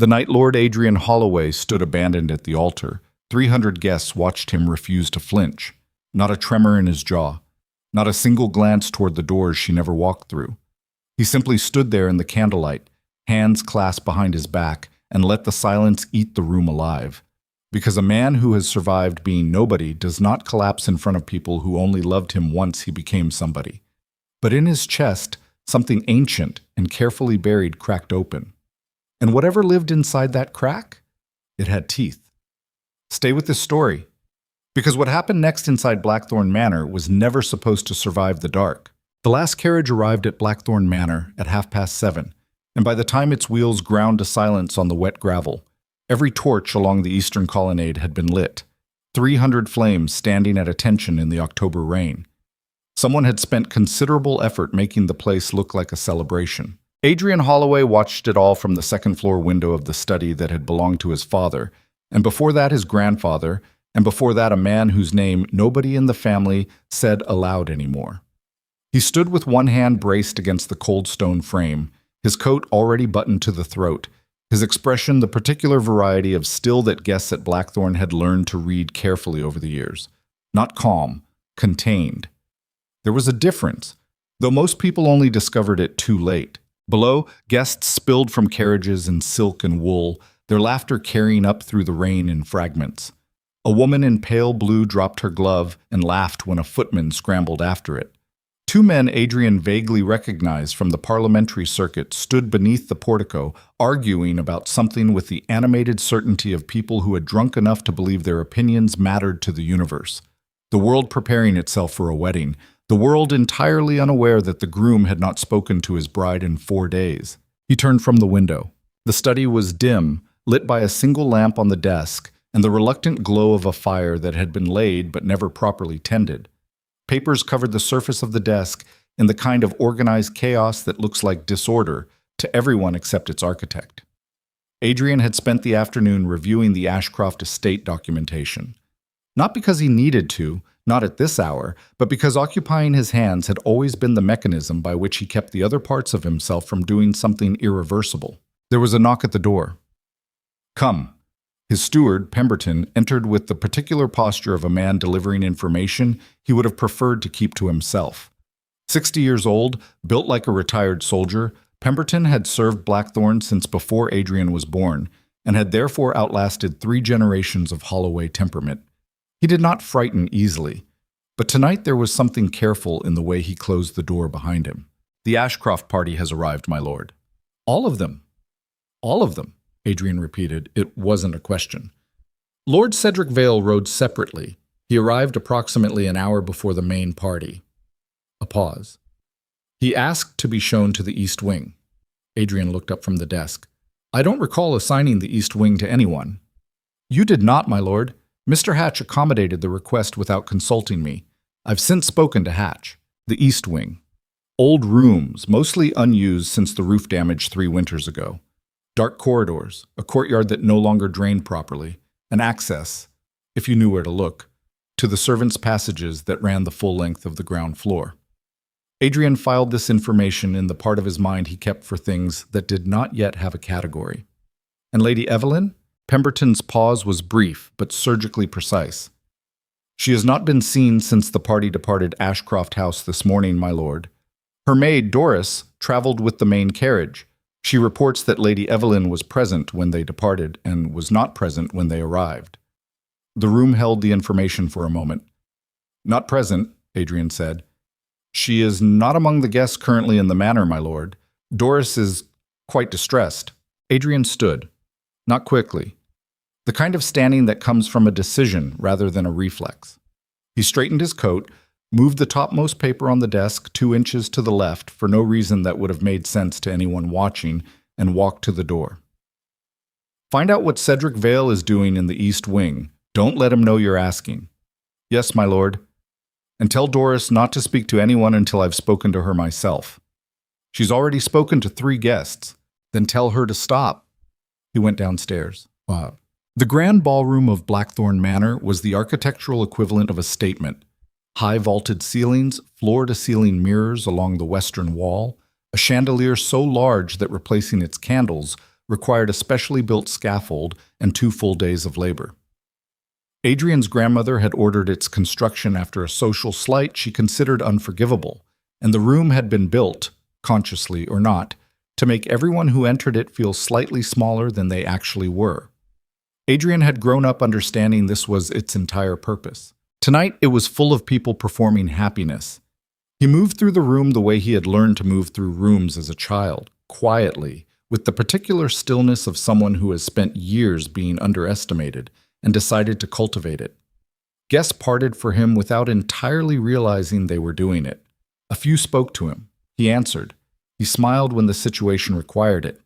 The night Lord Adrian Holloway stood abandoned at the altar, 300 guests watched him refuse to flinch, not a tremor in his jaw, not a single glance toward the doors she never walked through. He simply stood there in the candlelight, hands clasped behind his back, and let the silence eat the room alive. Because a man who has survived being nobody does not collapse in front of people who only loved him once he became somebody. But in his chest, something ancient and carefully buried cracked open. And whatever lived inside that crack, it had teeth. Stay with this story, because what happened next inside Blackthorn Manor was never supposed to survive the dark. The last carriage arrived at Blackthorn Manor at 7:30, and by the time its wheels ground to silence on the wet gravel, every torch along the eastern colonnade had been lit, 300 flames standing at attention in the October rain. Someone had spent considerable effort making the place look like a celebration. Adrian Holloway watched it all from the second-floor window of the study that had belonged to his father, and before that his grandfather, and before that a man whose name nobody in the family said aloud anymore. He stood with one hand braced against the cold stone frame, his coat already buttoned to the throat, his expression the particular variety of still that guests at Blackthorn had learned to read carefully over the years. Not calm, contained. There was a difference, though most people only discovered it too late. Below, guests spilled from carriages in silk and wool, their laughter carrying up through the rain in fragments. A woman in pale blue dropped her glove and laughed when a footman scrambled after it. Two men Adrian vaguely recognized from the parliamentary circuit stood beneath the portico, arguing about something with the animated certainty of people who had drunk enough to believe their opinions mattered to the universe. The world preparing itself for a wedding, the world entirely unaware that the groom had not spoken to his bride in 4 days. He turned from the window. The study was dim, lit by a single lamp on the desk, and the reluctant glow of a fire that had been laid but never properly tended. Papers covered the surface of the desk in the kind of organized chaos that looks like disorder to everyone except its architect. Adrian had spent the afternoon reviewing the Ashcroft estate documentation. Not because he needed to, not at this hour, but because occupying his hands had always been the mechanism by which he kept the other parts of himself from doing something irreversible. There was a knock at the door. "Come." His steward, Pemberton, entered with the particular posture of a man delivering information he would have preferred to keep to himself. 60 years old, built like a retired soldier, Pemberton had served Blackthorn since before Adrian was born, and had therefore outlasted 3 generations of Holloway temperament. He did not frighten easily, but tonight there was something careful in the way he closed the door behind him. "The Ashcroft party has arrived, my lord." "All of them?" "All of them," Adrian repeated. It wasn't a question. Lord Cedric Vale rode separately. He arrived approximately an hour before the main party. A pause. He asked to be shown to the East Wing. Adrian looked up from the desk. "I don't recall assigning the East Wing to anyone." "You did not, my lord. Mr. Hatch accommodated the request without consulting me. I've since spoken to Hatch." The East Wing. Old rooms, mostly unused since the roof damage 3 winters ago. Dark corridors, a courtyard that no longer drained properly, and access, if you knew where to look, to the servants' passages that ran the full length of the ground floor. Adrian filed this information in the part of his mind he kept for things that did not yet have a category. "And Lady Evelyn?" Pemberton's pause was brief, but surgically precise. "She has not been seen since the party departed Ashcroft House this morning, my lord. Her maid, Doris, traveled with the main carriage. She reports that Lady Evelyn was present when they departed and was not present when they arrived." The room held the information for a moment. "Not present," Adrian said. "She is not among the guests currently in the manor, my lord. Doris is quite distressed." Adrian stood. Not quickly. The kind of standing that comes from a decision rather than a reflex. He straightened his coat, moved the topmost paper on the desk 2 inches to the left for no reason that would have made sense to anyone watching, and walked to the door. "Find out what Cedric Vale is doing in the East Wing. Don't let him know you're asking." "Yes, my lord." "And tell Doris not to speak to anyone until I've spoken to her myself." "She's already spoken to 3 guests." "Then tell her to stop." He went downstairs. The grand ballroom of Blackthorn Manor was the architectural equivalent of a statement. High vaulted ceilings, floor-to-ceiling mirrors along the western wall, a chandelier so large that replacing its candles required a specially built scaffold and 2 full days of labor. Adrian's grandmother had ordered its construction after a social slight she considered unforgivable, and the room had been built, consciously or not, to make everyone who entered it feel slightly smaller than they actually were. Adrian had grown up understanding this was its entire purpose. Tonight, it was full of people performing happiness. He moved through the room the way he had learned to move through rooms as a child, quietly, with the particular stillness of someone who has spent years being underestimated and decided to cultivate it. Guests parted for him without entirely realizing they were doing it. A few spoke to him. He answered. He smiled when the situation required it.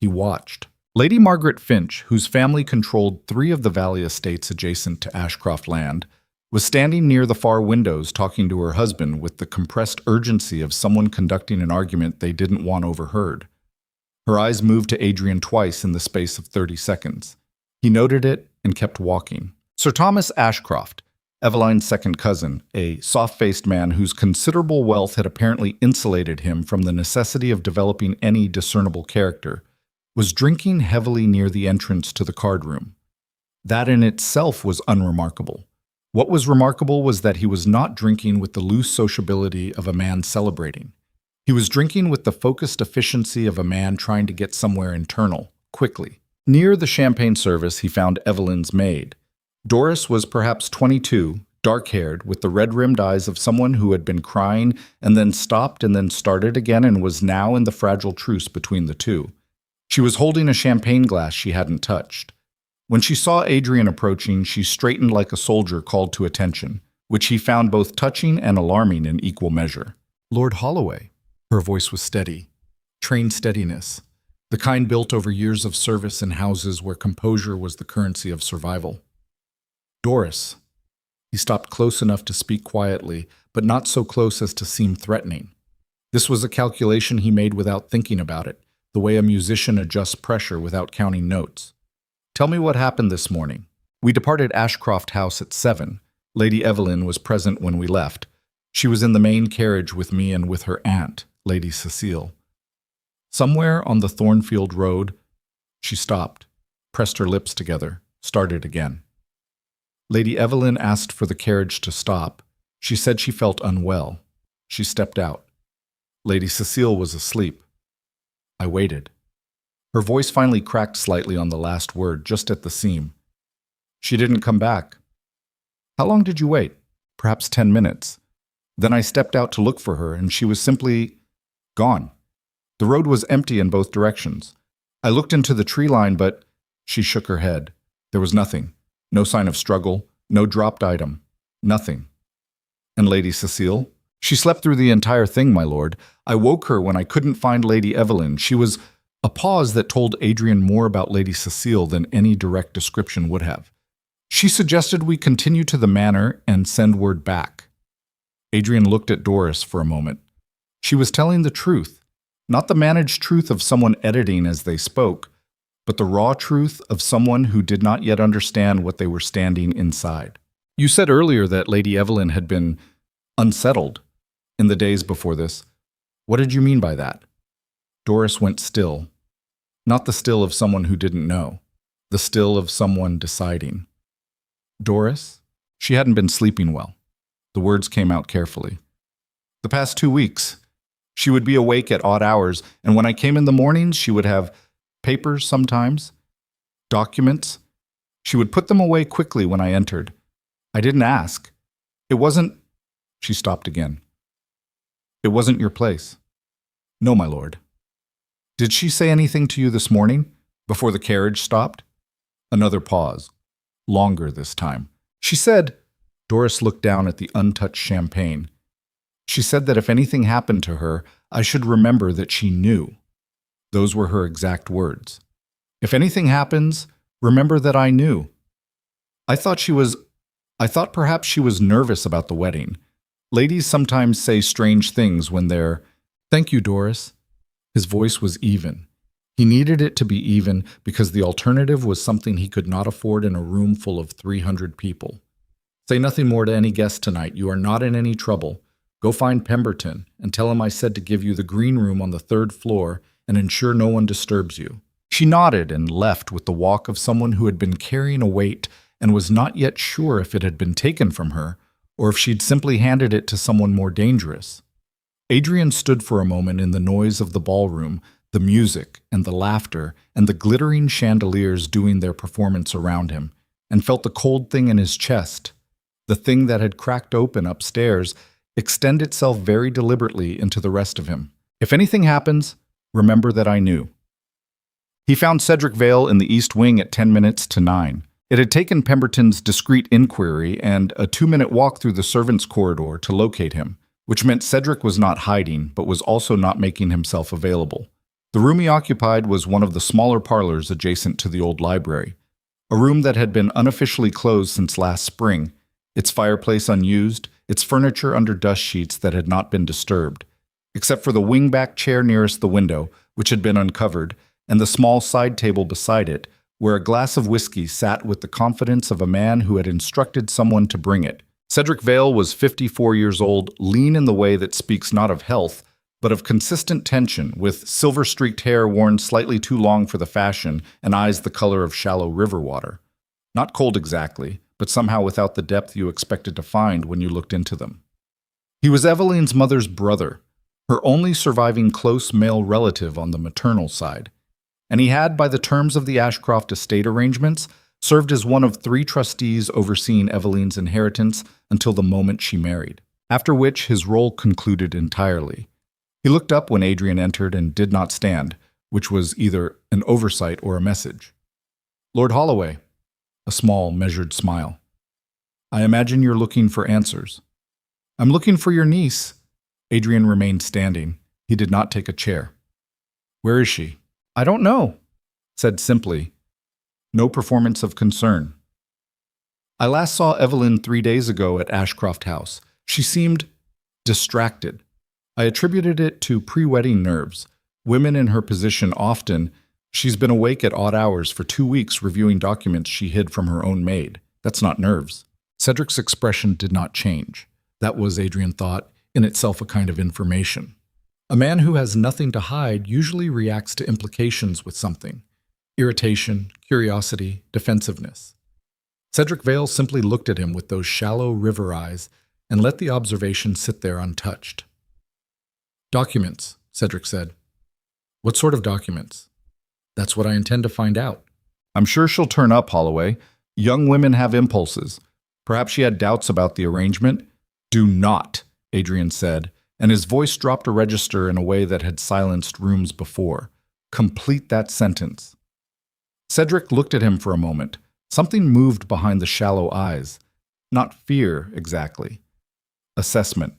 He watched. Lady Margaret Finch, whose family controlled 3 of the Valley estates adjacent to Ashcroft Land, was standing near the far windows talking to her husband with the compressed urgency of someone conducting an argument they didn't want overheard. Her eyes moved to Adrian twice in the space of 30 seconds. He noted it and kept walking. Sir Thomas Ashcroft, Eveline's second cousin, a soft-faced man whose considerable wealth had apparently insulated him from the necessity of developing any discernible character, was drinking heavily near the entrance to the card room. That in itself was unremarkable. What was remarkable was that he was not drinking with the loose sociability of a man celebrating. He was drinking with the focused efficiency of a man trying to get somewhere internal, quickly. Near the champagne service, he found Evelyn's maid. Doris was perhaps 22, dark-haired, with the red-rimmed eyes of someone who had been crying and then stopped and then started again and was now in the fragile truce between the two. She was holding a champagne glass she hadn't touched. When she saw Adrian approaching, she straightened like a soldier called to attention, which he found both touching and alarming in equal measure. Lord Holloway. Her voice was steady. Trained steadiness. The kind built over years of service in houses where composure was the currency of survival. Doris. He stopped close enough to speak quietly, but not so close as to seem threatening. This was a calculation he made without thinking about it, the way a musician adjusts pressure without counting notes. Tell me what happened this morning. We departed Ashcroft House at 7. Lady Evelyn was present when we left. She was in the main carriage with me and with her aunt, Lady Cecile. Somewhere on the Thornfield Road, she stopped, pressed her lips together, started again. Lady Evelyn asked for the carriage to stop. She said she felt unwell. She stepped out. Lady Cecile was asleep. I waited. Her voice finally cracked slightly on the last word, just at the seam. She didn't come back. How long did you wait? Perhaps 10 minutes. Then I stepped out to look for her, and she was simply gone. The road was empty in both directions. I looked into the tree line, but she shook her head. There was nothing. No sign of struggle, no dropped item, nothing. And Lady Cecile? She slept through the entire thing, my lord. I woke her when I couldn't find Lady Evelyn. She was... A pause that told Adrian more about Lady Cecile than any direct description would have. She suggested we continue to the manor and send word back. Adrian looked at Doris for a moment. She was telling the truth, not the managed truth of someone editing as they spoke, but the raw truth of someone who did not yet understand what they were standing inside. You said earlier that Lady Evelyn had been unsettled in the days before this. What did you mean by that? Doris went still. Not the still of someone who didn't know, the still of someone deciding. Doris? She hadn't been sleeping well. The words came out carefully. The past 2 weeks. She would be awake at odd hours, and when I came in the mornings, she would have papers sometimes, documents. She would put them away quickly when I entered. I didn't ask. It wasn't... She stopped again. It wasn't your place. No, my lord. Did she say anything to you this morning, before the carriage stopped? Another pause. Longer this time. She said... Doris looked down at the untouched champagne. She said that if anything happened to her, I should remember that she knew. Those were her exact words. If anything happens, remember that I knew. I thought perhaps she was nervous about the wedding. Ladies sometimes say strange things when they're... Thank you, Doris. His voice was even. He needed it to be even because the alternative was something he could not afford in a room full of 300 people. Say nothing more to any guest tonight. You are not in any trouble. Go find Pemberton and tell him I said to give you the green room on the 3rd floor and ensure no one disturbs you. She nodded and left with the walk of someone who had been carrying a weight and was not yet sure if it had been taken from her or if she'd simply handed it to someone more dangerous. Adrian stood for a moment in the noise of the ballroom, the music and the laughter and the glittering chandeliers doing their performance around him, and felt the cold thing in his chest, the thing that had cracked open upstairs, extend itself very deliberately into the rest of him. If anything happens, remember that I knew. He found Cedric Vale in the East Wing at 10 minutes to 9. It had taken Pemberton's discreet inquiry and a 2-minute walk through the servants' corridor to locate him, which meant Cedric was not hiding, but was also not making himself available. The room he occupied was one of the smaller parlors adjacent to the old library, a room that had been unofficially closed since last spring, its fireplace unused, its furniture under dust sheets that had not been disturbed, except for the wing-back chair nearest the window, which had been uncovered, and the small side table beside it, where a glass of whiskey sat with the confidence of a man who had instructed someone to bring it. Cedric Vale was 54 years old, lean in the way that speaks not of health, but of consistent tension, with silver-streaked hair worn slightly too long for the fashion and eyes the color of shallow river water. Not cold exactly, but somehow without the depth you expected to find when you looked into them. He was Eveline's mother's brother, her only surviving close male relative on the maternal side, and he had, by the terms of the Ashcroft estate arrangements, served as one of 3 trustees overseeing Eveline's inheritance until the moment she married, after which his role concluded entirely. He looked up when Adrian entered and did not stand, which was either an oversight or a message. "Lord Holloway," a small, measured smile. "I imagine you're looking for answers." "I'm looking for your niece." Adrian remained standing. He did not take a chair. "Where is she?" "I don't know," said simply. No performance of concern. "I last saw Evelyn 3 days ago at Ashcroft House. She seemed distracted. I attributed it to pre-wedding nerves. Women in her position often. She's been awake at odd hours for 2 weeks reviewing documents she hid from her own maid. That's not nerves." Cedric's expression did not change. That was, Adrian thought, in itself a kind of information. A man who has nothing to hide usually reacts to implications with something. Irritation, curiosity, defensiveness. Cedric Vale simply looked at him with those shallow river eyes and let the observation sit there untouched. "Documents," Cedric said. "What sort of documents?" "That's what I intend to find out." "I'm sure she'll turn up, Holloway. Young women have impulses. Perhaps she had doubts about the arrangement." "Do not," Adrian said, and his voice dropped a register in a way that had silenced rooms before. "Complete that sentence." Cedric looked at him for a moment. Something moved behind the shallow eyes. Not fear, exactly. Assessment.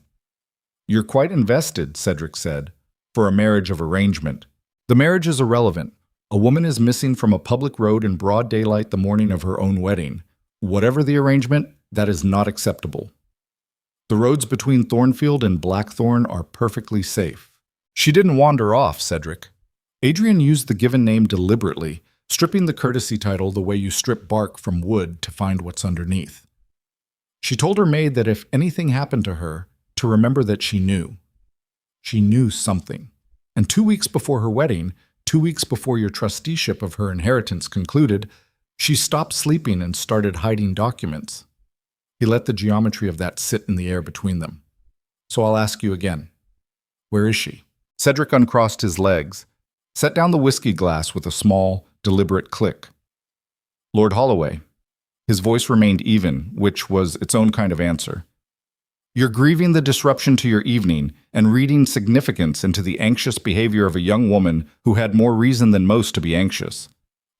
"You're quite invested," Cedric said, "for a marriage of arrangement. The marriage is irrelevant. A woman is missing from a public road in broad daylight the morning of her own wedding. Whatever the arrangement, that is not acceptable. The roads between Thornfield and Blackthorn are perfectly safe." "She didn't wander off, Cedric." Adrian used the given name deliberately, stripping the courtesy title the way you strip bark from wood to find what's underneath. "She told her maid that if anything happened to her, to remember that she knew. She knew something. And 2 weeks before her wedding, 2 weeks before your trusteeship of her inheritance concluded, she stopped sleeping and started hiding documents." He let the geometry of that sit in the air between them. "So I'll ask you again. Where is she?" Cedric uncrossed his legs, set down the whiskey glass with a small, deliberate click. "Lord Holloway." His voice remained even, which was its own kind of answer. "You're grieving the disruption to your evening and reading significance into the anxious behavior of a young woman who had more reason than most to be anxious.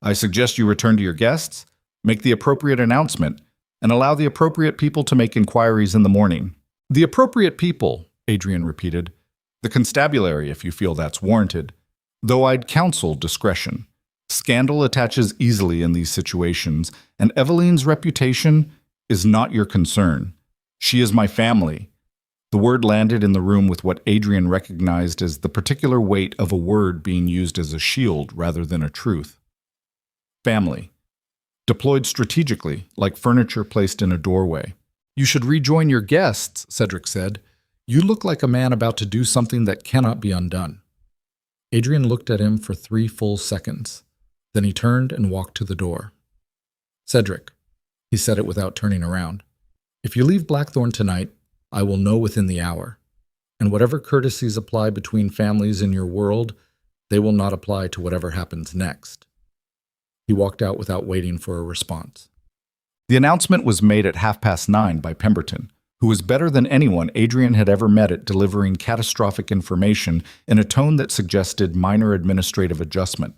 I suggest you return to your guests, make the appropriate announcement, and allow the appropriate people to make inquiries in the morning." "The appropriate people," Adrian repeated. "The constabulary, if you feel that's warranted. Though I'd counsel discretion. Scandal attaches easily in these situations, and Eveline's reputation is not your concern. She is my family." The word landed in the room with what Adrian recognized as the particular weight of a word being used as a shield rather than a truth. Family. Deployed strategically, like furniture placed in a doorway. "You should rejoin your guests," Cedric said. "You look like a man about to do something that cannot be undone." Adrian looked at him for 3 full seconds. Then he turned and walked to the door. "Cedric," he said it without turning around, "if you leave Blackthorn tonight, I will know within the hour. And whatever courtesies apply between families in your world, they will not apply to whatever happens next." He walked out without waiting for a response. The announcement was made at 9:30 by Pemberton, who was better than anyone Adrian had ever met at delivering catastrophic information in a tone that suggested minor administrative adjustment.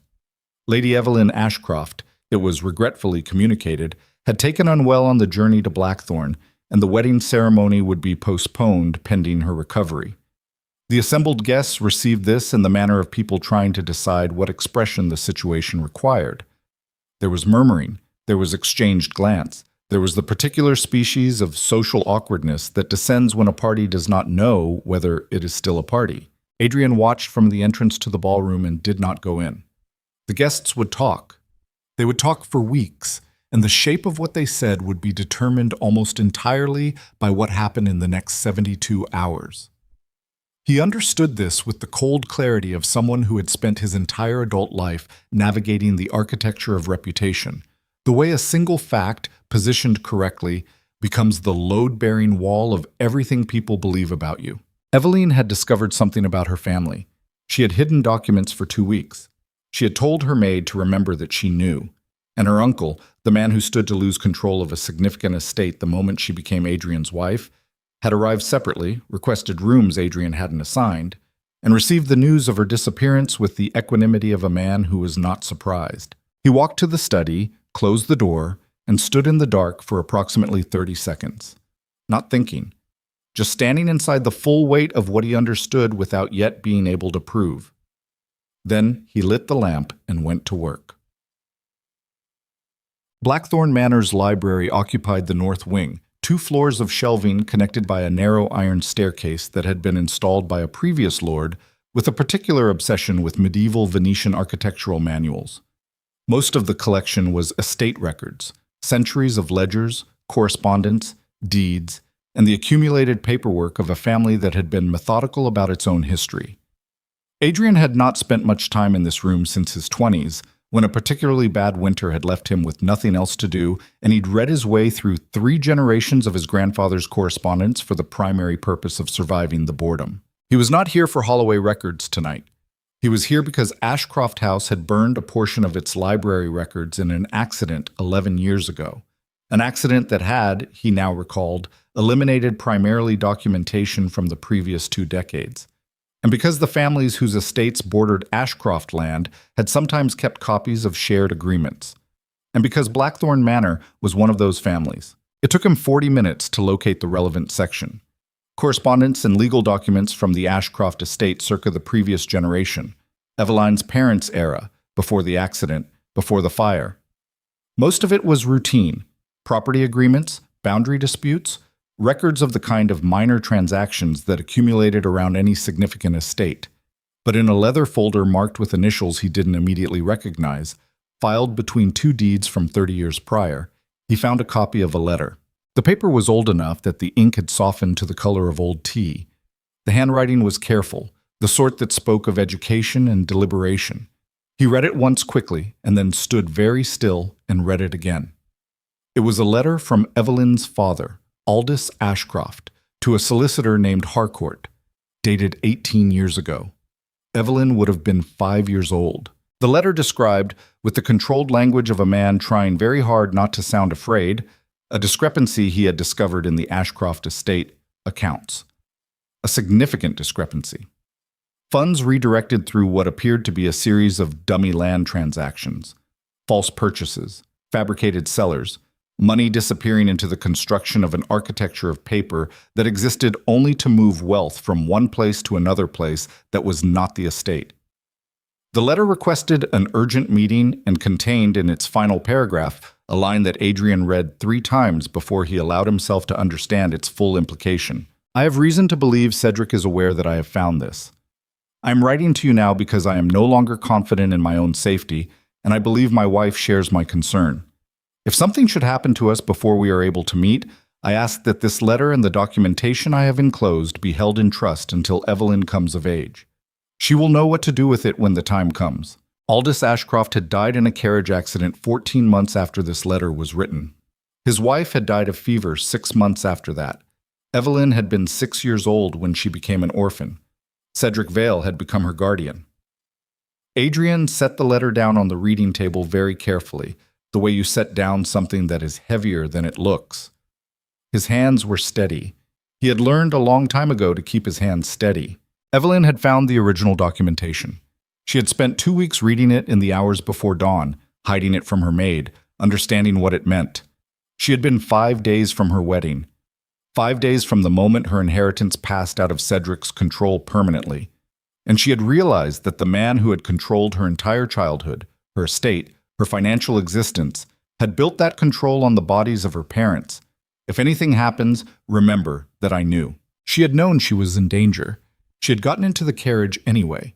Lady Evelyn Ashcroft, it was regretfully communicated, had taken unwell on the journey to Blackthorn, and the wedding ceremony would be postponed pending her recovery. The assembled guests received this in the manner of people trying to decide what expression the situation required. There was murmuring, there was exchanged glance, there was the particular species of social awkwardness that descends when a party does not know whether it is still a party. Adrian watched from the entrance to the ballroom and did not go in. The guests would talk. They would talk for weeks, and the shape of what they said would be determined almost entirely by what happened in the next 72 hours. He understood this with the cold clarity of someone who had spent his entire adult life navigating the architecture of reputation, the way a single fact, positioned correctly, becomes the load-bearing wall of everything people believe about you. Eveline had discovered something about her family. She had hidden documents for 2 weeks. She had told her maid to remember that she knew. And her uncle, the man who stood to lose control of a significant estate the moment she became Adrian's wife, had arrived separately, requested rooms Adrian hadn't assigned, and received the news of her disappearance with the equanimity of a man who was not surprised. He walked to the study, closed the door, and stood in the dark for approximately 30 seconds. Not thinking, just standing inside the full weight of what he understood without yet being able to prove. Then he lit the lamp and went to work. Blackthorn Manor's library occupied the north wing, 2 floors of shelving connected by a narrow iron staircase that had been installed by a previous lord with a particular obsession with medieval Venetian architectural manuals. Most of the collection was estate records, centuries of ledgers, correspondence, deeds, and the accumulated paperwork of a family that had been methodical about its own history. Adrian had not spent much time in this room since his 20s, when a particularly bad winter had left him with nothing else to do, and he'd read his way through 3 generations of his grandfather's correspondence for the primary purpose of surviving the boredom. He was not here for Holloway records tonight. He was here because Ashcroft House had burned a portion of its library records in an accident 11 years ago. An accident that had, he now recalled, eliminated primarily documentation from the previous 2 decades. And because the families whose estates bordered Ashcroft land had sometimes kept copies of shared agreements. And because Blackthorn Manor was one of those families. It took him 40 minutes to locate the relevant section. Correspondence and legal documents from the Ashcroft estate circa the previous generation. Eveline's parents' era, before the accident, before the fire. Most of it was routine. Property agreements, boundary disputes, records of the kind of minor transactions that accumulated around any significant estate. But in a leather folder marked with initials he didn't immediately recognize, filed between 2 deeds from 30 years prior, he found a copy of a letter. The paper was old enough that the ink had softened to the color of old tea. The handwriting was careful, the sort that spoke of education and deliberation. He read it once quickly and then stood very still and read it again. It was a letter from Evelyn's father, Aldous Ashcroft, to a solicitor named Harcourt, dated 18 years ago. Evelyn would have been 5 years old. The letter described, with the controlled language of a man trying very hard not to sound afraid, a discrepancy he had discovered in the Ashcroft estate accounts. A significant discrepancy. Funds redirected through what appeared to be a series of dummy land transactions, false purchases, fabricated sellers, money disappearing into the construction of an architecture of paper that existed only to move wealth from one place to another place that was not the estate. The letter requested an urgent meeting and contained in its final paragraph a line that Adrian read 3 times before he allowed himself to understand its full implication. I have reason to believe Cedric is aware that I have found this. I am writing to you now because I am no longer confident in my own safety, and I believe my wife shares my concern. If something should happen to us before we are able to meet, I ask that this letter and the documentation I have enclosed be held in trust until Evelyn comes of age. She will know what to do with it when the time comes. Aldous Ashcroft had died in a carriage accident 14 months after this letter was written. His wife had died of fever 6 months after that. Evelyn had been 6 years old when she became an orphan. Cedric Vale had become her guardian. Adrian set the letter down on the reading table very carefully, the way you set down something that is heavier than it looks. His hands were steady. He had learned a long time ago to keep his hands steady. Evelyn had found the original documentation. She had spent 2 weeks reading it in the hours before dawn, hiding it from her maid, understanding what it meant. She had been 5 days from her wedding, 5 days from the moment her inheritance passed out of Cedric's control permanently. And she had realized that the man who had controlled her entire childhood, her estate, her financial existence, had built that control on the bodies of her parents. If anything happens, remember that I knew. She had known she was in danger. She had gotten into the carriage anyway.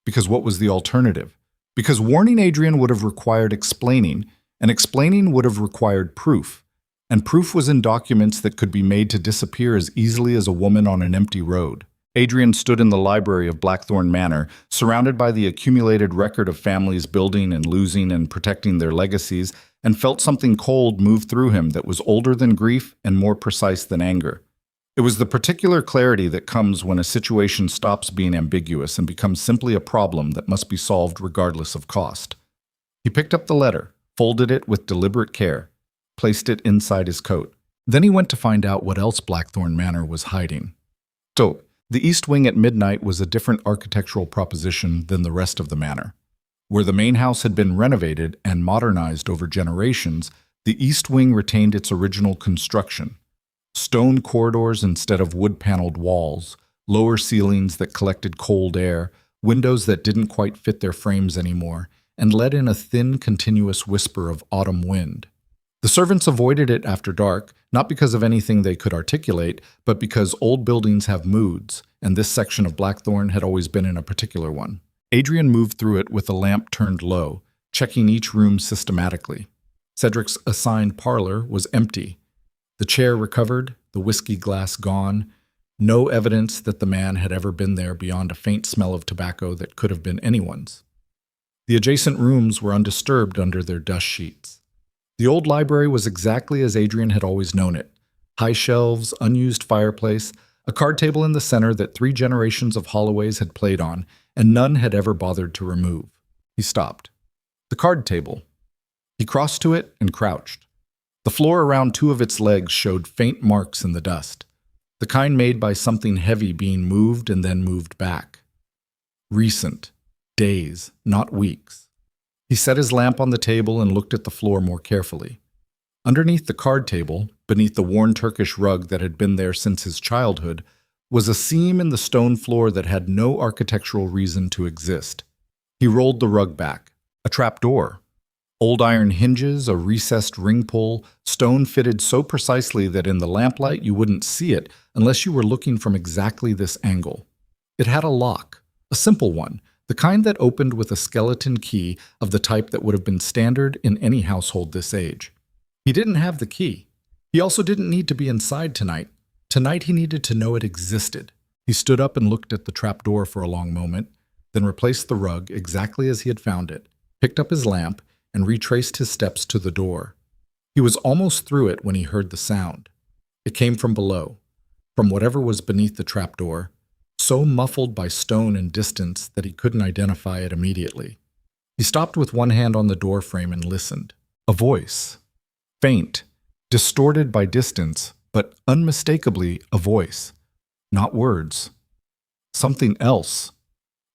Because what was the alternative? Because warning Adrian would have required explaining, and explaining would have required proof. And proof was in documents that could be made to disappear as easily as a woman on an empty road. Adrian stood in the library of Blackthorn Manor, surrounded by the accumulated record of families building and losing and protecting their legacies, and felt something cold move through him that was older than grief and more precise than anger. It was the particular clarity that comes when a situation stops being ambiguous and becomes simply a problem that must be solved regardless of cost. He picked up the letter, folded it with deliberate care, placed it inside his coat. Then he went to find out what else Blackthorn Manor was hiding. So, the East Wing at midnight was a different architectural proposition than the rest of the manor. Where the main house had been renovated and modernized over generations, the East Wing retained its original construction. Stone corridors instead of wood-paneled walls, lower ceilings that collected cold air, windows that didn't quite fit their frames anymore, and let in a thin, continuous whisper of autumn wind. The servants avoided it after dark, not because of anything they could articulate, but because old buildings have moods, and this section of Blackthorn had always been in a particular one. Adrian moved through it with the lamp turned low, checking each room systematically. Cedric's assigned parlor was empty. The chair recovered, the whiskey glass gone, no evidence that the man had ever been there beyond a faint smell of tobacco that could have been anyone's. The adjacent rooms were undisturbed under their dust sheets. The old library was exactly as Adrian had always known it. High shelves, unused fireplace, a card table in the center that 3 generations of Holloways had played on, and none had ever bothered to remove. He stopped. The card table. He crossed to it and crouched. The floor around 2 of its legs showed faint marks in the dust, the kind made by something heavy being moved and then moved back. Recent. Days, not weeks. He set his lamp on the table and looked at the floor more carefully. Underneath the card table, beneath the worn Turkish rug that had been there since his childhood, was a seam in the stone floor that had no architectural reason to exist. He rolled the rug back. A trapdoor. Old iron hinges, a recessed ring pull, stone fitted so precisely that in the lamplight you wouldn't see it unless you were looking from exactly this angle. It had a lock, a simple one, the kind that opened with a skeleton key of the type that would have been standard in any household this age. He didn't have the key. He also didn't need to be inside tonight. Tonight he needed to know it existed. He stood up and looked at the trapdoor for a long moment, then replaced the rug exactly as he had found it, picked up his lamp, and retraced his steps to the door. He was almost through it when he heard the sound. It came from below, from whatever was beneath the trapdoor, so muffled by stone and distance that he couldn't identify it immediately. He stopped with one hand on the door frame and listened. A voice. Faint, distorted by distance, but unmistakably a voice. Not words. Something else.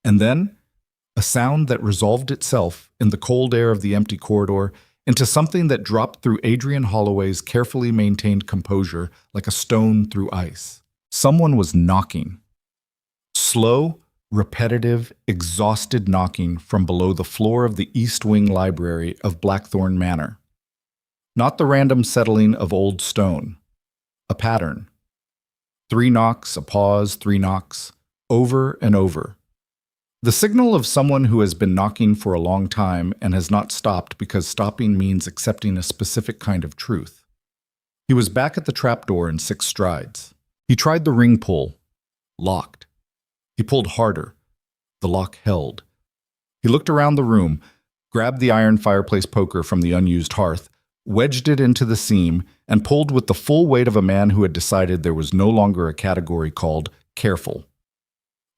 And then, a sound that resolved itself in the cold air of the empty corridor into something that dropped through Adrian Holloway's carefully maintained composure like a stone through ice. Someone was knocking. Slow, repetitive, exhausted knocking from below the floor of the East Wing Library of Blackthorn Manor. Not the random settling of old stone. A pattern. 3 knocks, a pause, 3 knocks, over and over. The signal of someone who has been knocking for a long time and has not stopped because stopping means accepting a specific kind of truth. He was back at the trapdoor in 6 strides. He tried the ring pull. Locked. He pulled harder. The lock held. He looked around the room, grabbed the iron fireplace poker from the unused hearth, wedged it into the seam, and pulled with the full weight of a man who had decided there was no longer a category called careful.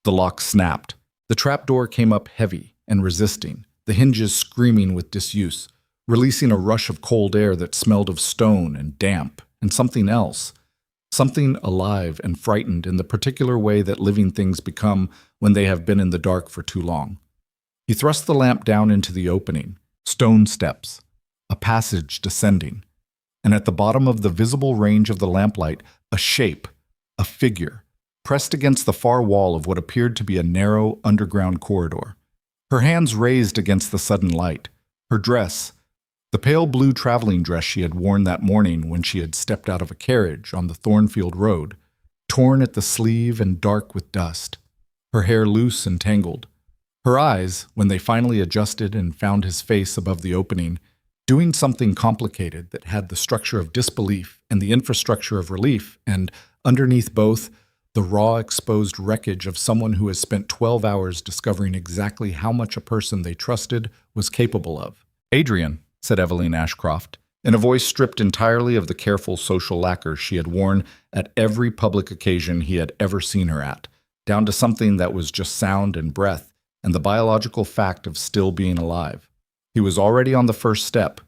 The lock snapped. The trapdoor came up heavy and resisting, the hinges screaming with disuse, releasing a rush of cold air that smelled of stone and damp and something else, something alive and frightened in the particular way that living things become when they have been in the dark for too long. He thrust the lamp down into the opening, stone steps, a passage descending, and at the bottom of the visible range of the lamplight, a shape, a figure, pressed against the far wall of what appeared to be a narrow underground corridor. Her hands raised against the sudden light, her dress, the pale blue traveling dress she had worn that morning when she had stepped out of a carriage on the Thornfield Road, torn at the sleeve and dark with dust, her hair loose and tangled. Her eyes, when they finally adjusted and found his face above the opening, doing something complicated that had the structure of disbelief and the infrastructure of relief, and, underneath both, the raw exposed wreckage of someone who has spent 12 hours discovering exactly how much a person they trusted was capable of. "Adrian," said Eveline Ashcroft, in a voice stripped entirely of the careful social lacquer she had worn at every public occasion he had ever seen her at, down to something that was just sound and breath and the biological fact of still being alive. He was already on the first step.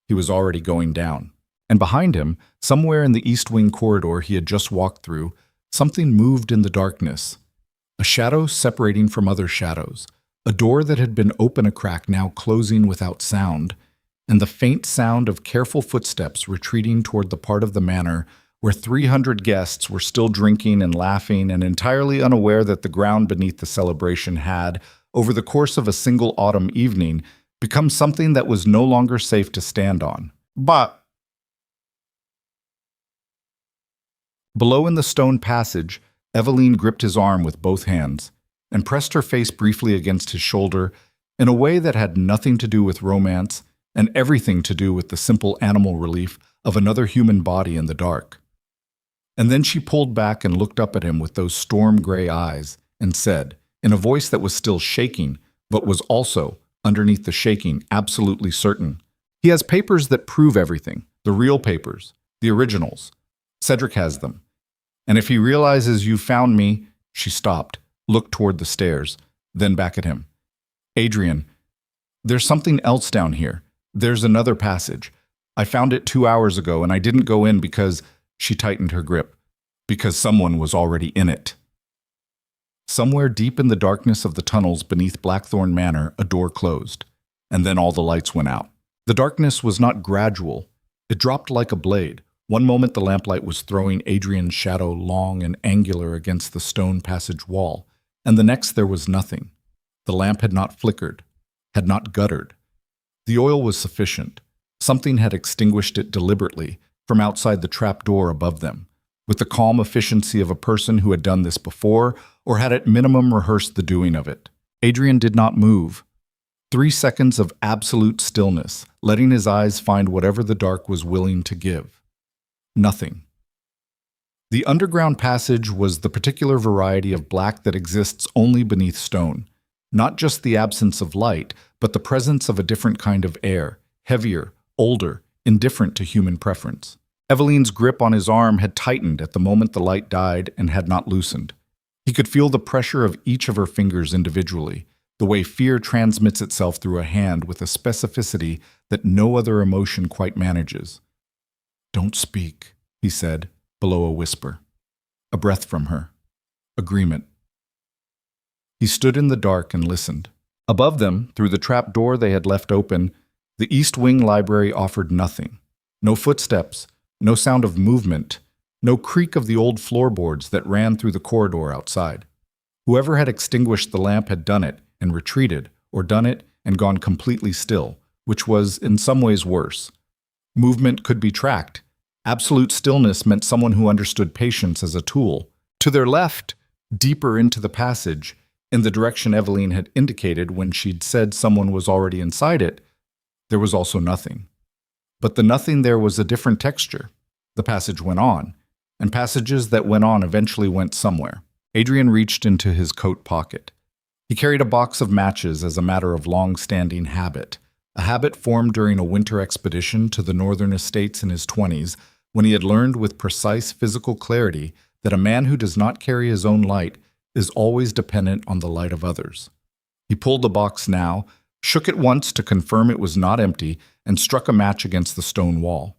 He was already going down. And behind him, somewhere in the East Wing corridor he had just walked through, something moved in the darkness. A shadow separating from other shadows, a door that had been open a crack now closing without sound, and the faint sound of careful footsteps retreating toward the part of the manor where 300 guests were still drinking and laughing and entirely unaware that the ground beneath the celebration had, over the course of a single autumn evening, become something that was no longer safe to stand on. But below in the stone passage, Eveline gripped his arm with both hands and pressed her face briefly against his shoulder in a way that had nothing to do with romance and everything to do with the simple animal relief of another human body in the dark. And then she pulled back and looked up at him with those storm-gray eyes and said, in a voice that was still shaking, but was also, underneath the shaking, absolutely certain, "He has papers that prove everything, the real papers, the originals. Cedric has them. And if he realizes you found me—" She stopped, looked toward the stairs, then back at him. "Adrian, there's something else down here. There's another passage. I found it 2 hours ago, and I didn't go in because," she tightened her grip, "because someone was already in it." Somewhere deep in the darkness of the tunnels beneath Blackthorn Manor, a door closed, and then all the lights went out. The darkness was not gradual. It dropped like a blade. One moment the lamplight was throwing Adrian's shadow long and angular against the stone passage wall, and the next there was nothing. The lamp had not flickered, had not guttered. The oil was sufficient. Something had extinguished it deliberately from outside the trap door above them, with the calm efficiency of a person who had done this before or had at minimum rehearsed the doing of it. Adrian did not move. 3 seconds of absolute stillness, letting his eyes find whatever the dark was willing to give. Nothing. The underground passage was the particular variety of black that exists only beneath stone. Not just the absence of light, but the presence of a different kind of air, heavier, older, indifferent to human preference. Eveline's grip on his arm had tightened at the moment the light died and had not loosened. He could feel the pressure of each of her fingers individually, the way fear transmits itself through a hand with a specificity that no other emotion quite manages. "Don't speak," he said, below a whisper. A breath from her. Agreement. He stood in the dark and listened. Above them, through the trap door they had left open, the East Wing library offered nothing. No footsteps, no sound of movement, no creak of the old floorboards that ran through the corridor outside. Whoever had extinguished the lamp had done it and retreated, or done it and gone completely still, which was in some ways worse. Movement could be tracked. Absolute stillness meant someone who understood patience as a tool. To their left, deeper into the passage, in the direction Eveline had indicated when she'd said someone was already inside it, there was also nothing. But the nothing there was a different texture. The passage went on, and passages that went on eventually went somewhere. Adrian reached into his coat pocket. He carried a box of matches as a matter of long-standing habit, a habit formed during a winter expedition to the northern estates in his 20s, when he had learned with precise physical clarity that a man who does not carry his own light is always dependent on the light of others. He pulled the box now, shook it once to confirm it was not empty, and struck a match against the stone wall.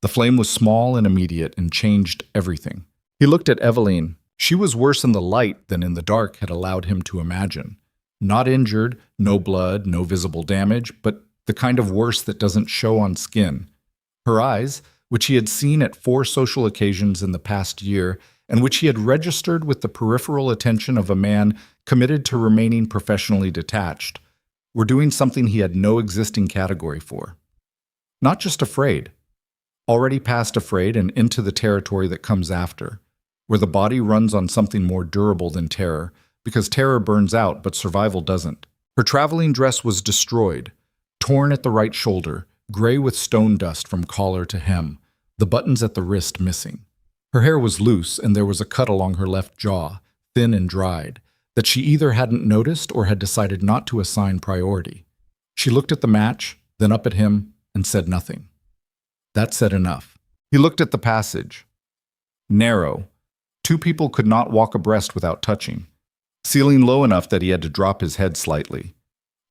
The flame was small and immediate and changed everything. He looked at Eveline. She was worse in the light than in the dark had allowed him to imagine. Not injured, no blood, no visible damage, but the kind of worse that doesn't show on skin. Her eyes, which he had seen at 4 social occasions in the past year, and which he had registered with the peripheral attention of a man committed to remaining professionally detached, were doing something he had no existing category for. Not just afraid. Already past afraid and into the territory that comes after, where the body runs on something more durable than terror, because terror burns out but survival doesn't. Her traveling dress was destroyed, torn at the right shoulder, gray with stone dust from collar to hem, the buttons at the wrist missing. Her hair was loose and there was a cut along her left jaw, thin and dried, that she either hadn't noticed or had decided not to assign priority. She looked at the match, then up at him, and said nothing. That said enough. He looked at the passage. Narrow. 2 people could not walk abreast without touching. Ceiling low enough that he had to drop his head slightly.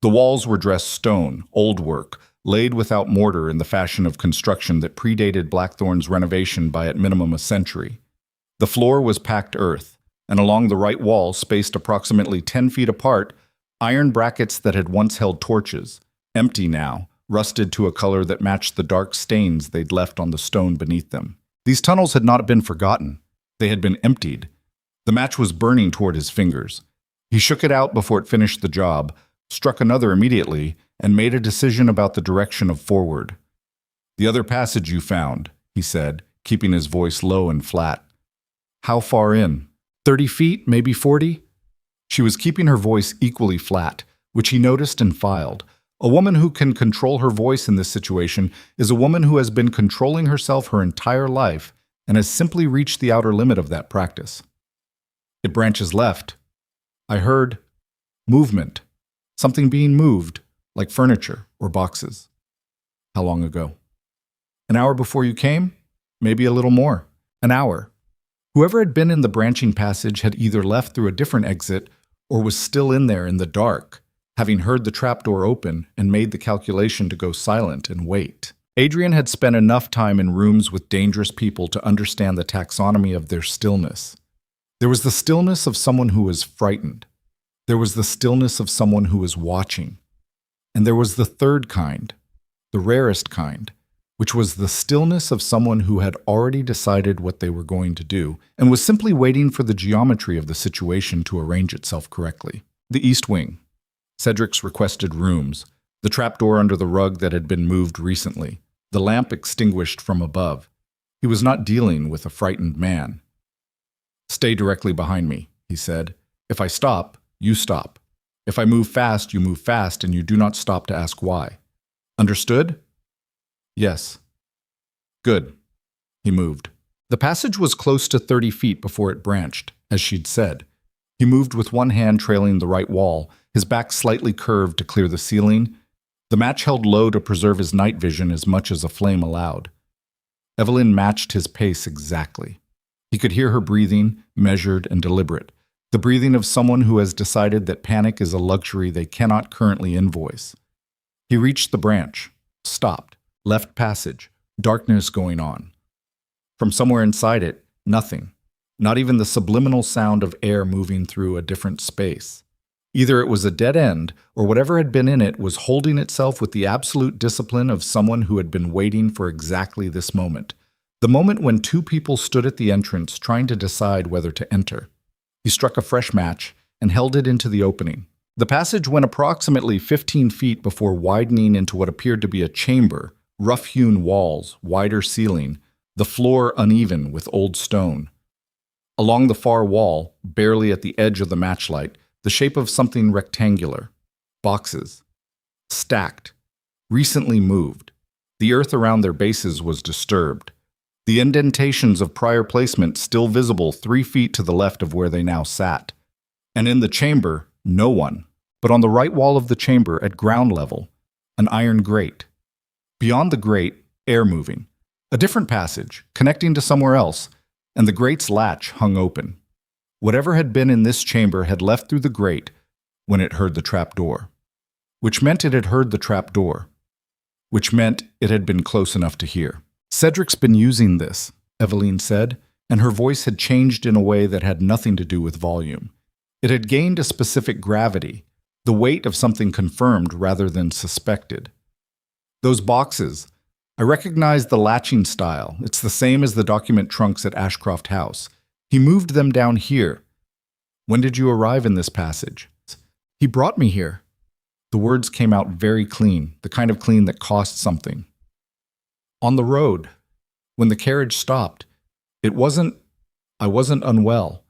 The walls were dressed stone, old work, laid without mortar in the fashion of construction that predated Blackthorn's renovation by at minimum a century. The floor was packed earth, and along the right wall, spaced approximately 10 feet apart, iron brackets that had once held torches, empty now, rusted to a color that matched the dark stains they'd left on the stone beneath them. These tunnels had not been forgotten. They had been emptied. The match was burning toward his fingers. He shook it out before it finished the job, struck another immediately, and made a decision about the direction of forward. "The other passage you found," he said, keeping his voice low and flat. "How far in? 30 feet, maybe 40? She was keeping her voice equally flat, which he noticed and filed. A woman who can control her voice in this situation is a woman who has been controlling herself her entire life and has simply reached the outer limit of that practice. "It branches left. I heard movement, something being moved, like furniture or boxes." "How long ago?" "An hour before you came? Maybe a little more. An hour." Whoever had been in the branching passage had either left through a different exit or was still in there in the dark, having heard the trapdoor open and made the calculation to go silent and wait. Adrian had spent enough time in rooms with dangerous people to understand the taxonomy of their stillness. There was the stillness of someone who was frightened. There was the stillness of someone who was watching. And there was the third kind, the rarest kind, which was the stillness of someone who had already decided what they were going to do and was simply waiting for the geometry of the situation to arrange itself correctly. The East Wing. Cedric's requested rooms, the trapdoor under the rug that had been moved recently, the lamp extinguished from above. He was not dealing with a frightened man. "Stay directly behind me," he said. "If I stop, you stop. If I move fast, you move fast, and you do not stop to ask why. Understood?" "Yes." "Good." He moved. The passage was close to 30 feet before it branched, as she'd said. He moved with one hand trailing the right wall, his back slightly curved to clear the ceiling. The match held low to preserve his night vision as much as a flame allowed. Eveline matched his pace exactly. He could hear her breathing, measured and deliberate, the breathing of someone who has decided that panic is a luxury they cannot currently invoice. He reached the branch, stopped, left passage, darkness going on. From somewhere inside it, nothing, not even the subliminal sound of air moving through a different space. Either it was a dead end, or whatever had been in it was holding itself with the absolute discipline of someone who had been waiting for exactly this moment. The moment when 2 people stood at the entrance trying to decide whether to enter. He struck a fresh match and held it into the opening. The passage went approximately 15 feet before widening into what appeared to be a chamber, rough-hewn walls, wider ceiling, the floor uneven with old stone. Along the far wall, barely at the edge of the matchlight, the shape of something rectangular. Boxes. Stacked. Recently moved. The earth around their bases was disturbed. The indentations of prior placement still visible 3 feet to the left of where they now sat. And in the chamber, No one. But on the right wall of the chamber, at ground level, an iron grate. Beyond the grate, air moving. A different passage, connecting to somewhere else, and the grate's latch hung open. Whatever had been in this chamber had left through the grate when it heard the trap door. Which meant it had heard the trap door. Which meant it had been close enough to hear. Cedric's been using this, Eveline said, and her voice had changed in a way that had nothing to do with volume. It had gained a specific gravity, the weight of something confirmed rather than suspected. Those boxes, I recognized the latching style. It's the same as the document trunks at Ashcroft House. He moved them down here. When did you arrive in this passage? He brought me here. The words came out very clean, the kind of clean that cost something. On the road, when the carriage stopped, I wasn't unwell.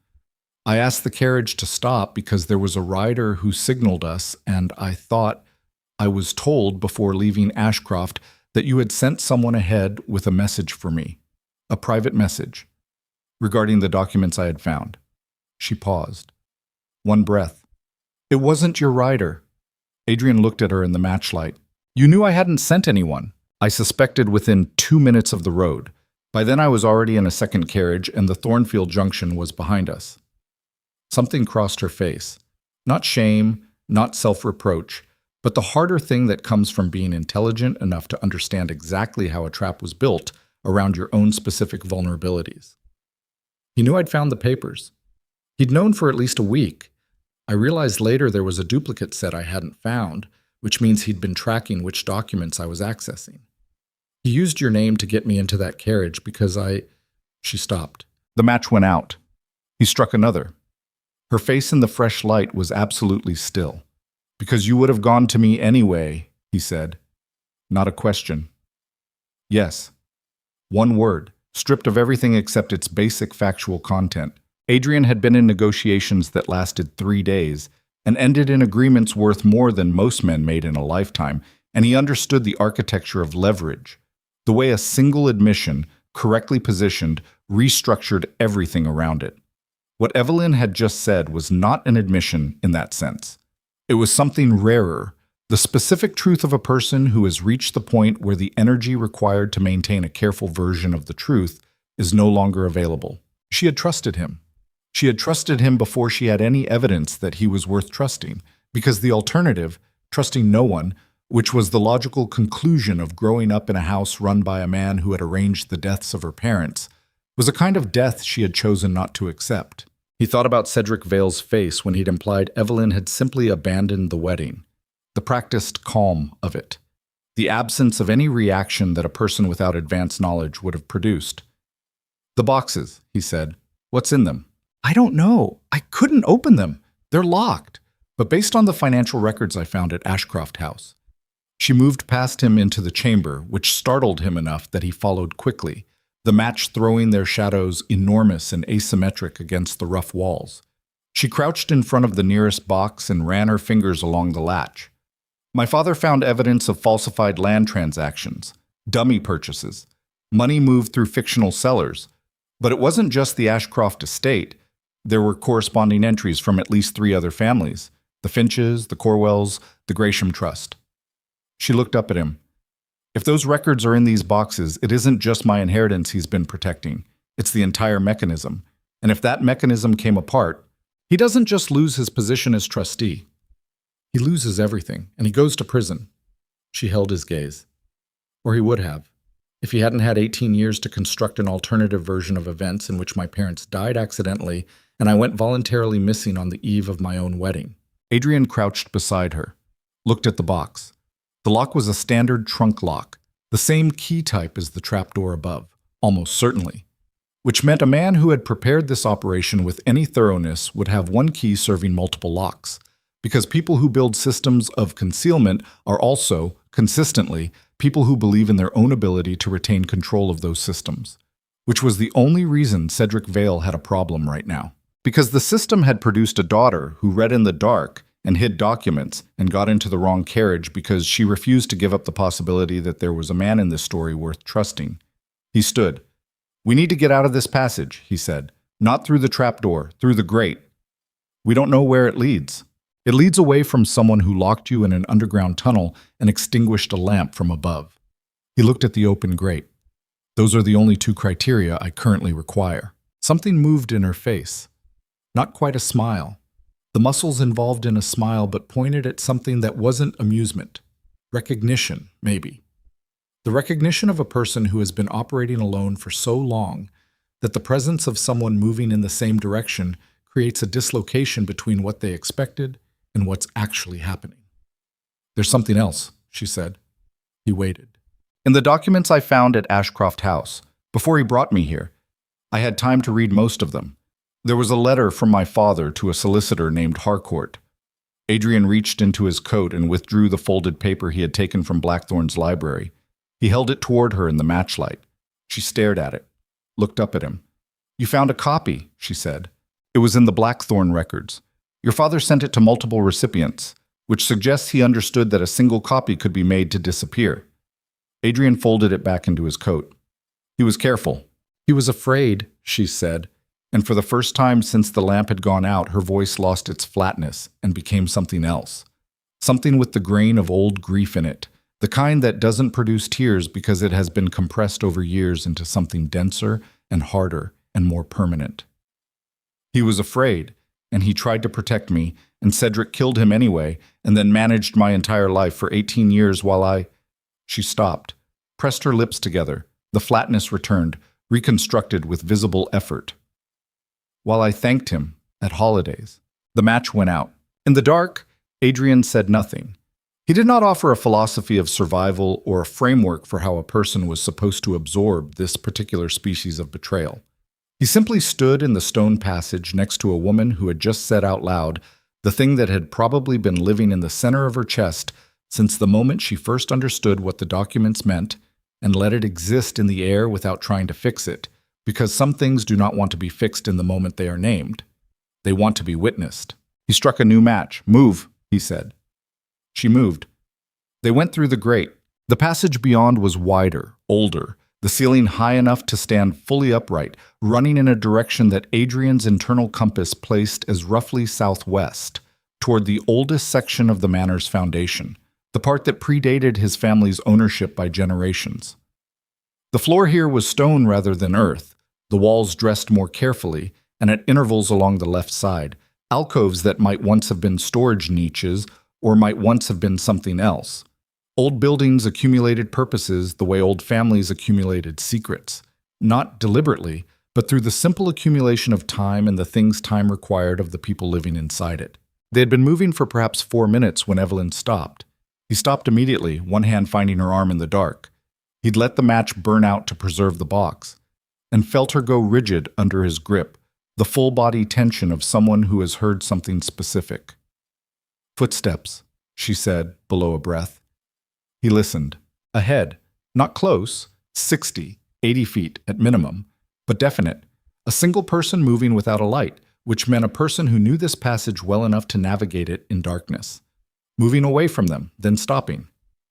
I asked the carriage to stop because there was a rider who signaled us, and I was told before leaving Ashcroft that you had sent someone ahead with a message for me, a private message, regarding the documents I had found. She paused. One breath. It wasn't your rider. Adrian looked at her in the matchlight. You knew I hadn't sent anyone. I suspected within 2 minutes of the road. By then I was already in a second carriage, and the Thornfield Junction was behind us. Something crossed her face. Not shame, not self-reproach, but the harder thing that comes from being intelligent enough to understand exactly how a trap was built around your own specific vulnerabilities. He knew I'd found the papers. He'd known for at least a week. I realized later there was a duplicate set I hadn't found, which means he'd been tracking which documents I was accessing. He used your name to get me into that carriage because She stopped. The match went out. He struck another. Her face in the fresh light was absolutely still. Because you would have gone to me anyway, he said. Not a question. Yes. One word, stripped of everything except its basic factual content. Adrian had been in negotiations that lasted 3 days and ended in agreements worth more than most men made in a lifetime, and he understood the architecture of leverage, the way a single admission, correctly positioned, restructured everything around it. What Eveline had just said was not an admission in that sense. It was something rarer, the specific truth of a person who has reached the point where the energy required to maintain a careful version of the truth is no longer available. She had trusted him. She had trusted him before she had any evidence that he was worth trusting, because the alternative, trusting no one, which was the logical conclusion of growing up in a house run by a man who had arranged the deaths of her parents, was a kind of death she had chosen not to accept. He thought about Cedric Vale's face when he'd implied Eveline had simply abandoned the wedding, the practiced calm of it, the absence of any reaction that a person without advanced knowledge would have produced. The boxes, he said. What's in them? I don't know. I couldn't open them. They're locked. But based on the financial records I found at Ashcroft House. She moved past him into the chamber, which startled him enough that he followed quickly, the match throwing their shadows enormous and asymmetric against the rough walls. She crouched in front of the nearest box and ran her fingers along the latch. My father found evidence of falsified land transactions, dummy purchases, money moved through fictional sellers. But it wasn't just the Ashcroft estate. There were corresponding entries from at least 3 other families, the Finches, the Corwells, the Gresham Trust. She looked up at him. If those records are in these boxes, it isn't just my inheritance he's been protecting. It's the entire mechanism. And if that mechanism came apart, he doesn't just lose his position as trustee. He loses everything, and he goes to prison. She held his gaze. Or he would have, if he hadn't had 18 years to construct an alternative version of events in which my parents died accidentally and I went voluntarily missing on the eve of my own wedding. Adrian crouched beside her, looked at the box. The lock was a standard trunk lock, the same key type as the trapdoor above, almost certainly, which meant a man who had prepared this operation with any thoroughness would have one key serving multiple locks, because people who build systems of concealment are also, consistently, people who believe in their own ability to retain control of those systems, which was the only reason Cedric Vale had a problem right now. Because the system had produced a daughter who read in the dark and hid documents and got into the wrong carriage because she refused to give up the possibility that there was a man in this story worth trusting. He stood. We need to get out of this passage, he said. Not through the trapdoor, through the grate. We don't know where it leads. It leads away from someone who locked you in an underground tunnel and extinguished a lamp from above. He looked at the open grate. Those are the only two criteria I currently require. Something moved in her face. Not quite a smile. The muscles involved in a smile but pointed at something that wasn't amusement. Recognition, maybe. The recognition of a person who has been operating alone for so long that the presence of someone moving in the same direction creates a dislocation between what they expected and what's actually happening. "There's something else," she said. He waited. "In the documents I found at Ashcroft House, before he brought me here, I had time to read most of them. There was a letter from my father to a solicitor named Harcourt." Adrian reached into his coat and withdrew the folded paper he had taken from Blackthorn's library. He held it toward her in the matchlight. She stared at it, looked up at him. "You found a copy," she said. "It was in the Blackthorn records. Your father sent it to multiple recipients, which suggests he understood that a single copy could be made to disappear." Adrian folded it back into his coat. He was careful. He was afraid, she said, and for the first time since the lamp had gone out, her voice lost its flatness and became something else. Something with the grain of old grief in it, the kind that doesn't produce tears because it has been compressed over years into something denser and harder and more permanent. "He was afraid, and he tried to protect me, and Cedric killed him anyway, and then managed my entire life for 18 years while I—" She stopped, pressed her lips together. The flatness returned, reconstructed with visible effort. "While I thanked him, at holidays." The match went out. In the dark, Adrian said nothing. He did not offer a philosophy of survival or a framework for how a person was supposed to absorb this particular species of betrayal. He simply stood in the stone passage next to a woman who had just said out loud the thing that had probably been living in the center of her chest since the moment she first understood what the documents meant and let it exist in the air without trying to fix it, because some things do not want to be fixed in the moment they are named. They want to be witnessed. He struck a new match. "Move," he said. She moved. They went through the grate. The passage beyond was wider, older, the ceiling high enough to stand fully upright, running in a direction that Adrian's internal compass placed as roughly southwest, toward the oldest section of the manor's foundation, the part that predated his family's ownership by generations. The floor here was stone rather than earth, the walls dressed more carefully, and at intervals along the left side, alcoves that might once have been storage niches or might once have been something else. Old buildings accumulated purposes the way old families accumulated secrets, not deliberately, but through the simple accumulation of time and the things time required of the people living inside it. They had been moving for perhaps 4 minutes when Evelyn stopped. He stopped immediately, one hand finding her arm in the dark. He'd let the match burn out to preserve the box, and felt her go rigid under his grip, the full-body tension of someone who has heard something specific. "Footsteps," she said, below a breath. He listened. Ahead, not close, 60, 80 feet at minimum, but definite. A single person moving without a light, which meant a person who knew this passage well enough to navigate it in darkness. Moving away from them, then stopping,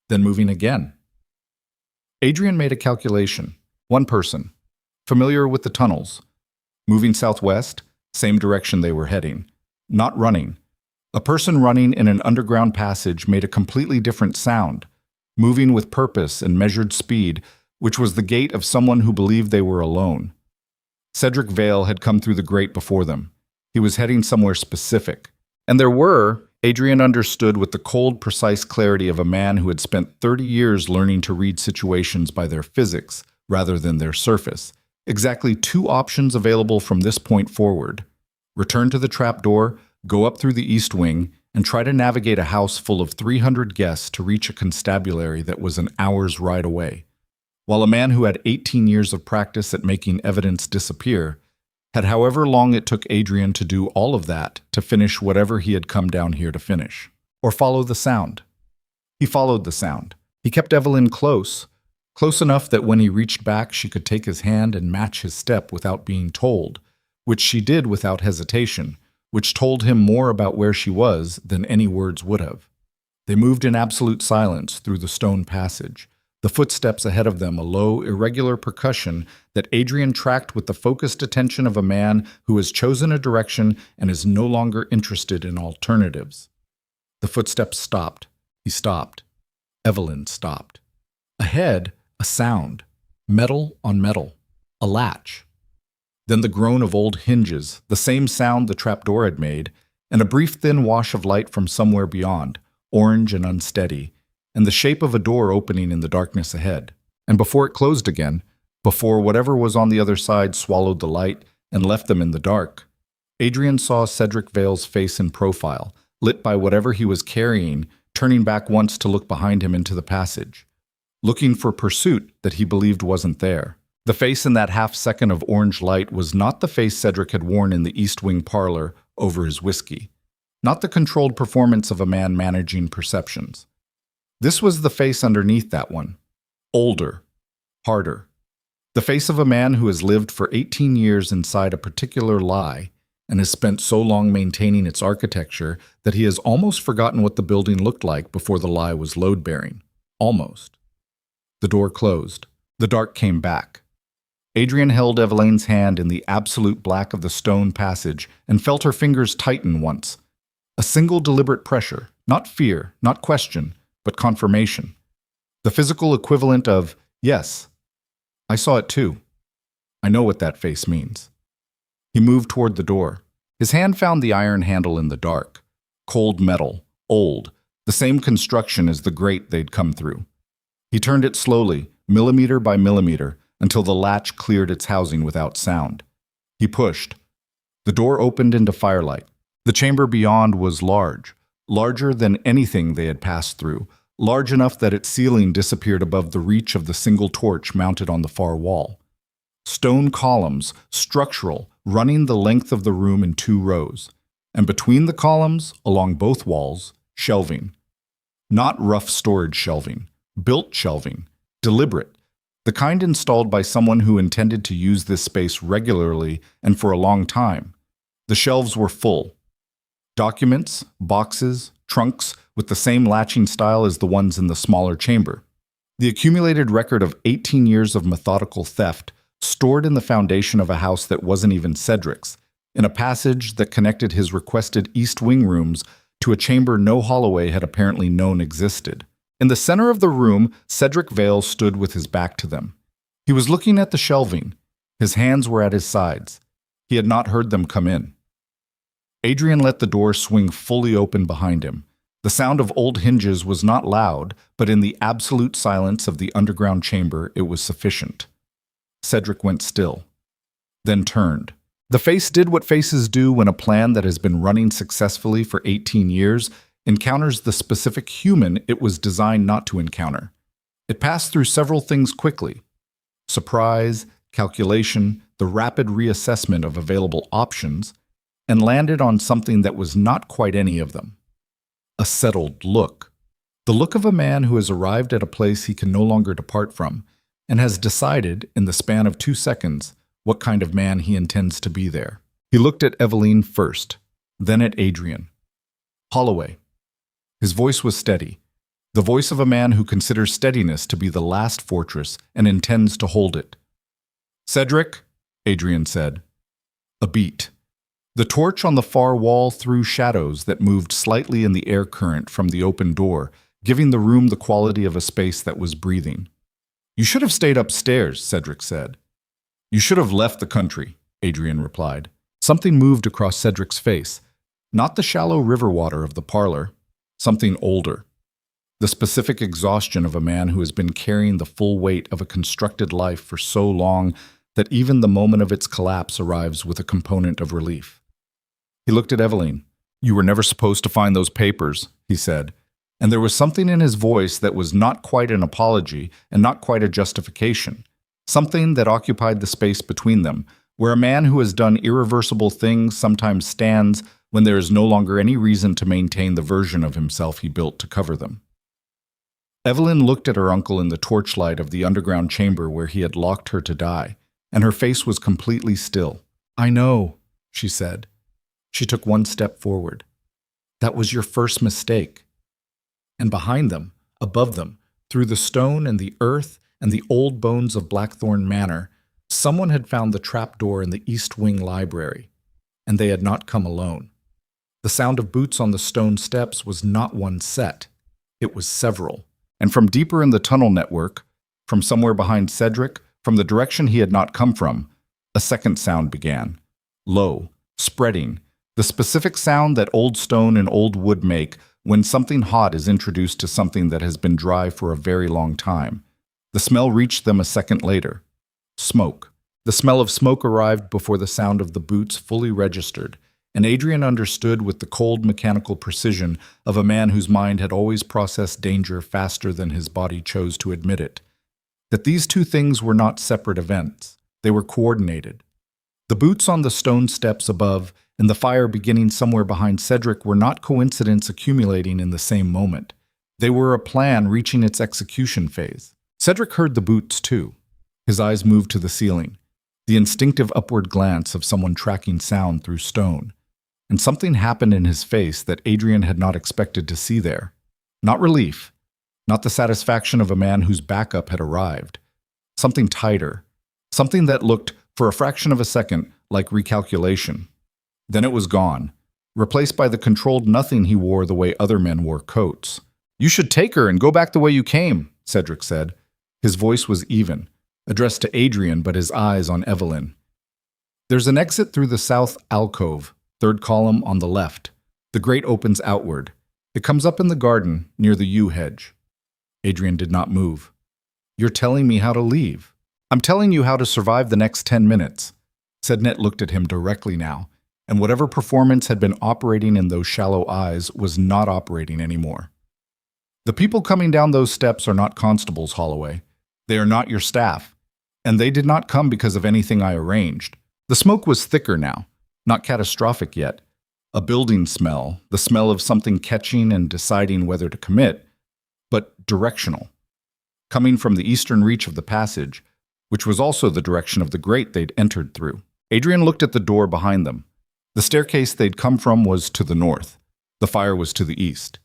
then moving again. Adrian made a calculation. One person, familiar with the tunnels. Moving southwest, same direction they were heading. Not running. A person running in an underground passage made a completely different sound, moving with purpose and measured speed, which was the gait of someone who believed they were alone. Cedric Vale had come through the grate before them. He was heading somewhere specific. And there were, Adrian understood with the cold, precise clarity of a man who had spent 30 years learning to read situations by their physics rather than their surface, exactly 2 options available from this point forward. Return to the trapdoor, go up through the east wing, and try to navigate a house full of 300 guests to reach a constabulary that was an hour's ride away, while a man who had 18 years of practice at making evidence disappear had however long it took Adrian to do all of that to finish whatever he had come down here to finish, or follow the sound. He followed the sound. He kept Evelyn close enough that when he reached back she could take his hand and match his step without being told, which she did without hesitation, which told him more about where she was than any words would have. They moved in absolute silence through the stone passage, the footsteps ahead of them a low, irregular percussion that Adrian tracked with the focused attention of a man who has chosen a direction and is no longer interested in alternatives. The footsteps stopped. He stopped. Evelyn stopped. Ahead, a sound. Metal on metal. A latch. Then the groan of old hinges, the same sound the trapdoor had made, and a brief thin wash of light from somewhere beyond, orange and unsteady, and the shape of a door opening in the darkness ahead. And before it closed again, before whatever was on the other side swallowed the light and left them in the dark, Adrian saw Cedric Vale's face in profile, lit by whatever he was carrying, turning back once to look behind him into the passage, looking for pursuit that he believed wasn't there. The face in that half-second of orange light was not the face Cedric had worn in the East Wing parlor over his whiskey, not the controlled performance of a man managing perceptions. This was the face underneath that one, older, harder. The face of a man who has lived for 18 years inside a particular lie and has spent so long maintaining its architecture that he has almost forgotten what the building looked like before the lie was load-bearing. Almost. The door closed. The dark came back. Adrian held Eveline's hand in the absolute black of the stone passage and felt her fingers tighten once. A single deliberate pressure, not fear, not question, but confirmation. The physical equivalent of, yes, I saw it too. I know what that face means. He moved toward the door. His hand found the iron handle in the dark. Cold metal, old, the same construction as the grate they'd come through. He turned it slowly, millimeter by millimeter, until the latch cleared its housing without sound. He pushed. The door opened into firelight. The chamber beyond was large, larger than anything they had passed through, large enough that its ceiling disappeared above the reach of the single torch mounted on the far wall. Stone columns, structural, running the length of the room in 2 rows, and between the columns, along both walls, shelving. Not rough storage shelving, built shelving, deliberate, the kind installed by someone who intended to use this space regularly and for a long time. The shelves were full. Documents, boxes, trunks with the same latching style as the ones in the smaller chamber. The accumulated record of 18 years of methodical theft stored in the foundation of a house that wasn't even Cedric's, in a passage that connected his requested East Wing rooms to a chamber no Holloway had apparently known existed. In the center of the room, Cedric Vale stood with his back to them. He was looking at the shelving. His hands were at his sides. He had not heard them come in. Adrian let the door swing fully open behind him. The sound of old hinges was not loud, but in the absolute silence of the underground chamber, it was sufficient. Cedric went still, then turned. The face did what faces do when a plan that has been running successfully for 18 years encounters the specific human it was designed not to encounter. It passed through several things quickly. Surprise, calculation, the rapid reassessment of available options, and landed on something that was not quite any of them. A settled look. The look of a man who has arrived at a place he can no longer depart from, and has decided, in the span of 2 seconds, what kind of man he intends to be there. He looked at Eveline first, then at Adrian. Holloway. His voice was steady, the voice of a man who considers steadiness to be the last fortress and intends to hold it. Cedric, Adrian said. A beat. The torch on the far wall threw shadows that moved slightly in the air current from the open door, giving the room the quality of a space that was breathing. You should have stayed upstairs, Cedric said. You should have left the country, Adrian replied. Something moved across Cedric's face, not the shallow river water of the parlor, something older. The specific exhaustion of a man who has been carrying the full weight of a constructed life for so long that even the moment of its collapse arrives with a component of relief. He looked at Eveline. You were never supposed to find those papers, he said, and there was something in his voice that was not quite an apology and not quite a justification, something that occupied the space between them, where a man who has done irreversible things sometimes stands when there is no longer any reason to maintain the version of himself he built to cover them. Eveline looked at her uncle in the torchlight of the underground chamber where he had locked her to die, and her face was completely still. I know, she said. She took 1 step forward. That was your first mistake. And behind them, above them, through the stone and the earth and the old bones of Blackthorn Manor, someone had found the trapdoor in the East Wing library, and they had not come alone. The sound of boots on the stone steps was not one set. It was several. And from deeper in the tunnel network, from somewhere behind Cedric, from the direction he had not come from, a second sound began. Low, spreading, the specific sound that old stone and old wood make when something hot is introduced to something that has been dry for a very long time. The smell reached them a second later. Smoke. The smell of smoke arrived before the sound of the boots fully registered, and Adrian understood with the cold mechanical precision of a man whose mind had always processed danger faster than his body chose to admit it, that these two things were not separate events. They were coordinated. The boots on the stone steps above and the fire beginning somewhere behind Cedric were not coincidence accumulating in the same moment. They were a plan reaching its execution phase. Cedric heard the boots too. His eyes moved to the ceiling, the instinctive upward glance of someone tracking sound through stone. And something happened in his face that Adrian had not expected to see there. Not relief, not the satisfaction of a man whose backup had arrived. Something tighter, something that looked, for a fraction of a second, like recalculation. Then it was gone, replaced by the controlled nothing he wore the way other men wore coats. "You should take her and go back the way you came," Cedric said. His voice was even, addressed to Adrian but his eyes on Evelyn. "There's an exit through the south alcove, third column on the left. The grate opens outward. It comes up in the garden near the yew hedge." Adrian did not move. "You're telling me how to leave." "I'm telling you how to survive the next 10 minutes. Sednet looked at him directly now, and whatever performance had been operating in those shallow eyes was not operating anymore. "The people coming down those steps are not constables, Holloway. They are not your staff, and they did not come because of anything I arranged." The smoke was thicker now, not catastrophic yet. A building smell, the smell of something catching and deciding whether to commit, but directional. Coming from the eastern reach of the passage, which was also the direction of the grate they'd entered through. Adrian looked at the door behind them. The staircase they'd come from was to the north. The fire was to the east.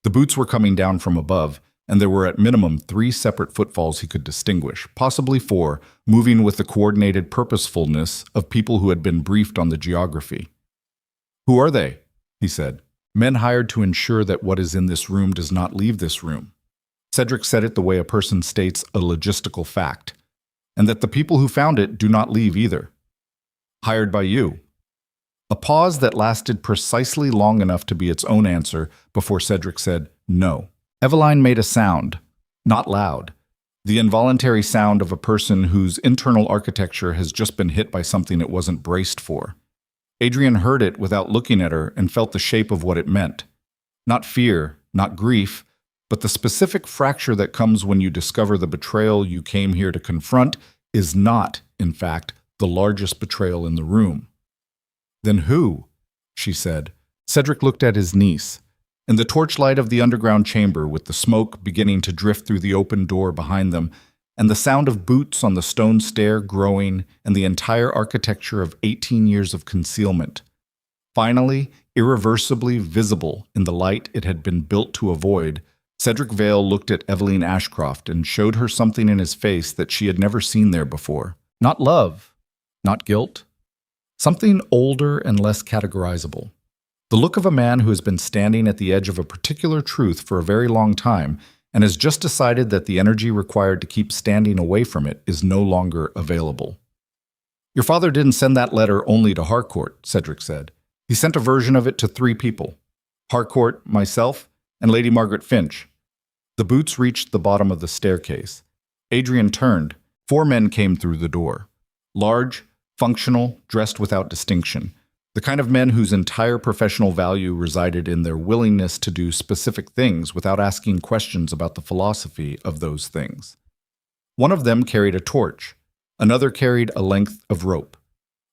The boots were coming down from above, and there were at minimum 3 separate footfalls he could distinguish, possibly 4, moving with the coordinated purposefulness of people who had been briefed on the geography. "Who are they?" he said. "Men hired to ensure that what is in this room does not leave this room." Cedric said it the way a person states a logistical fact, and that the people who found it do not leave either. "Hired by you." A pause that lasted precisely long enough to be its own answer before Cedric said, "No." Eveline made a sound, not loud, the involuntary sound of a person whose internal architecture has just been hit by something it wasn't braced for. Adrian heard it without looking at her and felt the shape of what it meant. Not fear, not grief, but the specific fracture that comes when you discover the betrayal you came here to confront is not, in fact, the largest betrayal in the room. "Then who?" she said. Cedric looked at his niece. In the torchlight of the underground chamber, with the smoke beginning to drift through the open door behind them, and the sound of boots on the stone stair growing, and the entire architecture of 18 years of concealment, finally, irreversibly visible in the light it had been built to avoid, Cedric Vale looked at Eveline Ashcroft and showed her something in his face that she had never seen there before. Not love, not guilt. Something older and less categorizable. The look of a man who has been standing at the edge of a particular truth for a very long time and has just decided that the energy required to keep standing away from it is no longer available. "Your father didn't send that letter only to Harcourt," Cedric said. "He sent a version of it to 3 people. Harcourt, myself, and Lady Margaret Finch." The boots reached the bottom of the staircase. Adrian turned. 4 men came through the door. Large, functional, dressed without distinction. The kind of men whose entire professional value resided in their willingness to do specific things without asking questions about the philosophy of those things. One of them carried a torch. Another carried a length of rope.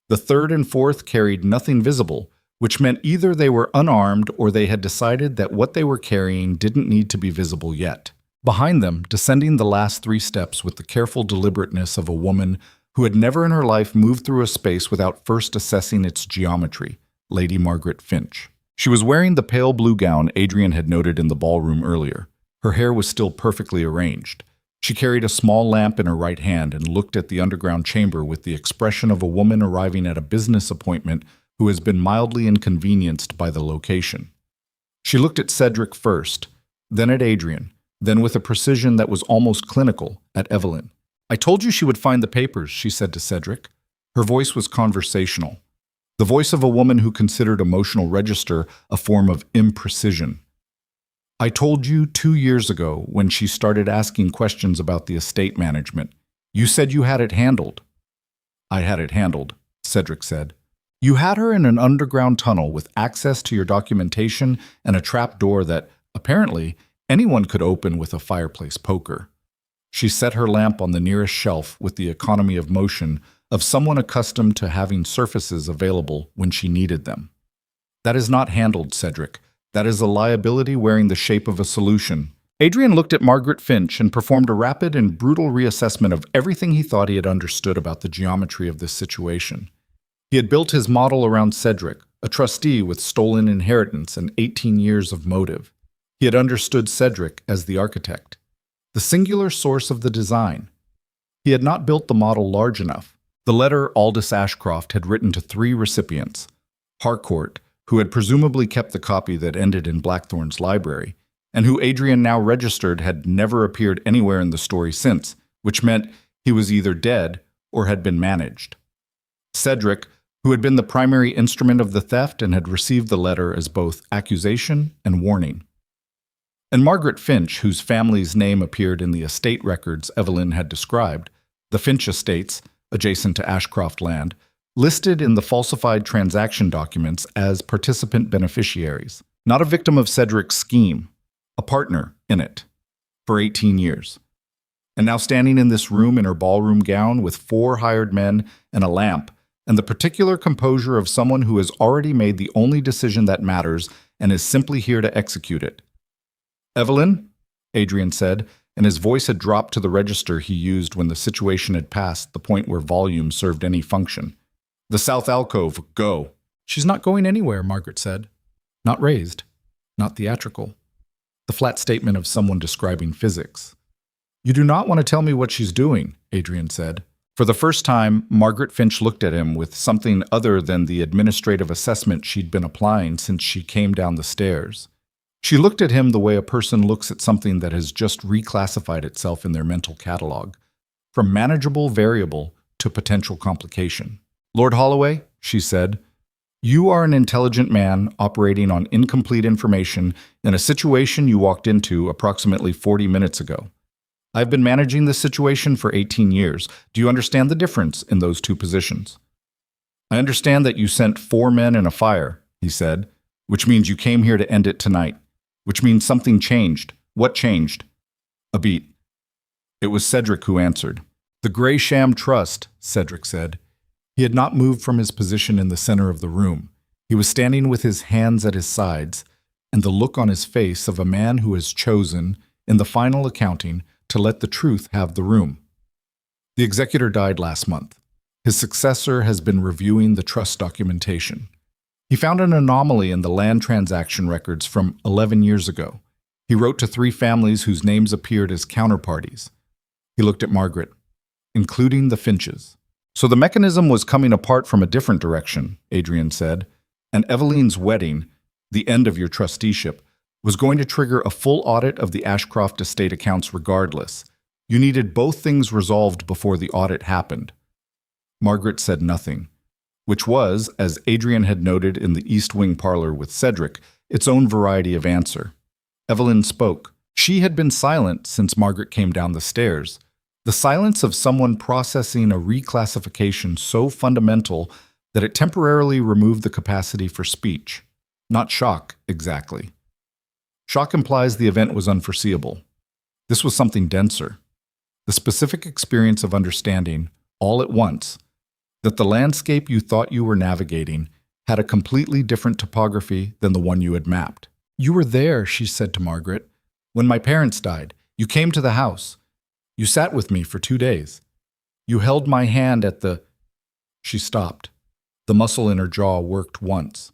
The third and fourth carried nothing visible, which meant either they were unarmed or they had decided that what they were carrying didn't need to be visible yet. Behind them, descending the last 3 steps with the careful deliberateness of a woman who had never in her life moved through a space without first assessing its geometry, Lady Margaret Finch. She was wearing the pale blue gown Adrian had noted in the ballroom earlier. Her hair was still perfectly arranged. She carried a small lamp in her right hand and looked at the underground chamber with the expression of a woman arriving at a business appointment who has been mildly inconvenienced by the location. She looked at Cedric first, then at Adrian, then with a precision that was almost clinical, at Evelyn. "I told you she would find the papers," she said to Cedric. Her voice was conversational, the voice of a woman who considered emotional register a form of imprecision. "I told you 2 years ago when she started asking questions about the estate management. You said you had it handled." "I had it handled," Cedric said. "You had her in an underground tunnel with access to your documentation and a trap door that, apparently, anyone could open with a fireplace poker." She set her lamp on the nearest shelf with the economy of motion of someone accustomed to having surfaces available when she needed them. "That is not handled, Cedric. That is a liability wearing the shape of a solution." Adrian looked at Margaret Finch and performed a rapid and brutal reassessment of everything he thought he had understood about the geometry of this situation. He had built his model around Cedric, a trustee with stolen inheritance and 18 years of motive. He had understood Cedric as the architect, the singular source of the design. He had not built the model large enough. The letter Aldous Ashcroft had written to 3 recipients: Harcourt, who had presumably kept the copy that ended in Blackthorn's library, and who Adrian now registered had never appeared anywhere in the story since, which meant he was either dead or had been managed. Cedric, who had been the primary instrument of the theft and had received the letter as both accusation and warning. And Margaret Finch, whose family's name appeared in the estate records Evelyn had described, the Finch estates, adjacent to Ashcroft land, listed in the falsified transaction documents as participant beneficiaries, not a victim of Cedric's scheme, a partner in it, for 18 years. And now standing in this room in her ballroom gown with 4 hired men and a lamp, and the particular composure of someone who has already made the only decision that matters and is simply here to execute it. "Evelyn," Adrian said, and his voice had dropped to the register he used when the situation had passed the point where volume served any function. "The south alcove, go." "She's not going anywhere," Margaret said. Not raised, not theatrical. The flat statement of someone describing physics. "You do not want to tell me what she's doing," Adrian said. For the first time, Margaret Finch looked at him with something other than the administrative assessment she'd been applying since she came down the stairs. She looked at him the way a person looks at something that has just reclassified itself in their mental catalog, from manageable variable to potential complication. "Lord Holloway," she said, "you are an intelligent man operating on incomplete information in a situation you walked into approximately 40 minutes ago. I've been managing this situation for 18 years. Do you understand the difference in those 2 positions?" "I understand that you sent 4 men in a fire," he said, "which means you came here to end it tonight. Which means something changed. What changed?" A beat. It was Cedric who answered. "The Grey Sham Trust," Cedric said. He had not moved from his position in the center of the room. He was standing with his hands at his sides, and the look on his face of a man who has chosen, in the final accounting, to let the truth have the room. "The executor died last month. His successor has been reviewing the trust documentation. He found an anomaly in the land transaction records from 11 years ago. He wrote to 3 families whose names appeared as counterparties." He looked at Margaret, "including the Finches." "So the mechanism was coming apart from a different direction," Adrian said, "and Evelyn's wedding, the end of your trusteeship, was going to trigger a full audit of the Ashcroft estate accounts regardless. You needed both things resolved before the audit happened." Margaret said nothing, which was, as Adrian had noted in the East Wing parlor with Cedric, its own variety of answer. Evelyn spoke. She had been silent since Margaret came down the stairs. The silence of someone processing a reclassification so fundamental that it temporarily removed the capacity for speech. Not shock, exactly. Shock implies the event was unforeseeable. This was something denser. The specific experience of understanding, all at once, that the landscape you thought you were navigating had a completely different topography than the one you had mapped. "You were there," she said to Margaret, "when my parents died. You came to the house. You sat with me for 2 days. You held my hand at the—" She stopped. The muscle in her jaw worked once.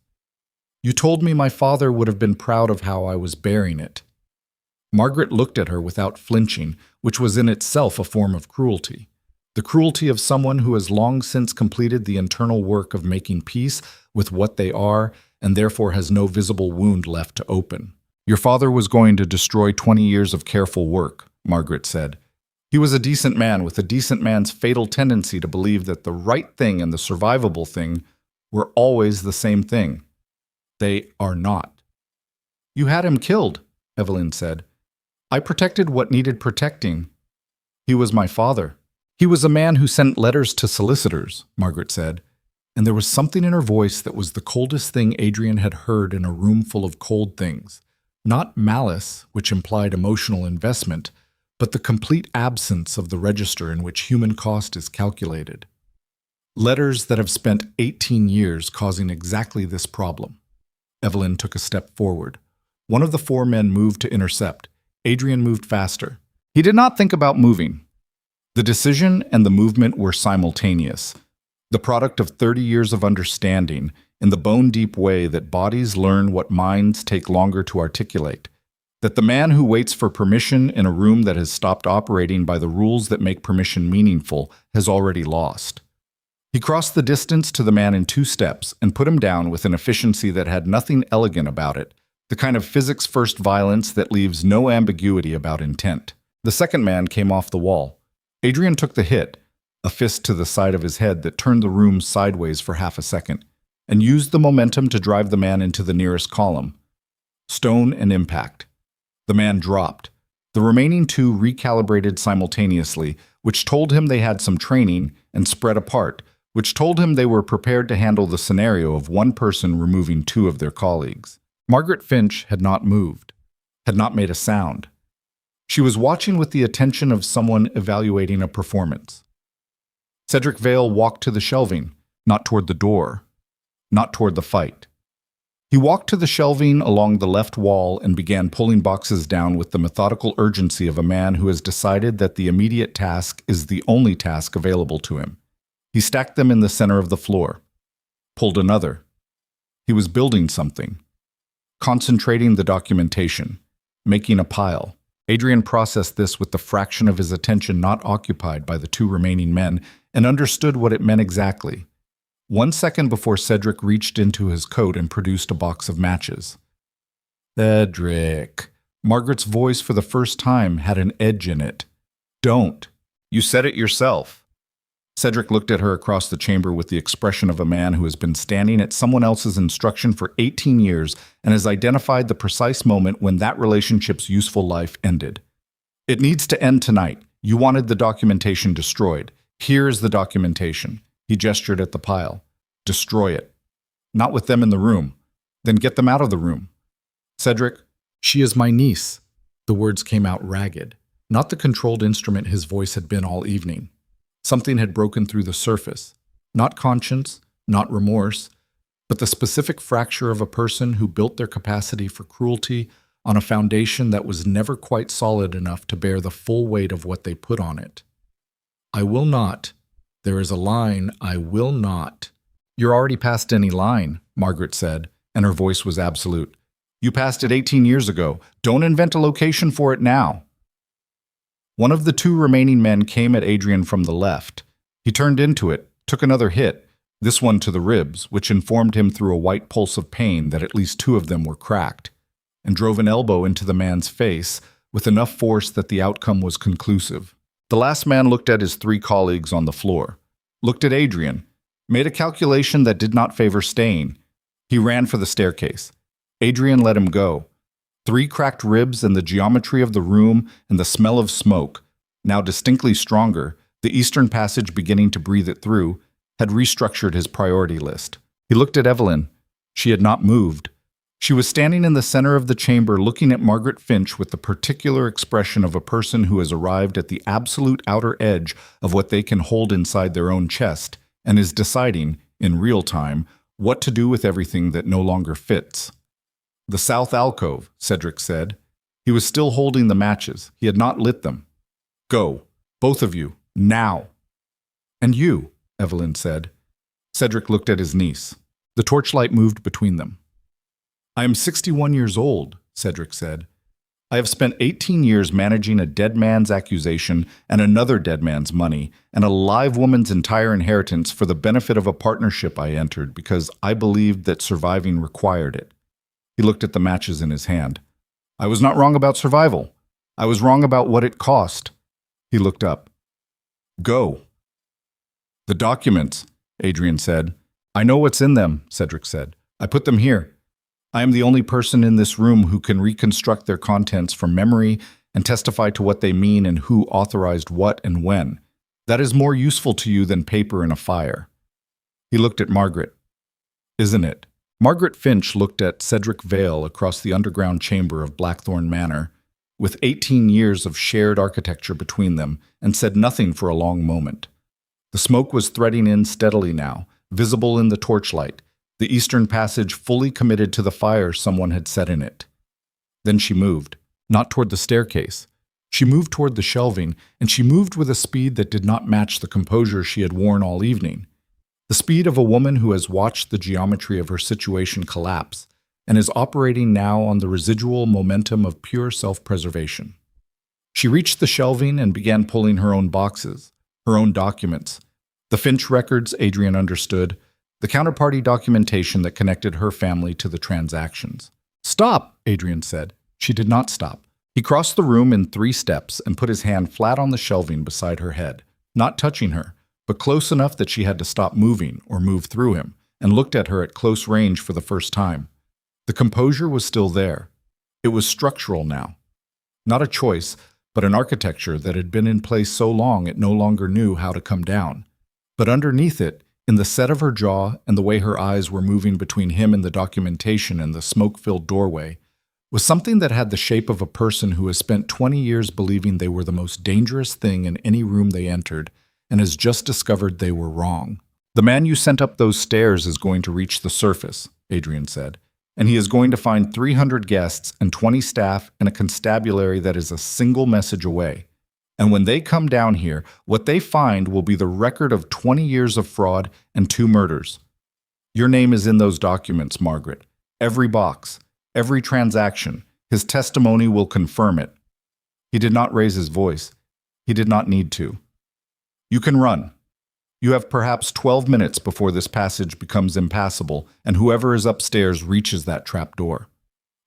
"You told me my father would have been proud of how I was bearing it." Margaret looked at her without flinching, which was in itself a form of cruelty. The cruelty of someone who has long since completed the internal work of making peace with what they are and therefore has no visible wound left to open. Your father was going to destroy 20 years of careful work, Margaret said. He was a decent man with a decent man's fatal tendency to believe that the right thing and the survivable thing were always the same thing. They are not. You had him killed, Evelyn said. I protected what needed protecting. He was my father. He was a man who sent letters to solicitors, Margaret said, and there was something in her voice that was the coldest thing Adrian had heard in a room full of cold things. Not malice, which implied emotional investment, but the complete absence of the register in which human cost is calculated. Letters that have spent 18 years causing exactly this problem. Evelyn took a step forward. One of the four men moved to intercept. Adrian moved faster. He did not think about moving. The decision and the movement were simultaneous, the product of 30 years of understanding in the bone-deep way that bodies learn what minds take longer to articulate, that the man who waits for permission in a room that has stopped operating by the rules that make permission meaningful has already lost. He crossed the distance to the man in 2 steps and put him down with an efficiency that had nothing elegant about it, the kind of physics-first violence that leaves no ambiguity about intent. The second man came off the wall. Adrian took the hit, a fist to the side of his head that turned the room sideways for half a second, and used the momentum to drive the man into the nearest column. Stone and impact. The man dropped. The remaining 2 recalibrated simultaneously, which told him they had some training, and spread apart, which told him they were prepared to handle the scenario of one person removing 2 of their colleagues. Margaret Finch had not moved, had not made a sound. She was watching with the attention of someone evaluating a performance. Cedric Vale walked to the shelving, not toward the door, not toward the fight. He walked to the shelving along the left wall and began pulling boxes down with the methodical urgency of a man who has decided that the immediate task is the only task available to him. He stacked them in the center of the floor, pulled another. He was building something, concentrating the documentation, making a pile. Adrian processed this with the fraction of his attention not occupied by the 2 remaining men and understood what it meant exactly. 1 second before Cedric reached into his coat and produced a box of matches. Cedric. Margaret's voice for the first time had an edge in it. Don't. You said it yourself. Cedric looked at her across the chamber with the expression of a man who has been standing at someone else's instruction for 18 years and has identified the precise moment when that relationship's useful life ended. It needs to end tonight. You wanted the documentation destroyed. Here is the documentation. He gestured at the pile. Destroy it. Not with them in the room. Then get them out of the room. Cedric, she is my niece. The words came out ragged, not the controlled instrument his voice had been all evening. Something had broken through the surface, not conscience, not remorse, but the specific fracture of a person who built their capacity for cruelty on a foundation that was never quite solid enough to bear the full weight of what they put on it. I will not. There is a line, I will not. You're already past any line, Margaret said, and her voice was absolute. You passed it 18 years ago. Don't invent a location for it now. One of the 2 remaining men came at Adrian from the left. He turned into it, took another hit, this one to the ribs, which informed him through a white pulse of pain that at least 2 of them were cracked, and drove an elbow into the man's face with enough force that the outcome was conclusive. The last man looked at his 3 colleagues on the floor, looked at Adrian, made a calculation that did not favor staying. He ran for the staircase. Adrian let him go. 3 cracked ribs and the geometry of the room and the smell of smoke, now distinctly stronger, the eastern passage beginning to breathe it through, had restructured his priority list. He looked at Evelyn. She had not moved. She was standing in the center of the chamber looking at Margaret Finch with the particular expression of a person who has arrived at the absolute outer edge of what they can hold inside their own chest and is deciding, in real time, what to do with everything that no longer fits. The south alcove, Cedric said. He was still holding the matches. He had not lit them. Go, both of you, now. And you, Evelyn said. Cedric looked at his niece. The torchlight moved between them. I am 61 years old, Cedric said. I have spent 18 years managing a dead man's accusation and another dead man's money and a live woman's entire inheritance for the benefit of a partnership I entered because I believed that surviving required it. He looked at the matches in his hand. I was not wrong about survival. I was wrong about what it cost. He looked up. Go. The documents, Adrian said. I know what's in them, Cedric said. I put them here. I am the only person in this room who can reconstruct their contents from memory and testify to what they mean and who authorized what and when. That is more useful to you than paper in a fire. He looked at Margaret. Isn't it? Margaret Finch looked at Cedric Vale across the underground chamber of Blackthorn Manor, with 18 years of shared architecture between them, and said nothing for a long moment. The smoke was threading in steadily now, visible in the torchlight, the eastern passage fully committed to the fire someone had set in it. Then she moved, not toward the staircase. She moved toward the shelving, and she moved with a speed that did not match the composure she had worn all evening. The speed of a woman who has watched the geometry of her situation collapse and is operating now on the residual momentum of pure self-preservation. She reached the shelving and began pulling her own boxes, her own documents, the Finch records Adrian understood, the counterparty documentation that connected her family to the transactions. Stop, Adrian said. She did not stop. He crossed the room in 3 steps and put his hand flat on the shelving beside her head, not touching her, but close enough that she had to stop moving or move through him, and looked at her at close range for the first time. The composure was still there. It was structural now. Not a choice, but an architecture that had been in place so long it no longer knew how to come down. But underneath it, in the set of her jaw and the way her eyes were moving between him and the documentation and the smoke-filled doorway, was something that had the shape of a person who has spent 20 years believing they were the most dangerous thing in any room they entered and has just discovered they were wrong. The man you sent up those stairs is going to reach the surface, Adrian said, and he is going to find 300 guests and 20 staff and a constabulary that is a single message away. And when they come down here, what they find will be the record of 20 years of fraud and 2 murders. Your name is in those documents, Margaret. Every box, every transaction. His testimony will confirm it. He did not raise his voice. He did not need to. You can run. You have perhaps 12 minutes before this passage becomes impassable and whoever is upstairs reaches that trap door.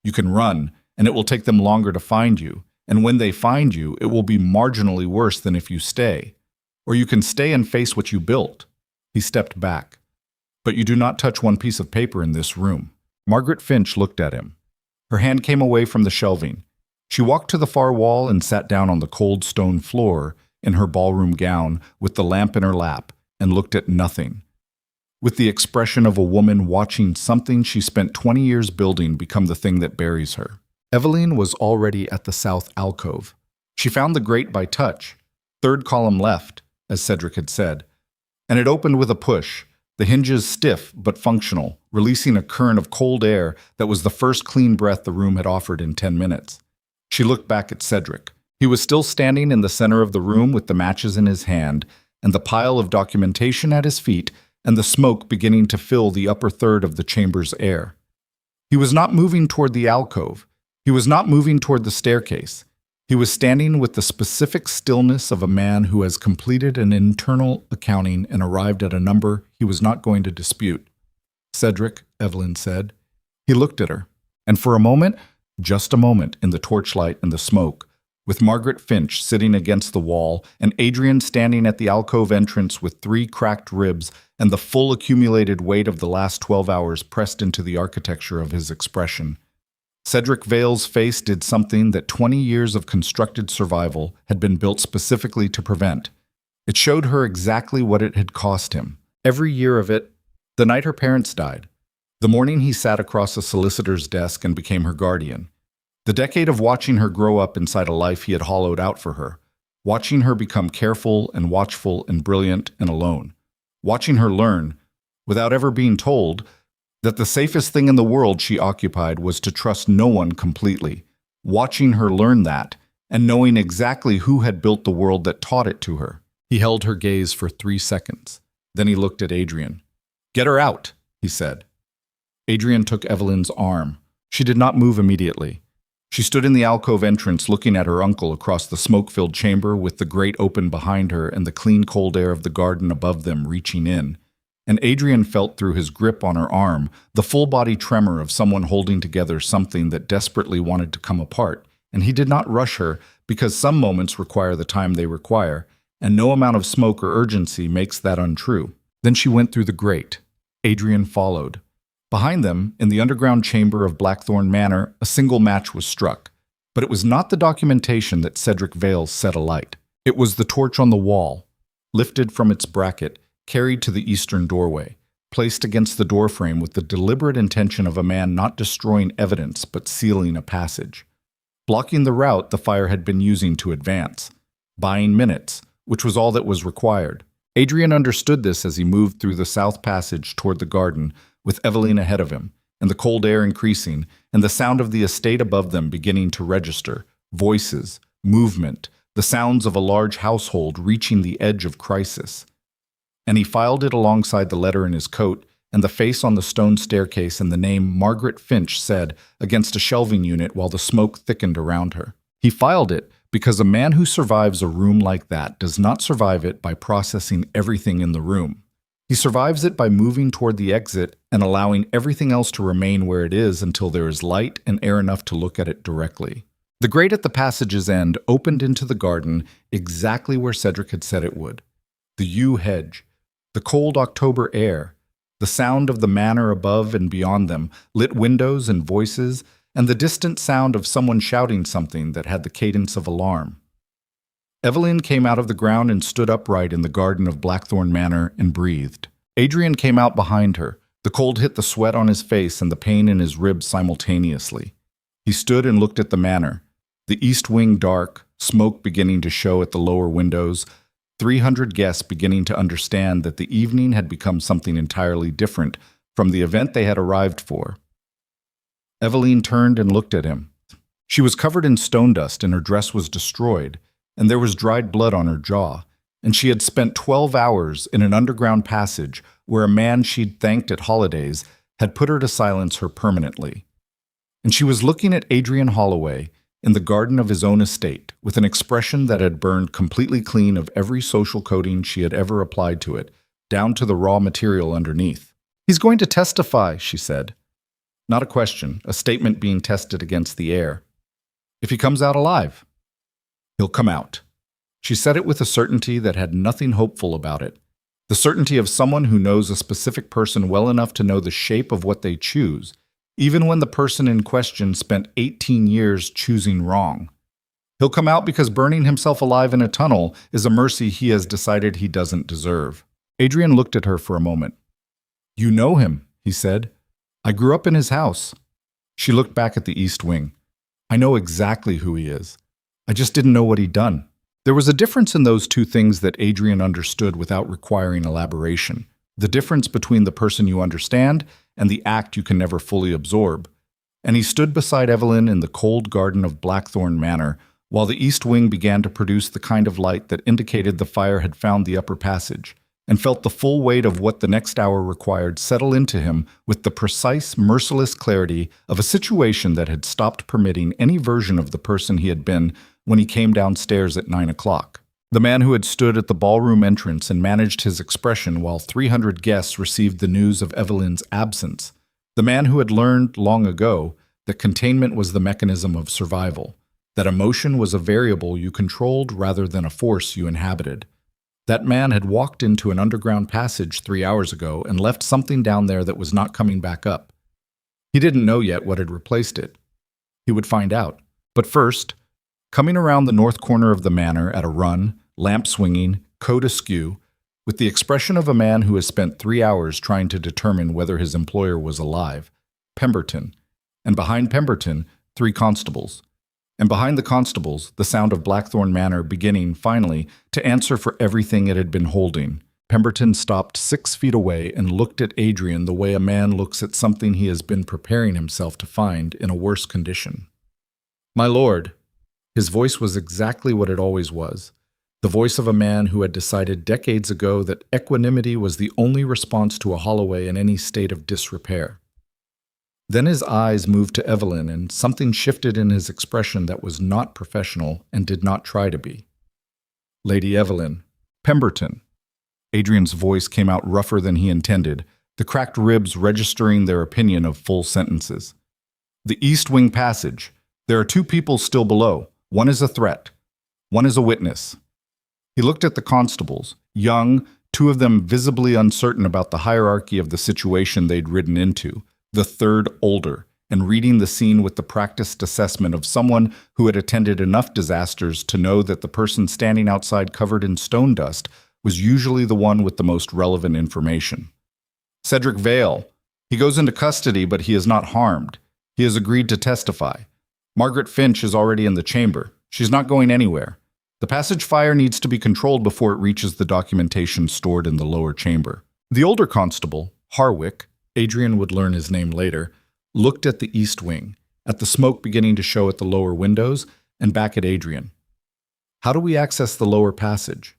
You can run, and it will take them longer to find you. And when they find you, it will be marginally worse than if you stay. Or you can stay and face what you built. He stepped back. But you do not touch one piece of paper in this room. Margaret Finch looked at him. Her hand came away from the shelving. She walked to the far wall and sat down on the cold stone floor in her ballroom gown with the lamp in her lap and looked at nothing. With the expression of a woman watching something she spent 20 years building become the thing that buries her. Eveline was already at the south alcove. She found the grate by touch, 3rd column left, as Cedric had said, and it opened with a push, the hinges stiff but functional, releasing a current of cold air that was the first clean breath the room had offered in 10 minutes. She looked back at Cedric. He was still standing in the center of the room with the matches in his hand and the pile of documentation at his feet and the smoke beginning to fill the upper third of the chamber's air. He was not moving toward the alcove. He was not moving toward the staircase. He was standing with the specific stillness of a man who has completed an internal accounting and arrived at a number he was not going to dispute. Cedric, Eveline said. He looked at her, and for a moment, just a moment in the torchlight and the smoke, with Margaret Finch sitting against the wall and Adrian standing at the alcove entrance with 3 cracked ribs and the full accumulated weight of the last 12 hours pressed into the architecture of his expression. Cedric Vale's face did something that 20 years of constructed survival had been built specifically to prevent. It showed her exactly what it had cost him. Every year of it, the night her parents died, the morning he sat across a solicitor's desk and became her guardian, the decade of watching her grow up inside a life he had hollowed out for her, watching her become careful and watchful and brilliant and alone, watching her learn, without ever being told, that the safest thing in the world she occupied was to trust no one completely, watching her learn that, and knowing exactly who had built the world that taught it to her. He held her gaze for 3 seconds. Then he looked at Adrian. "Get her out," he said. Adrian took Eveline's arm. She did not move immediately. She stood in the alcove entrance looking at her uncle across the smoke-filled chamber with the grate open behind her and the clean cold air of the garden above them reaching in. And Adrian felt through his grip on her arm the full-body tremor of someone holding together something that desperately wanted to come apart. And he did not rush her because some moments require the time they require, and no amount of smoke or urgency makes that untrue. Then she went through the grate. Adrian followed. Behind them, in the underground chamber of Blackthorn Manor, a single match was struck. But it was not the documentation that Cedric Vales set alight. It was the torch on the wall, lifted from its bracket, carried to the eastern doorway, placed against the doorframe with the deliberate intention of a man not destroying evidence but sealing a passage. Blocking the route the fire had been using to advance. Buying minutes, which was all that was required. Adrian understood this as he moved through the south passage toward the garden, with Eveline ahead of him, and the cold air increasing, and the sound of the estate above them beginning to register. Voices, movement, the sounds of a large household reaching the edge of crisis. And he filed it alongside the letter in his coat, and the face on the stone staircase and the name Margaret Finch said against a shelving unit while the smoke thickened around her. He filed it because a man who survives a room like that does not survive it by processing everything in the room. He survives it by moving toward the exit and allowing everything else to remain where it is until there is light and air enough to look at it directly. The grate at the passage's end opened into the garden exactly where Cedric had said it would. The yew hedge, the cold October air, the sound of the manor above and beyond them, lit windows and voices, and the distant sound of someone shouting something that had the cadence of alarm. Eveline came out of the ground and stood upright in the garden of Blackthorn Manor and breathed. Adrian came out behind her. The cold hit the sweat on his face and the pain in his ribs simultaneously. He stood and looked at the manor. The east wing dark, smoke beginning to show at the lower windows, 300 guests beginning to understand that the evening had become something entirely different from the event they had arrived for. Eveline turned and looked at him. She was covered in stone dust and her dress was destroyed, and there was dried blood on her jaw, and she had spent 12 hours in an underground passage where a man she'd thanked at holidays had put her to silence her permanently. And she was looking at Adrian Holloway in the garden of his own estate with an expression that had burned completely clean of every social coding she had ever applied to it, down to the raw material underneath. "He's going to testify," she said. Not a question, a statement being tested against the air. "If he comes out alive." "He'll come out." She said it with a certainty that had nothing hopeful about it. The certainty of someone who knows a specific person well enough to know the shape of what they choose, even when the person in question spent 18 years choosing wrong. He'll come out because burning himself alive in a tunnel is a mercy he has decided he doesn't deserve. Adrian looked at her for a moment. "You know him," he said. "I grew up in his house." She looked back at the east wing. "I know exactly who he is. I just didn't know what he'd done." There was a difference in those two things that Adrian understood without requiring elaboration. The difference between the person you understand and the act you can never fully absorb. And he stood beside Eveline in the cold garden of Blackthorn Manor, while the east wing began to produce the kind of light that indicated the fire had found the upper passage, and felt the full weight of what the next hour required settle into him with the precise, merciless clarity of a situation that had stopped permitting any version of the person he had been when he came downstairs at 9 o'clock. The man who had stood at the ballroom entrance and managed his expression while 300 guests received the news of Eveline's absence. The man who had learned long ago that containment was the mechanism of survival, that emotion was a variable you controlled rather than a force you inhabited. That man had walked into an underground passage 3 hours ago and left something down there that was not coming back up. He didn't know yet what had replaced it. He would find out. But first, coming around the north corner of the manor at a run, lamp swinging, coat askew, with the expression of a man who has spent 3 hours trying to determine whether his employer was alive, Pemberton, and behind Pemberton, 3 constables. And behind the constables, the sound of Blackthorn Manor beginning, finally, to answer for everything it had been holding. Pemberton stopped 6 feet away and looked at Adrian the way a man looks at something he has been preparing himself to find in a worse condition. "My lord." His voice was exactly what it always was, the voice of a man who had decided decades ago that equanimity was the only response to a Holloway in any state of disrepair. Then his eyes moved to Evelyn, and something shifted in his expression that was not professional and did not try to be. Lady Evelyn. Pemberton. Adrian's voice came out rougher than he intended, the cracked ribs registering their opinion of full sentences. The East Wing passage. There are 2 people still below. One is a threat. One is a witness. He looked at the constables, young, 2 of them visibly uncertain about the hierarchy of the situation they'd ridden into, the third older, and reading the scene with the practiced assessment of someone who had attended enough disasters to know that the person standing outside covered in stone dust was usually the one with the most relevant information. Cedric Vale. He goes into custody, but he is not harmed. He has agreed to testify. Margaret Finch is already in the chamber. She's not going anywhere. The passage fire needs to be controlled before it reaches the documentation stored in the lower chamber. The older constable, Harwick, Adrian would learn his name later, looked at the East Wing, at the smoke beginning to show at the lower windows, and back at Adrian. How do we access the lower passage?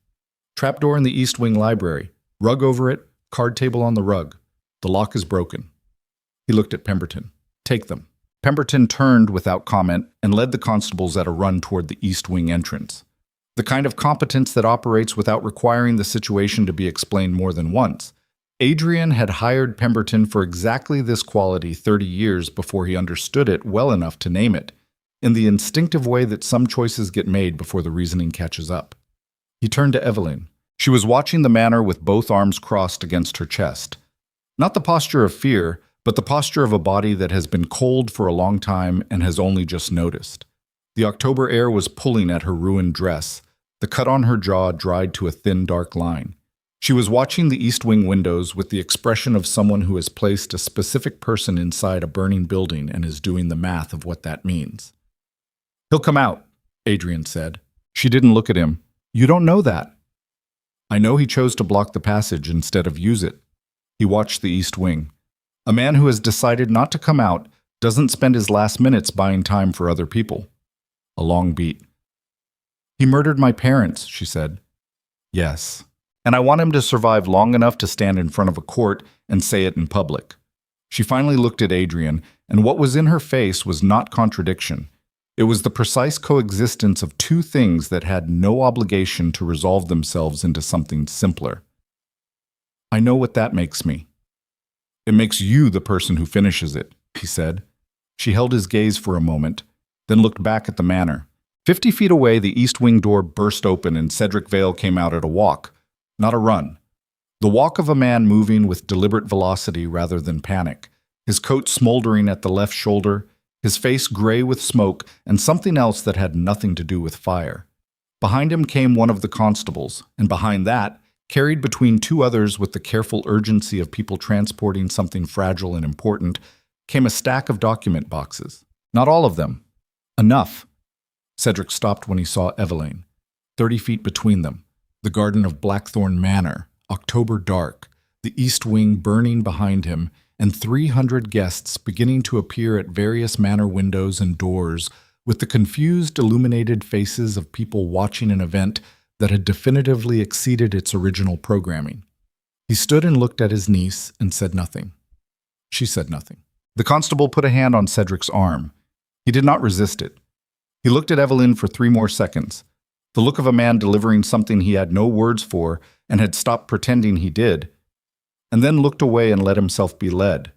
Trapdoor in the East Wing library. Rug over it, card table on the rug. The lock is broken. He looked at Pemberton. Take them. Pemberton turned without comment and led the constables at a run toward the East Wing entrance. The kind of competence that operates without requiring the situation to be explained more than once. Adrian had hired Pemberton for exactly this quality 30 years before he understood it well enough to name it, in the instinctive way that some choices get made before the reasoning catches up. He turned to Evelyn. She was watching the manor with both arms crossed against her chest. Not the posture of fear, but the posture of a body that has been cold for a long time and has only just noticed. The October air was pulling at her ruined dress. The cut on her jaw dried to a thin, dark line. She was watching the East Wing windows with the expression of someone who has placed a specific person inside a burning building and is doing the math of what that means. "He'll come out," Adrian said. She didn't look at him. "You don't know that." "I know he chose to block the passage instead of use it." He watched the East Wing. A man who has decided not to come out doesn't spend his last minutes buying time for other people. A long beat. "He murdered my parents," she said. "Yes. And I want him to survive long enough to stand in front of a court and say it in public." She finally looked at Adrian, and what was in her face was not contradiction. It was the precise coexistence of 2 things that had no obligation to resolve themselves into something simpler. "I know what that makes me." "It makes you the person who finishes it," he said. She held his gaze for a moment, then looked back at the manor. 50 feet away, the East Wing door burst open and Cedric Vale came out at a walk, not a run. The walk of a man moving with deliberate velocity rather than panic, his coat smoldering at the left shoulder, his face gray with smoke and something else that had nothing to do with fire. Behind him came one of the constables, and behind that, carried between 2 others with the careful urgency of people transporting something fragile and important, came a stack of document boxes. Not all of them. Enough. Cedric stopped when he saw Evelyn. 30 feet between them. The garden of Blackthorn Manor, October dark, the East Wing burning behind him, and 300 guests beginning to appear at various manor windows and doors with the confused, illuminated faces of people watching an event that had definitively exceeded its original programming. He stood and looked at his niece and said nothing. She said nothing. The constable put a hand on Cedric's arm. He did not resist it. He looked at Evelyn for 3 more seconds, the look of a man delivering something he had no words for and had stopped pretending he did, and then looked away and let himself be led.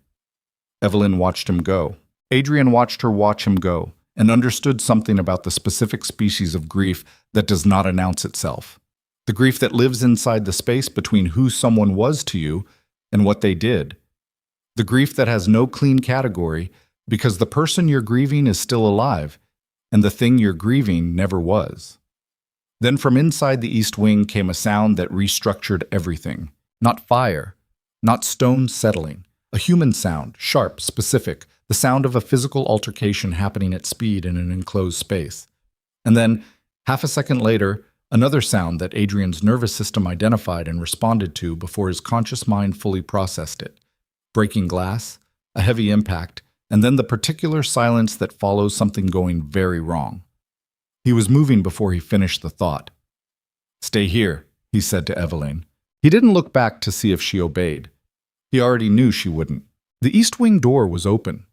Evelyn watched him go. Adrian watched her watch him go, and understood something about the specific species of grief that does not announce itself. The grief that lives inside the space between who someone was to you and what they did. The grief that has no clean category because the person you're grieving is still alive, and the thing you're grieving never was. Then from inside the East Wing came a sound that restructured everything. Not fire, not stones settling. A human sound, sharp, specific, the sound of a physical altercation happening at speed in an enclosed space. And then, half a second later, another sound that Adrian's nervous system identified and responded to before his conscious mind fully processed it. Breaking glass, a heavy impact, and then the particular silence that follows something going very wrong. He was moving before he finished the thought. "Stay here," he said to Evelyn. He didn't look back to see if she obeyed. He already knew she wouldn't. The East Wing door was open.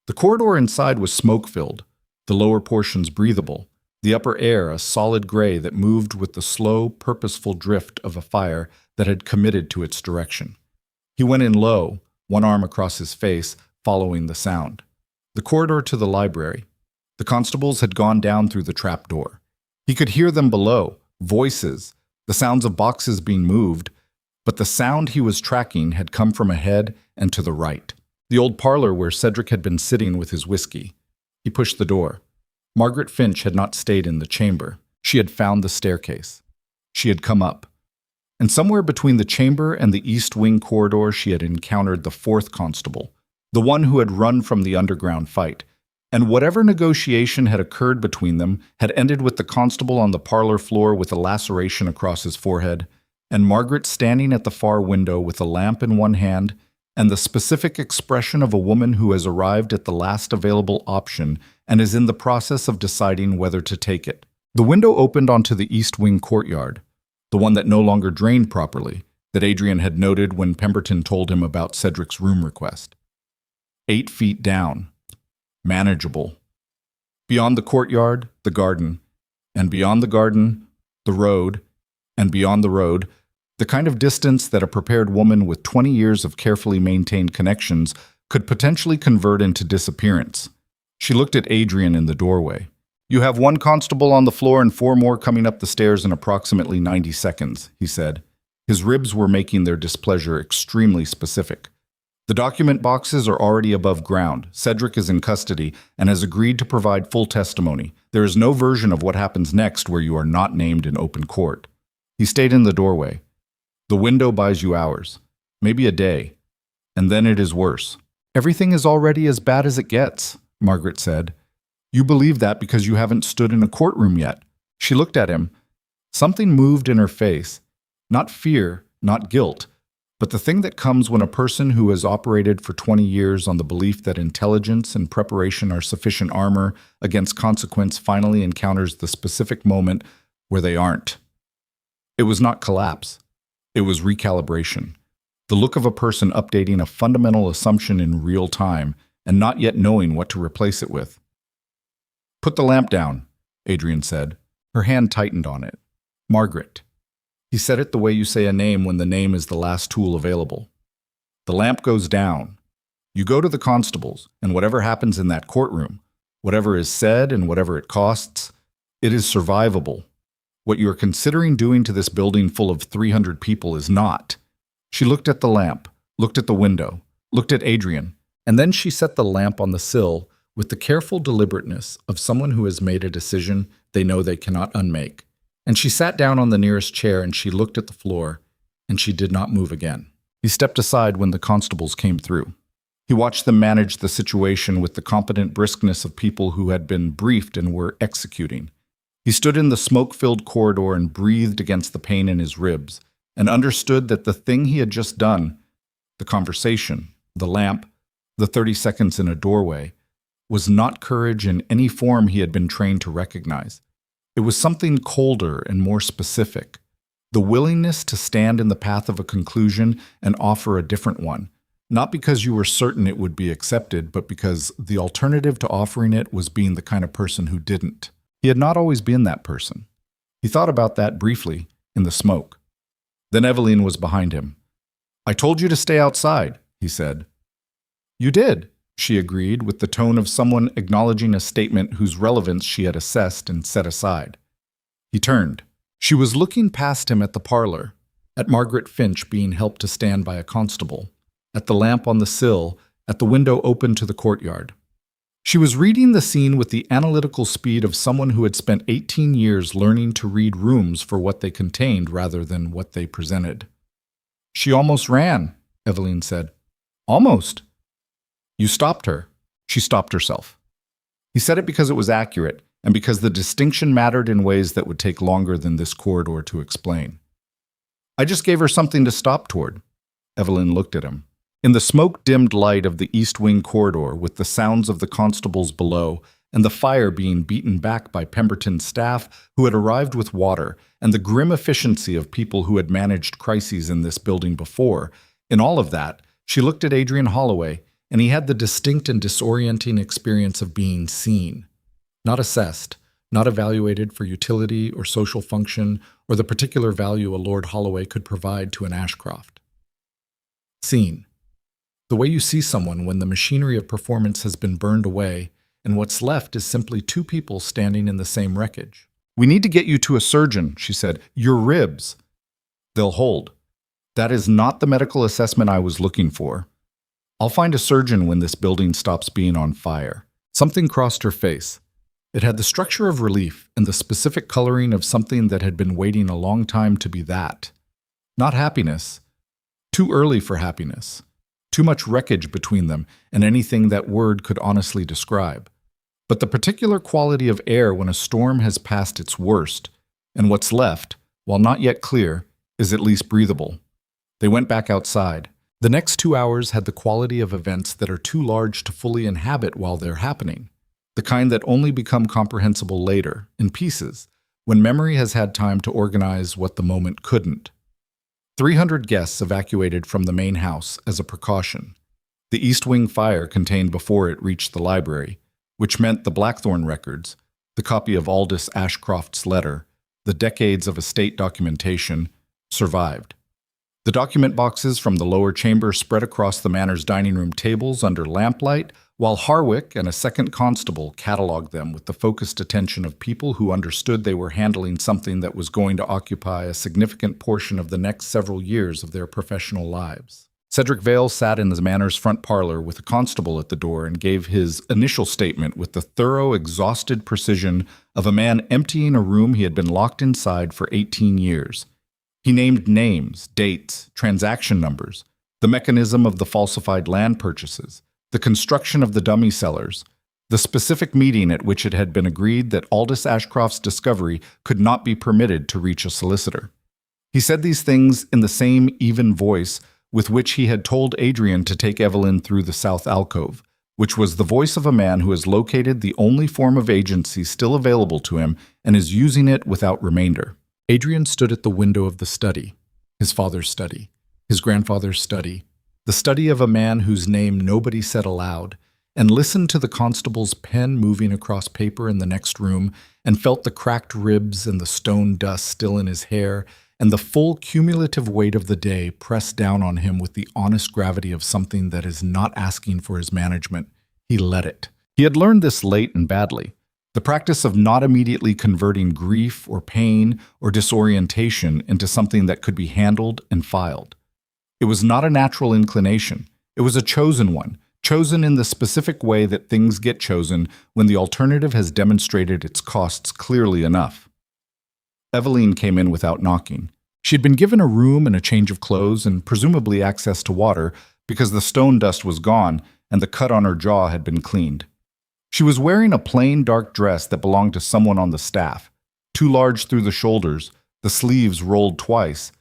The corridor inside was smoke-filled, the lower portions breathable, the upper air a solid gray that moved with the slow, purposeful drift of a fire that had committed to its direction. He went in low, one arm across his face, following the sound. The corridor to the library. The constables had gone down through the trap door. He could hear them below, voices, the sounds of boxes being moved, but the sound he was tracking had come from ahead and to the right. The old parlor where Cedric had been sitting with his whiskey. He pushed the door. Margaret Finch had not stayed in the chamber. She had found the staircase. She had come up. And somewhere between the chamber and the east wing corridor she had encountered the fourth constable, the one who had run from the underground fight. And whatever negotiation had occurred between them had ended with the constable on the parlor floor with a laceration across his forehead, and Margaret standing at the far window with a lamp in one hand and the specific expression of a woman who has arrived at the last available option and is in the process of deciding whether to take it. The window opened onto the east wing courtyard, the one that no longer drained properly, that Adrian had noted when Pemberton told him about Cedric's room request. 8 feet down. Manageable. Beyond the courtyard, the garden, and beyond the garden, the road, and beyond the road, the kind of distance that a prepared woman with 20 years of carefully maintained connections could potentially convert into disappearance. She looked at Adrian in the doorway. "You have 1 constable on the floor and 4 more coming up the stairs in approximately 90 seconds, he said. His ribs were making their displeasure extremely specific. "The document boxes are already above ground. Cedric is in custody and has agreed to provide full testimony. There is no version of what happens next where you are not named in open court." He stayed in the doorway. "The window buys you hours, maybe a day, and then it is worse." "Everything is already as bad as it gets," Margaret said. "You believe that because you haven't stood in a courtroom yet." She looked at him. Something moved in her face. Not fear, not guilt, but the thing that comes when a person who has operated for 20 years on the belief that intelligence and preparation are sufficient armor against consequence finally encounters the specific moment where they aren't. It was not collapse. It was recalibration. The look of a person updating a fundamental assumption in real time and not yet knowing what to replace it with. "Put the lamp down," Adrian said. Her hand tightened on it. "Margaret." He said it the way you say a name when the name is the last tool available. "The lamp goes down. You go to the constables, and whatever happens in that courtroom, whatever is said and whatever it costs, it is survivable. What you are considering doing to this building full of 300 people is not." She looked at the lamp, looked at the window, looked at Adrian, and then she set the lamp on the sill with the careful deliberateness of someone who has made a decision they know they cannot unmake. And she sat down on the nearest chair and she looked at the floor, and she did not move again. He stepped aside when the constables came through. He watched them manage the situation with the competent briskness of people who had been briefed and were executing. He stood in the smoke-filled corridor and breathed against the pain in his ribs, and understood that the thing he had just done, the conversation, the lamp, the 30 seconds in a doorway, was not courage in any form he had been trained to recognize. It was something colder and more specific, the willingness to stand in the path of a conclusion and offer a different one, not because you were certain it would be accepted, but because the alternative to offering it was being the kind of person who didn't. He had not always been that person. He thought about that briefly, in the smoke. Then Evelyn was behind him. "I told you to stay outside," he said. "You did," she agreed, with the tone of someone acknowledging a statement whose relevance she had assessed and set aside. He turned. She was looking past him at the parlor, at Margaret Finch being helped to stand by a constable, at the lamp on the sill, at the window open to the courtyard. She was reading the scene with the analytical speed of someone who had spent 18 years learning to read rooms for what they contained rather than what they presented. "She almost ran," Evelyn said. "Almost." "You stopped her." She stopped herself. He said it because it was accurate, and because the distinction mattered in ways that would take longer than this corridor to explain. "I just gave her something to stop toward." Evelyn looked at him. In the smoke-dimmed light of the east wing corridor, with the sounds of the constables below, and the fire being beaten back by Pemberton's staff who had arrived with water, and the grim efficiency of people who had managed crises in this building before, in all of that, she looked at Adrian Holloway, and he had the distinct and disorienting experience of being seen, not assessed, not evaluated for utility or social function or the particular value a Lord Holloway could provide to an Ashcroft. Seen. The way you see someone when the machinery of performance has been burned away and what's left is simply two people standing in the same wreckage. "We need to get you to a surgeon," she said. "Your ribs. They'll hold. That is not the medical assessment I was looking for. I'll find a surgeon when this building stops being on fire." Something crossed her face. It had the structure of relief and the specific coloring of something that had been waiting a long time to be that. Not happiness. Too early for happiness. Too much wreckage between them and anything that word could honestly describe. But the particular quality of air when a storm has passed its worst, and what's left, while not yet clear, is at least breathable. They went back outside. The next 2 hours had the quality of events that are too large to fully inhabit while they're happening, the kind that only become comprehensible later, in pieces, when memory has had time to organize what the moment couldn't. 300 guests evacuated from the main house as a precaution. The East Wing fire contained before it reached the library, which meant the Blackthorn records, the copy of Aldous Ashcroft's letter, the decades of estate documentation, survived. The document boxes from the lower chamber spread across the manor's dining room tables under lamplight, while Harwick and a second constable catalogued them with the focused attention of people who understood they were handling something that was going to occupy a significant portion of the next several years of their professional lives. Cedric Vale sat in the manor's front parlor with a constable at the door and gave his initial statement with the thorough, exhausted precision of a man emptying a room he had been locked inside for 18 years. He named names, dates, transaction numbers, the mechanism of the falsified land purchases, the construction of the dummy cellars, the specific meeting at which it had been agreed that Aldous Ashcroft's discovery could not be permitted to reach a solicitor. He said these things in the same even voice with which he had told Adrian to take Evelyn through the south alcove, which was the voice of a man who has located the only form of agency still available to him and is using it without remainder. Adrian stood at the window of the study, his father's study, his grandfather's study, the study of a man whose name nobody said aloud, and listened to the constable's pen moving across paper in the next room, and felt the cracked ribs and the stone dust still in his hair, and the full cumulative weight of the day pressed down on him with the honest gravity of something that is not asking for his management. He let it. He had learned this late and badly. The practice of not immediately converting grief or pain or disorientation into something that could be handled and filed. It was not a natural inclination. It was a chosen one, chosen in the specific way that things get chosen when the alternative has demonstrated its costs clearly enough. Eveline came in without knocking. She had been given a room and a change of clothes and presumably access to water because the stone dust was gone and the cut on her jaw had been cleaned. She was wearing a plain dark dress that belonged to someone on the staff, too large through the shoulders, the sleeves rolled twice,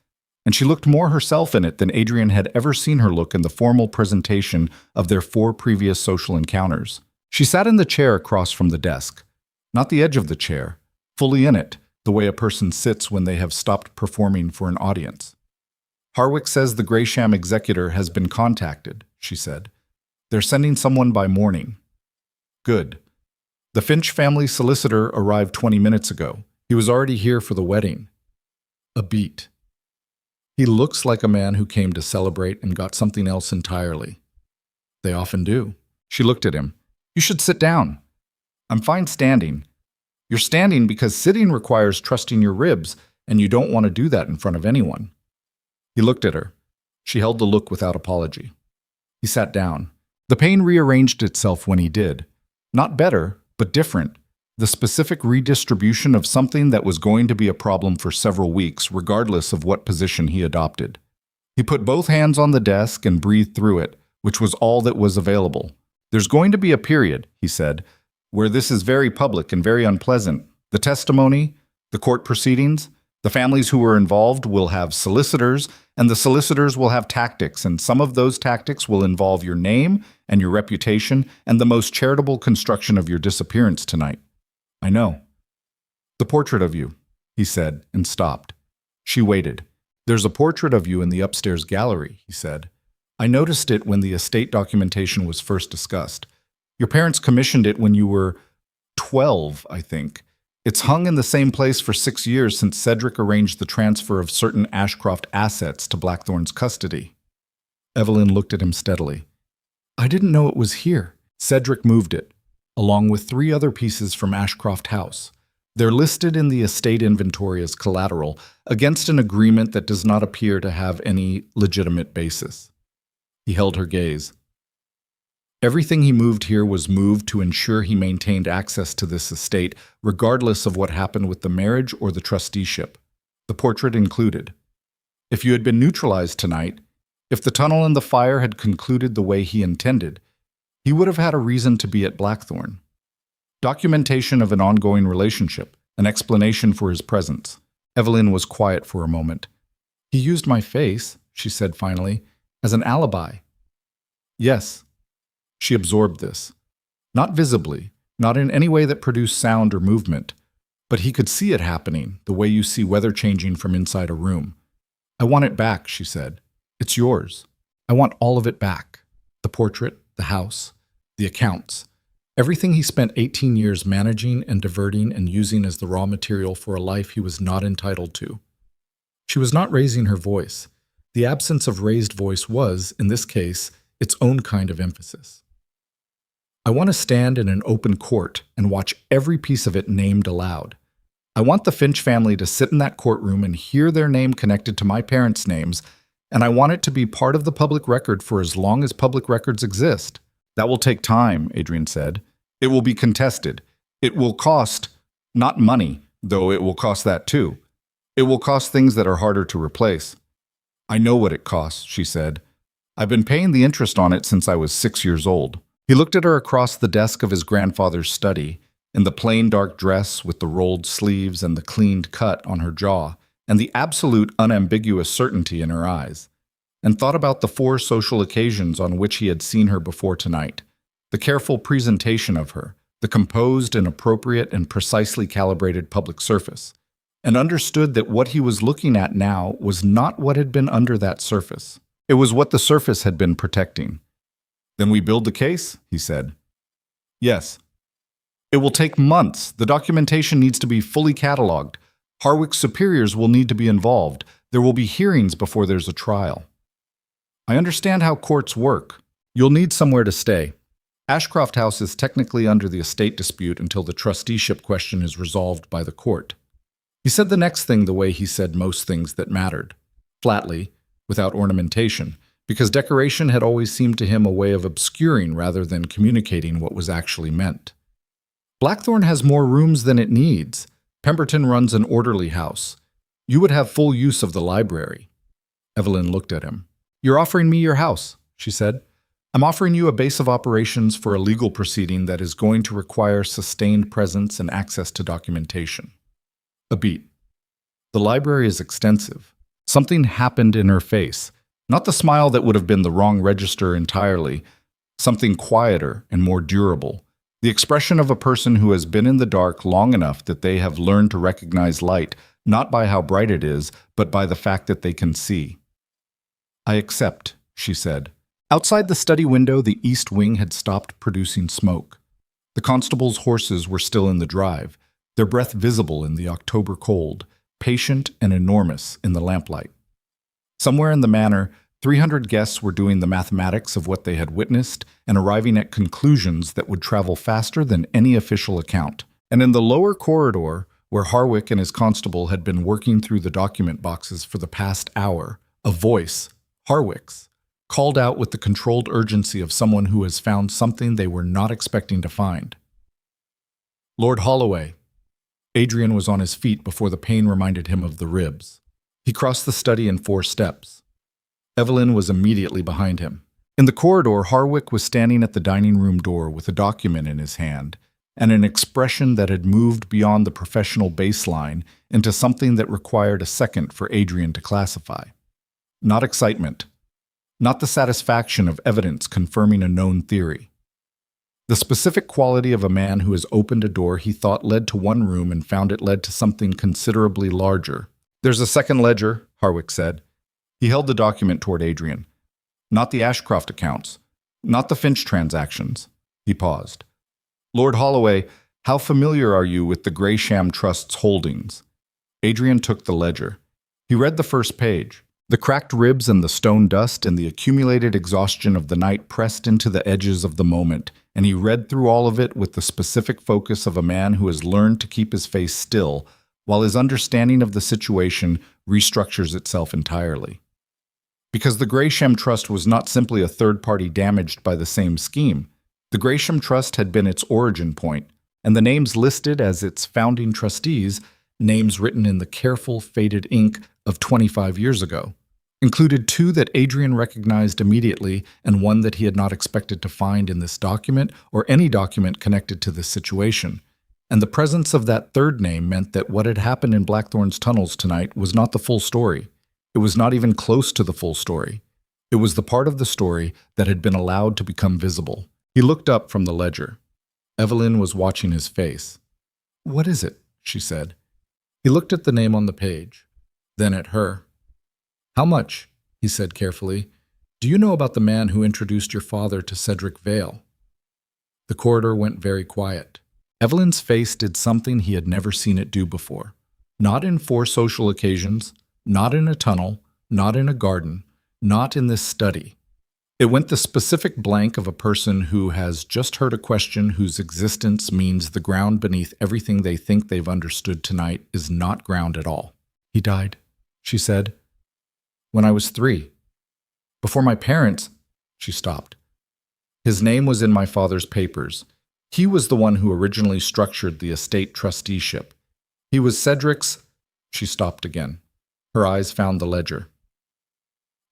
and she looked more herself in it than Adrian had ever seen her look in the formal presentation of their 4 previous social encounters. She sat in the chair across from the desk, not the edge of the chair, fully in it, the way a person sits when they have stopped performing for an audience. "Harwick says the Greysham executor has been contacted," she said. "They're sending someone by morning." "Good. The Finch family solicitor arrived 20 minutes ago. He was already here for the wedding." A beat. "He looks like a man who came to celebrate and got something else entirely." "They often do." She looked at him. "You should sit down." "I'm fine standing." "You're standing because sitting requires trusting your ribs, and you don't want to do that in front of anyone." He looked at her. She held the look without apology. He sat down. The pain rearranged itself when he did. Not better, but different. The specific redistribution of something that was going to be a problem for several weeks, regardless of what position he adopted. He put both hands on the desk and breathed through it, which was all that was available. "There's going to be a period," he said, "where this is very public and very unpleasant. The testimony, the court proceedings, the families who were involved will have solicitors, and the solicitors will have tactics, and some of those tactics will involve your name and your reputation and the most charitable construction of your disappearance tonight." "I know." "The portrait of you," he said, and stopped. She waited. "There's a portrait of you in the upstairs gallery," he said. I noticed it when the estate documentation was first discussed. Your parents commissioned it when you were 12, I think. It's hung in the same place for 6 years since Cedric arranged the transfer of certain Ashcroft assets to Blackthorn's custody. Evelyn looked at him steadily. I didn't know it was here. Cedric moved it, along with 3 other pieces from Ashcroft House. They're listed in the estate inventory as collateral against an agreement that does not appear to have any legitimate basis. He held her gaze. Everything he moved here was moved to ensure he maintained access to this estate, regardless of what happened with the marriage or the trusteeship, the portrait included. If you had been neutralized tonight, if the tunnel and the fire had concluded the way he intended, he would have had a reason to be at Blackthorn. Documentation of an ongoing relationship, an explanation for his presence. Evelyn was quiet for a moment. He used my face, she said finally, as an alibi. Yes. She absorbed this. Not visibly, not in any way that produced sound or movement, but he could see it happening, the way you see weather changing from inside a room. I want it back, she said. It's yours. I want all of it back. The portrait, the house, the accounts. Everything he spent 18 years managing and diverting and using as the raw material for a life he was not entitled to. She was not raising her voice. The absence of raised voice was, in this case, its own kind of emphasis. I want to stand in an open court and watch every piece of it named aloud. I want the Finch family to sit in that courtroom and hear their name connected to my parents' names, and I want it to be part of the public record for as long as public records exist. That will take time, Adrian said. It will be contested. It will cost, not money, though it will cost that too. It will cost things that are harder to replace. I know what it costs, she said. I've been paying the interest on it since I was 6 years old. He looked at her across the desk of his grandfather's study, in the plain dark dress with the rolled sleeves and the cleaned cut on her jaw, and the absolute unambiguous certainty in her eyes, and thought about the 4 social occasions on which he had seen her before tonight, the careful presentation of her, the composed and appropriate and precisely calibrated public surface, and understood that what he was looking at now was not what had been under that surface. It was what the surface had been protecting. Then we build the case, he said. Yes. It will take months. The documentation needs to be fully cataloged. Harwick's superiors will need to be involved. There will be hearings before there's a trial. I understand how courts work. You'll need somewhere to stay. Ashcroft House is technically under the estate dispute until the trusteeship question is resolved by the court. He said the next thing the way he said most things that mattered, flatly, without ornamentation, because decoration had always seemed to him a way of obscuring rather than communicating what was actually meant. Blackthorn has more rooms than it needs. Pemberton runs an orderly house. You would have full use of the library. Evelyn looked at him. You're offering me your house, she said. I'm offering you a base of operations for a legal proceeding that is going to require sustained presence and access to documentation. A beat. The library is extensive. Something happened in her face. Not the smile that would have been the wrong register entirely. Something quieter and more durable. The expression of a person who has been in the dark long enough that they have learned to recognize light, not by how bright it is, but by the fact that they can see. I accept, she said. Outside the study window, the east wing had stopped producing smoke. The constable's horses were still in the drive, their breath visible in the October cold, patient and enormous in the lamplight. Somewhere in the manor, 300 guests were doing the mathematics of what they had witnessed and arriving at conclusions that would travel faster than any official account. And in the lower corridor, where Harwick and his constable had been working through the document boxes for the past hour, a voice, Harwick's, called out with the controlled urgency of someone who has found something they were not expecting to find. Lord Holloway. Adrian was on his feet before the pain reminded him of the ribs. He crossed the study in 4 steps. Evelyn was immediately behind him. In the corridor, Harwick was standing at the dining room door with a document in his hand and an expression that had moved beyond the professional baseline into something that required a second for Adrian to classify. Not excitement. Not the satisfaction of evidence confirming a known theory. The specific quality of a man who has opened a door he thought led to one room and found it led to something considerably larger. There's a second ledger, Harwick said. He held the document toward Adrian. Not the Ashcroft accounts. Not the Finch transactions. He paused. Lord Holloway, how familiar are you with the Greysham Trust's holdings? Adrian took the ledger. He read the first page. The cracked ribs and the stone dust and the accumulated exhaustion of the night pressed into the edges of the moment, and he read through all of it with the specific focus of a man who has learned to keep his face still, while his understanding of the situation restructures itself entirely. Because the Greysham Trust was not simply a third party damaged by the same scheme. The Greysham Trust had been its origin point, and the names listed as its founding trustees, names written in the careful, faded ink of 25 years ago, included two that Adrian recognized immediately and one that he had not expected to find in this document or any document connected to this situation. And the presence of that third name meant that what had happened in Blackthorn's tunnels tonight was not the full story. It was not even close to the full story. It was the part of the story that had been allowed to become visible. He looked up from the ledger. Evelyn was watching his face. "What is it?" she said. He looked at the name on the page, then at her. "How much?" he said carefully. "Do you know about the man who introduced your father to Cedric Vale?" The corridor went very quiet. Evelyn's face did something he had never seen it do before. Not in 4 social occasions, not in a tunnel, not in a garden, not in this study. It went the specific blank of a person who has just heard a question whose existence means the ground beneath everything they think they've understood tonight is not ground at all. "He died," she said. "When I was 3. Before my parents," she stopped. "His name was in my father's papers. He was the one who originally structured the estate trusteeship. He was Cedric's—" She stopped again. Her eyes found the ledger.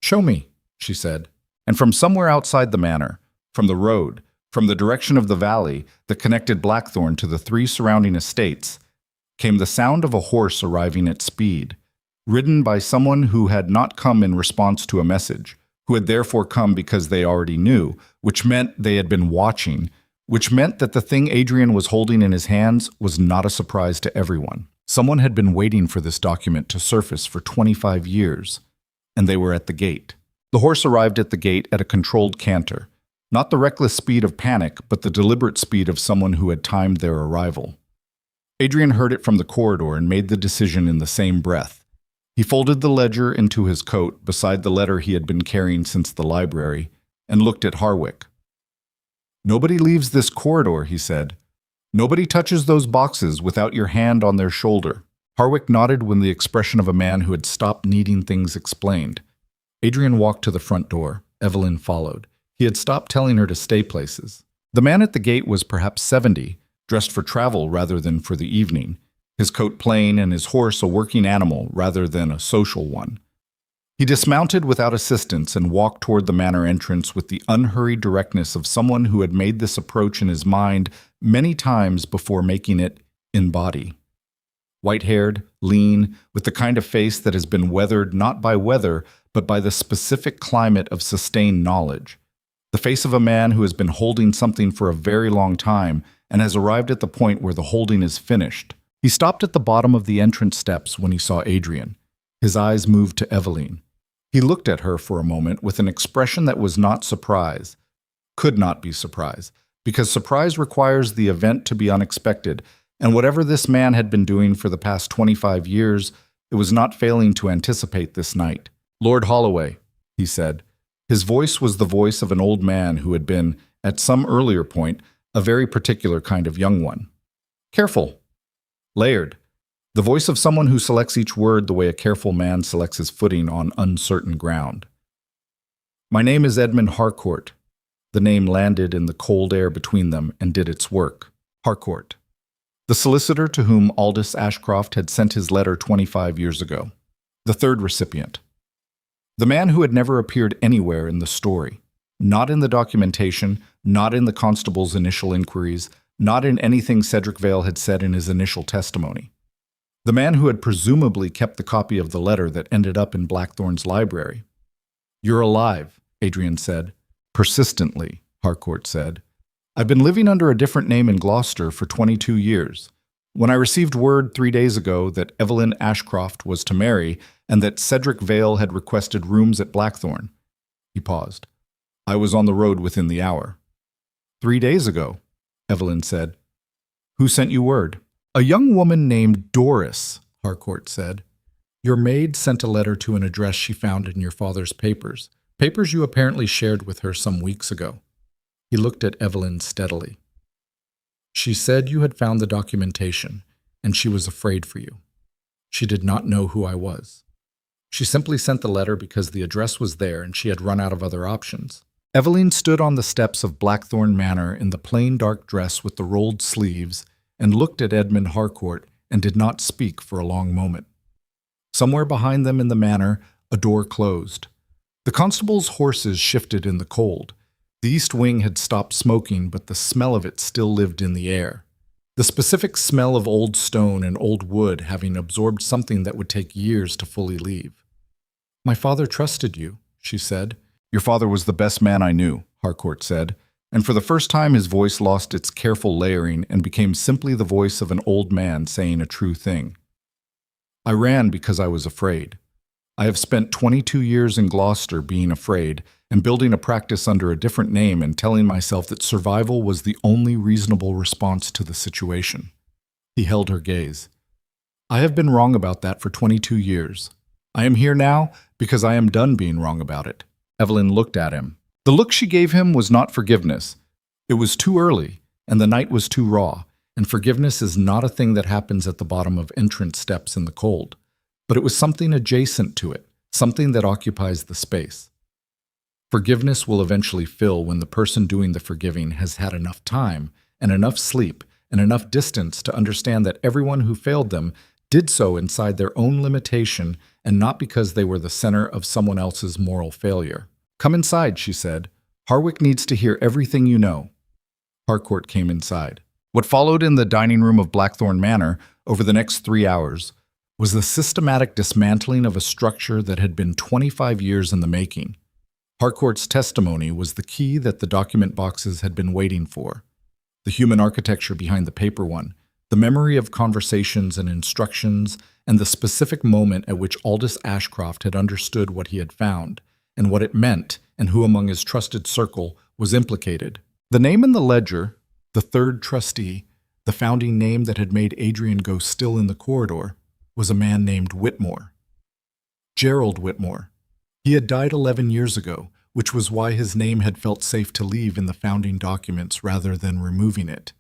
"Show me," she said. And from somewhere outside the manor, from the road, from the direction of the valley that connected Blackthorn to the 3 surrounding estates, came the sound of a horse arriving at speed, ridden by someone who had not come in response to a message, who had therefore come because they already knew, which meant they had been watching, which meant that the thing Adrian was holding in his hands was not a surprise to everyone. Someone had been waiting for this document to surface for 25 years, and they were at the gate. The horse arrived at the gate at a controlled canter, not the reckless speed of panic, but the deliberate speed of someone who had timed their arrival. Adrian heard it from the corridor and made the decision in the same breath. He folded the ledger into his coat beside the letter he had been carrying since the library and looked at Harwick. "Nobody leaves this corridor," he said. "Nobody touches those boxes without your hand on their shoulder." Harwick nodded with the expression of a man who had stopped needing things explained. Adrian walked to the front door. Evelyn followed. He had stopped telling her to stay places. The man at the gate was perhaps 70, dressed for travel rather than for the evening, his coat plain and his horse a working animal rather than a social one. He dismounted without assistance and walked toward the manor entrance with the unhurried directness of someone who had made this approach in his mind many times before making it in body. White-haired, lean, with the kind of face that has been weathered not by weather, but by the specific climate of sustained knowledge. The face of a man who has been holding something for a very long time and has arrived at the point where the holding is finished. He stopped at the bottom of the entrance steps when he saw Adrian. His eyes moved to Evelyn. He looked at her for a moment with an expression that was not surprise, could not be surprise, because surprise requires the event to be unexpected, and whatever this man had been doing for the past 25 years, it was not failing to anticipate this night. "Lord Holloway," he said. His voice was the voice of an old man who had been, at some earlier point, a very particular kind of young one. Careful. Layered. The voice of someone who selects each word the way a careful man selects his footing on uncertain ground. "My name is Edmund Harcourt." The name landed in the cold air between them and did its work. Harcourt. The solicitor to whom Aldous Ashcroft had sent his letter 25 years ago. The third recipient. The man who had never appeared anywhere in the story. Not in the documentation, not in the constable's initial inquiries, not in anything Cedric Vale had said in his initial testimony. The man who had presumably kept the copy of the letter that ended up in Blackthorn's library. "You're alive," Adrian said. "Persistently," Harcourt said. "I've been living under a different name in Gloucester for 22 years. When I received word 3 days ago that Evelyn Ashcroft was to marry and that Cedric Vale had requested rooms at Blackthorn, He paused. I was on the road within the hour. 3 days ago, Evelyn said. Who sent you word? A young woman named Doris, Harcourt said. Your maid sent a letter to an address she found in your father's papers. Papers you apparently shared with her some weeks ago. He looked at Evelyn steadily. She said you had found the documentation, and she was afraid for you. She did not know who I was. She simply sent the letter because the address was there and she had run out of other options. Evelyn stood on the steps of Blackthorn Manor in the plain dark dress with the rolled sleeves and looked at Edmund Harcourt and did not speak for a long moment. Somewhere behind them in the manor, a door closed. The constable's horses shifted in the cold. The east wing had stopped smoking, but the smell of it still lived in the air. The specific smell of old stone and old wood having absorbed something that would take years to fully leave. My father trusted you, she said. Your father was the best man I knew, Harcourt said, and for the first time his voice lost its careful layering and became simply the voice of an old man saying a true thing. I ran because I was afraid. I have spent 22 years in Gloucester being afraid and building a practice under a different name and telling myself that survival was the only reasonable response to the situation. He held her gaze. I have been wrong about that for 22 years. I am here now because I am done being wrong about it. Evelyn looked at him. The look she gave him was not forgiveness. It was too early, and the night was too raw, and forgiveness is not a thing that happens at the bottom of entrance steps in the cold. But it was something adjacent to it, something that occupies the space. Forgiveness will eventually fill when the person doing the forgiving has had enough time and enough sleep and enough distance to understand that everyone who failed them did so inside their own limitation and not because they were the center of someone else's moral failure. Come inside, she said. Harwick needs to hear everything you know. Harcourt came inside. What followed in the dining room of Blackthorn Manor over the next 3 hours was the systematic dismantling of a structure that had been 25 years in the making. Harcourt's testimony was the key that the document boxes had been waiting for. The human architecture behind the paper one, the memory of conversations and instructions, and the specific moment at which Aldous Ashcroft had understood what he had found, and what it meant, and who among his trusted circle was implicated. The name in the ledger, the third trustee, the founding name that had made Adrian go still in the corridor, was a man named Whitmore. Gerald Whitmore. He had died 11 years ago, which was why his name had felt safe to leave in the founding documents rather than removing it.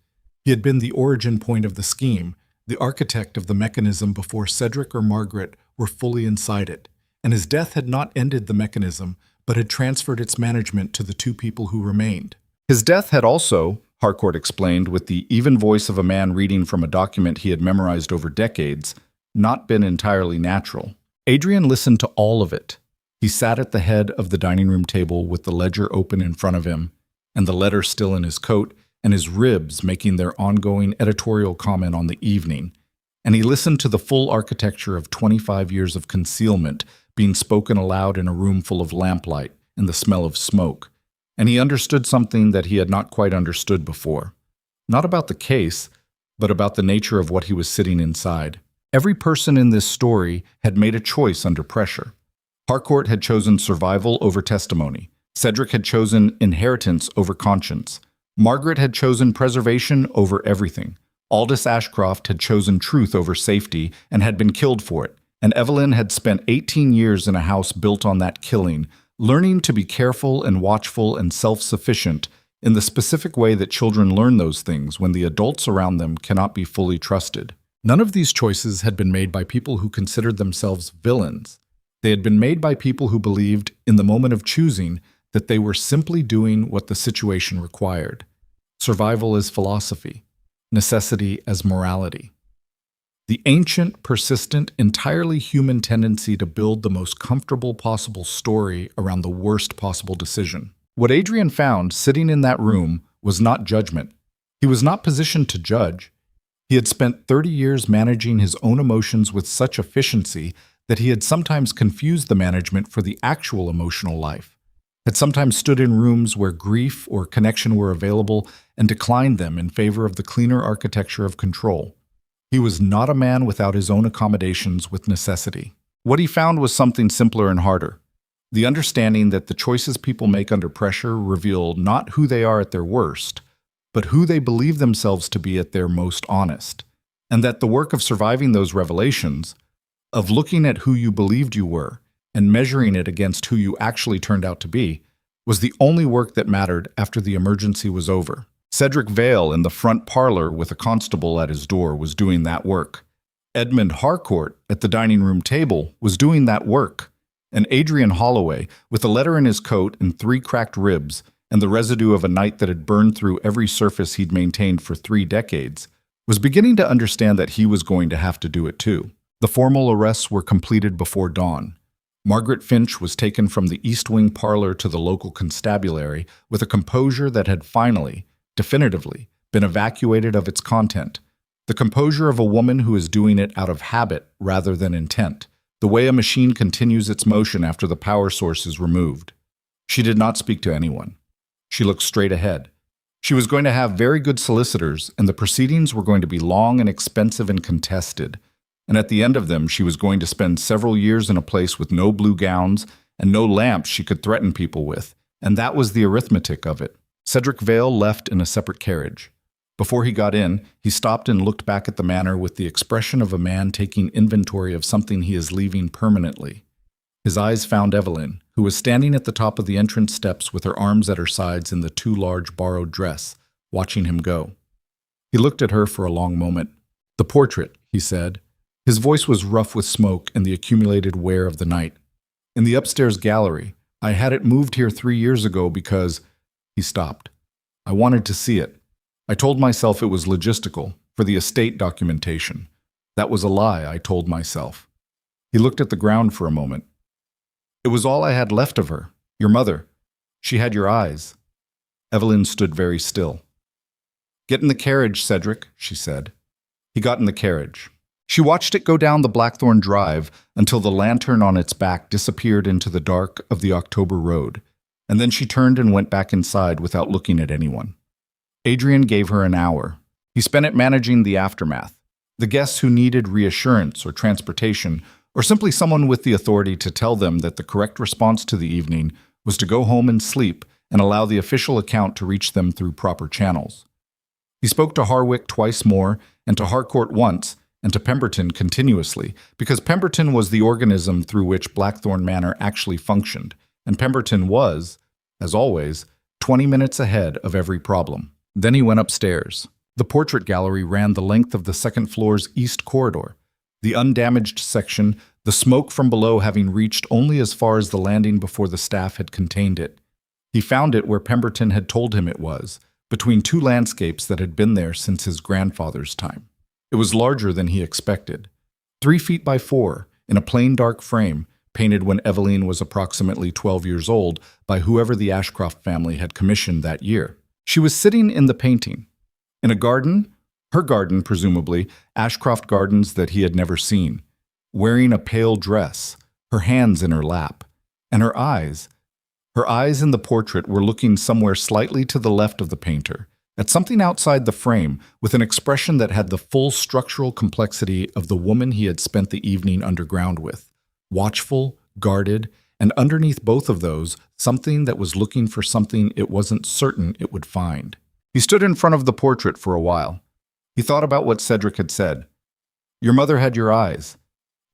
He had been the origin point of the scheme, the architect of the mechanism before Cedric or Margaret were fully inside it, and his death had not ended the mechanism, but had transferred its management to the two people who remained. His death had also, Harcourt explained with the even voice of a man reading from a document he had memorized over decades, not been entirely natural. Adrian listened to all of it. He sat at the head of the dining room table with the ledger open in front of him, and the letter still in his coat, and his ribs making their ongoing editorial comment on the evening, and he listened to the full architecture of 25 years of concealment being spoken aloud in a room full of lamplight and the smell of smoke, and he understood something that he had not quite understood before. Not about the case, but about the nature of what he was sitting inside. Every person in this story had made a choice under pressure. Harcourt had chosen survival over testimony. Cedric had chosen inheritance over conscience. Margaret had chosen preservation over everything. Aldous Ashcroft had chosen truth over safety and had been killed for it. And Evelyn had spent 18 years in a house built on that killing, learning to be careful and watchful and self-sufficient in the specific way that children learn those things when the adults around them cannot be fully trusted. None of these choices had been made by people who considered themselves villains. They had been made by people who believed, in the moment of choosing, that they were simply doing what the situation required. Survival as philosophy, necessity as morality. The ancient, persistent, entirely human tendency to build the most comfortable possible story around the worst possible decision. What Adrian found sitting in that room was not judgment. He was not positioned to judge. He had spent 30 years managing his own emotions with such efficiency that he had sometimes confused the management for the actual emotional life, had sometimes stood in rooms where grief or connection were available and declined them in favor of the cleaner architecture of control. He was not a man without his own accommodations with necessity. What he found was something simpler and harder. The understanding that the choices people make under pressure reveal not who they are at their worst, but who they believe themselves to be at their most honest. And that the work of surviving those revelations, of looking at who you believed you were and measuring it against who you actually turned out to be, was the only work that mattered after the emergency was over. Cedric Vale in the front parlor with a constable at his door was doing that work. Edmund Harcourt at the dining room table was doing that work. And Adrian Holloway, with a letter in his coat and 3 cracked ribs and the residue of a night that had burned through every surface he'd maintained for 3 decades, was beginning to understand that he was going to have to do it too. The formal arrests were completed before dawn. Margaret Finch was taken from the East Wing parlor to the local constabulary with a composure that had finally, definitively, been evacuated of its content. The composure of a woman who is doing it out of habit rather than intent, the way a machine continues its motion after the power source is removed. She did not speak to anyone. She looked straight ahead. She was going to have very good solicitors, and the proceedings were going to be long and expensive and contested. And at the end of them, she was going to spend several years in a place with no blue gowns and no lamps she could threaten people with. And that was the arithmetic of it. Cedric Vale left in a separate carriage. Before he got in, he stopped and looked back at the manor with the expression of a man taking inventory of something he is leaving permanently. His eyes found Evelyn, who was standing at the top of the entrance steps with her arms at her sides in the too large borrowed dress, watching him go. He looked at her for a long moment. "The portrait," he said. His voice was rough with smoke and the accumulated wear of the night. "In the upstairs gallery. I had it moved here 3 years ago because—" He stopped. "I wanted to see it. I told myself it was logistical, for the estate documentation. That was a lie, I told myself." He looked at the ground for a moment. "It was all I had left of her. Your mother. She had your eyes." Evelyn stood very still. "Get in the carriage, Cedric," she said. He got in the carriage. She watched it go down the Blackthorn Drive until the lantern on its back disappeared into the dark of the October road, and then she turned and went back inside without looking at anyone. Adrian gave her an hour. He spent it managing the aftermath, the guests who needed reassurance or transportation, or simply someone with the authority to tell them that the correct response to the evening was to go home and sleep and allow the official account to reach them through proper channels. He spoke to Harwick twice more, and to Harcourt once, and to Pemberton continuously, because Pemberton was the organism through which Blackthorn Manor actually functioned, and Pemberton was, as always, 20 minutes ahead of every problem. Then he went upstairs. The portrait gallery ran the length of the second floor's east corridor, the undamaged section, the smoke from below having reached only as far as the landing before the staff had contained it. He found it where Pemberton had told him it was, between 2 landscapes that had been there since his grandfather's time. It was larger than he expected. 3 feet by 4, in a plain dark frame, painted when Evelyn was approximately 12 years old by whoever the Ashcroft family had commissioned that year. She was sitting in the painting, in a garden, her garden presumably, Ashcroft gardens that he had never seen, wearing a pale dress, her hands in her lap, and her eyes in the portrait were looking somewhere slightly to the left of the painter, at something outside the frame, with an expression that had the full structural complexity of the woman he had spent the evening underground with, watchful, guarded, and underneath both of those, something that was looking for something it wasn't certain it would find. He stood in front of the portrait for a while. He thought about what Cedric had said. Your mother had your eyes.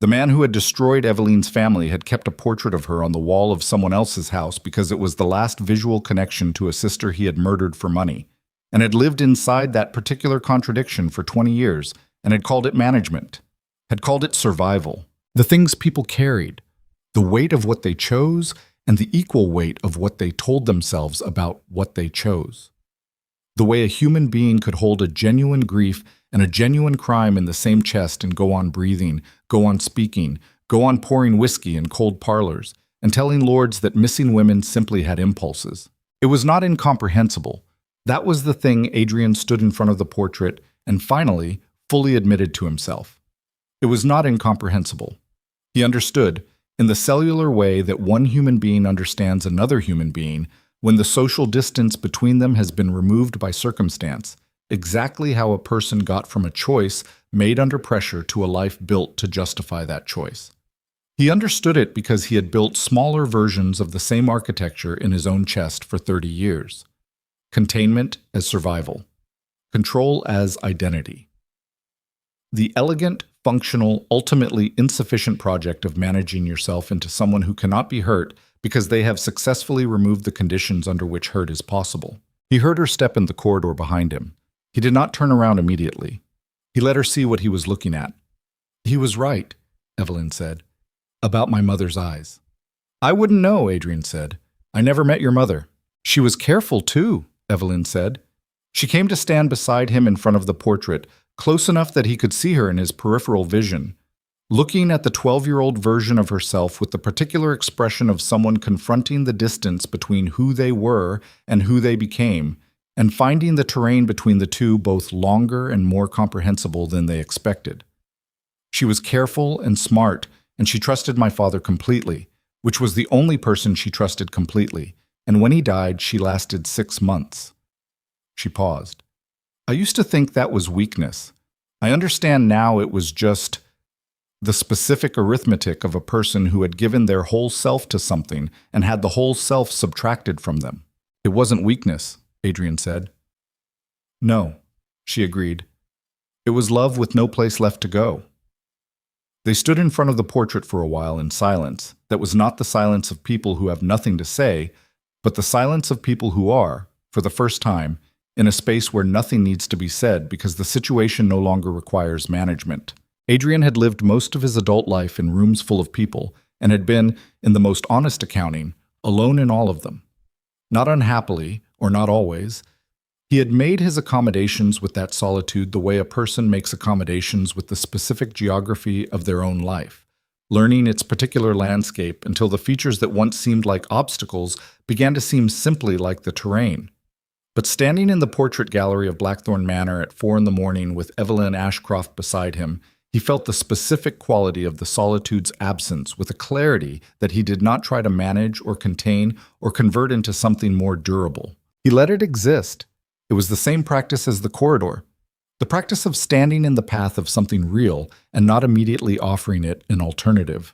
The man who had destroyed Evelyn's family had kept a portrait of her on the wall of someone else's house because it was the last visual connection to a sister he had murdered for money, and had lived inside that particular contradiction for 20 years, and had called it management, had called it survival. The things people carried, the weight of what they chose, and the equal weight of what they told themselves about what they chose. The way a human being could hold a genuine grief and a genuine crime in the same chest and go on breathing, go on speaking, go on pouring whiskey in cold parlors, and telling lords that missing women simply had impulses. It was not incomprehensible. That was the thing Adrian stood in front of the portrait and finally fully admitted to himself. It was not incomprehensible. He understood, in the cellular way that one human being understands another human being, when the social distance between them has been removed by circumstance, exactly how a person got from a choice made under pressure to a life built to justify that choice. He understood it because he had built smaller versions of the same architecture in his own chest for 30 years. Containment as survival. Control as identity. The elegant, functional, ultimately insufficient project of managing yourself into someone who cannot be hurt because they have successfully removed the conditions under which hurt is possible. He heard her step in the corridor behind him. He did not turn around immediately. He let her see what he was looking at. He was right, Evelyn said, about my mother's eyes. I wouldn't know, Adrian said. I never met your mother. She was careful, too, Evelyn said. She came to stand beside him in front of the portrait, close enough that he could see her in his peripheral vision, looking at the 12-year-old version of herself with the particular expression of someone confronting the distance between who they were and who they became, and finding the terrain between the two both longer and more comprehensible than they expected. She was careful and smart, and she trusted my father completely, which was the only person she trusted completely, and when he died, she lasted 6 months. She paused. I used to think that was weakness. I understand now it was just the specific arithmetic of a person who had given their whole self to something and had the whole self subtracted from them. It wasn't weakness, Adrian said. No, she agreed. It was love with no place left to go. They stood in front of the portrait for a while in silence that was not the silence of people who have nothing to say, but the silence of people who are, for the first time, in a space where nothing needs to be said because the situation no longer requires management. Adrian had lived most of his adult life in rooms full of people and had been, in the most honest accounting, alone in all of them. Not unhappily, or not always, he had made his accommodations with that solitude the way a person makes accommodations with the specific geography of their own life, learning its particular landscape until the features that once seemed like obstacles began to seem simply like the terrain. But standing in the portrait gallery of Blackthorn Manor at 4 a.m. with Evelyn Ashcroft beside him, he felt the specific quality of the solitude's absence with a clarity that he did not try to manage or contain or convert into something more durable. He let it exist. It was the same practice as the corridor, the practice of standing in the path of something real and not immediately offering it an alternative.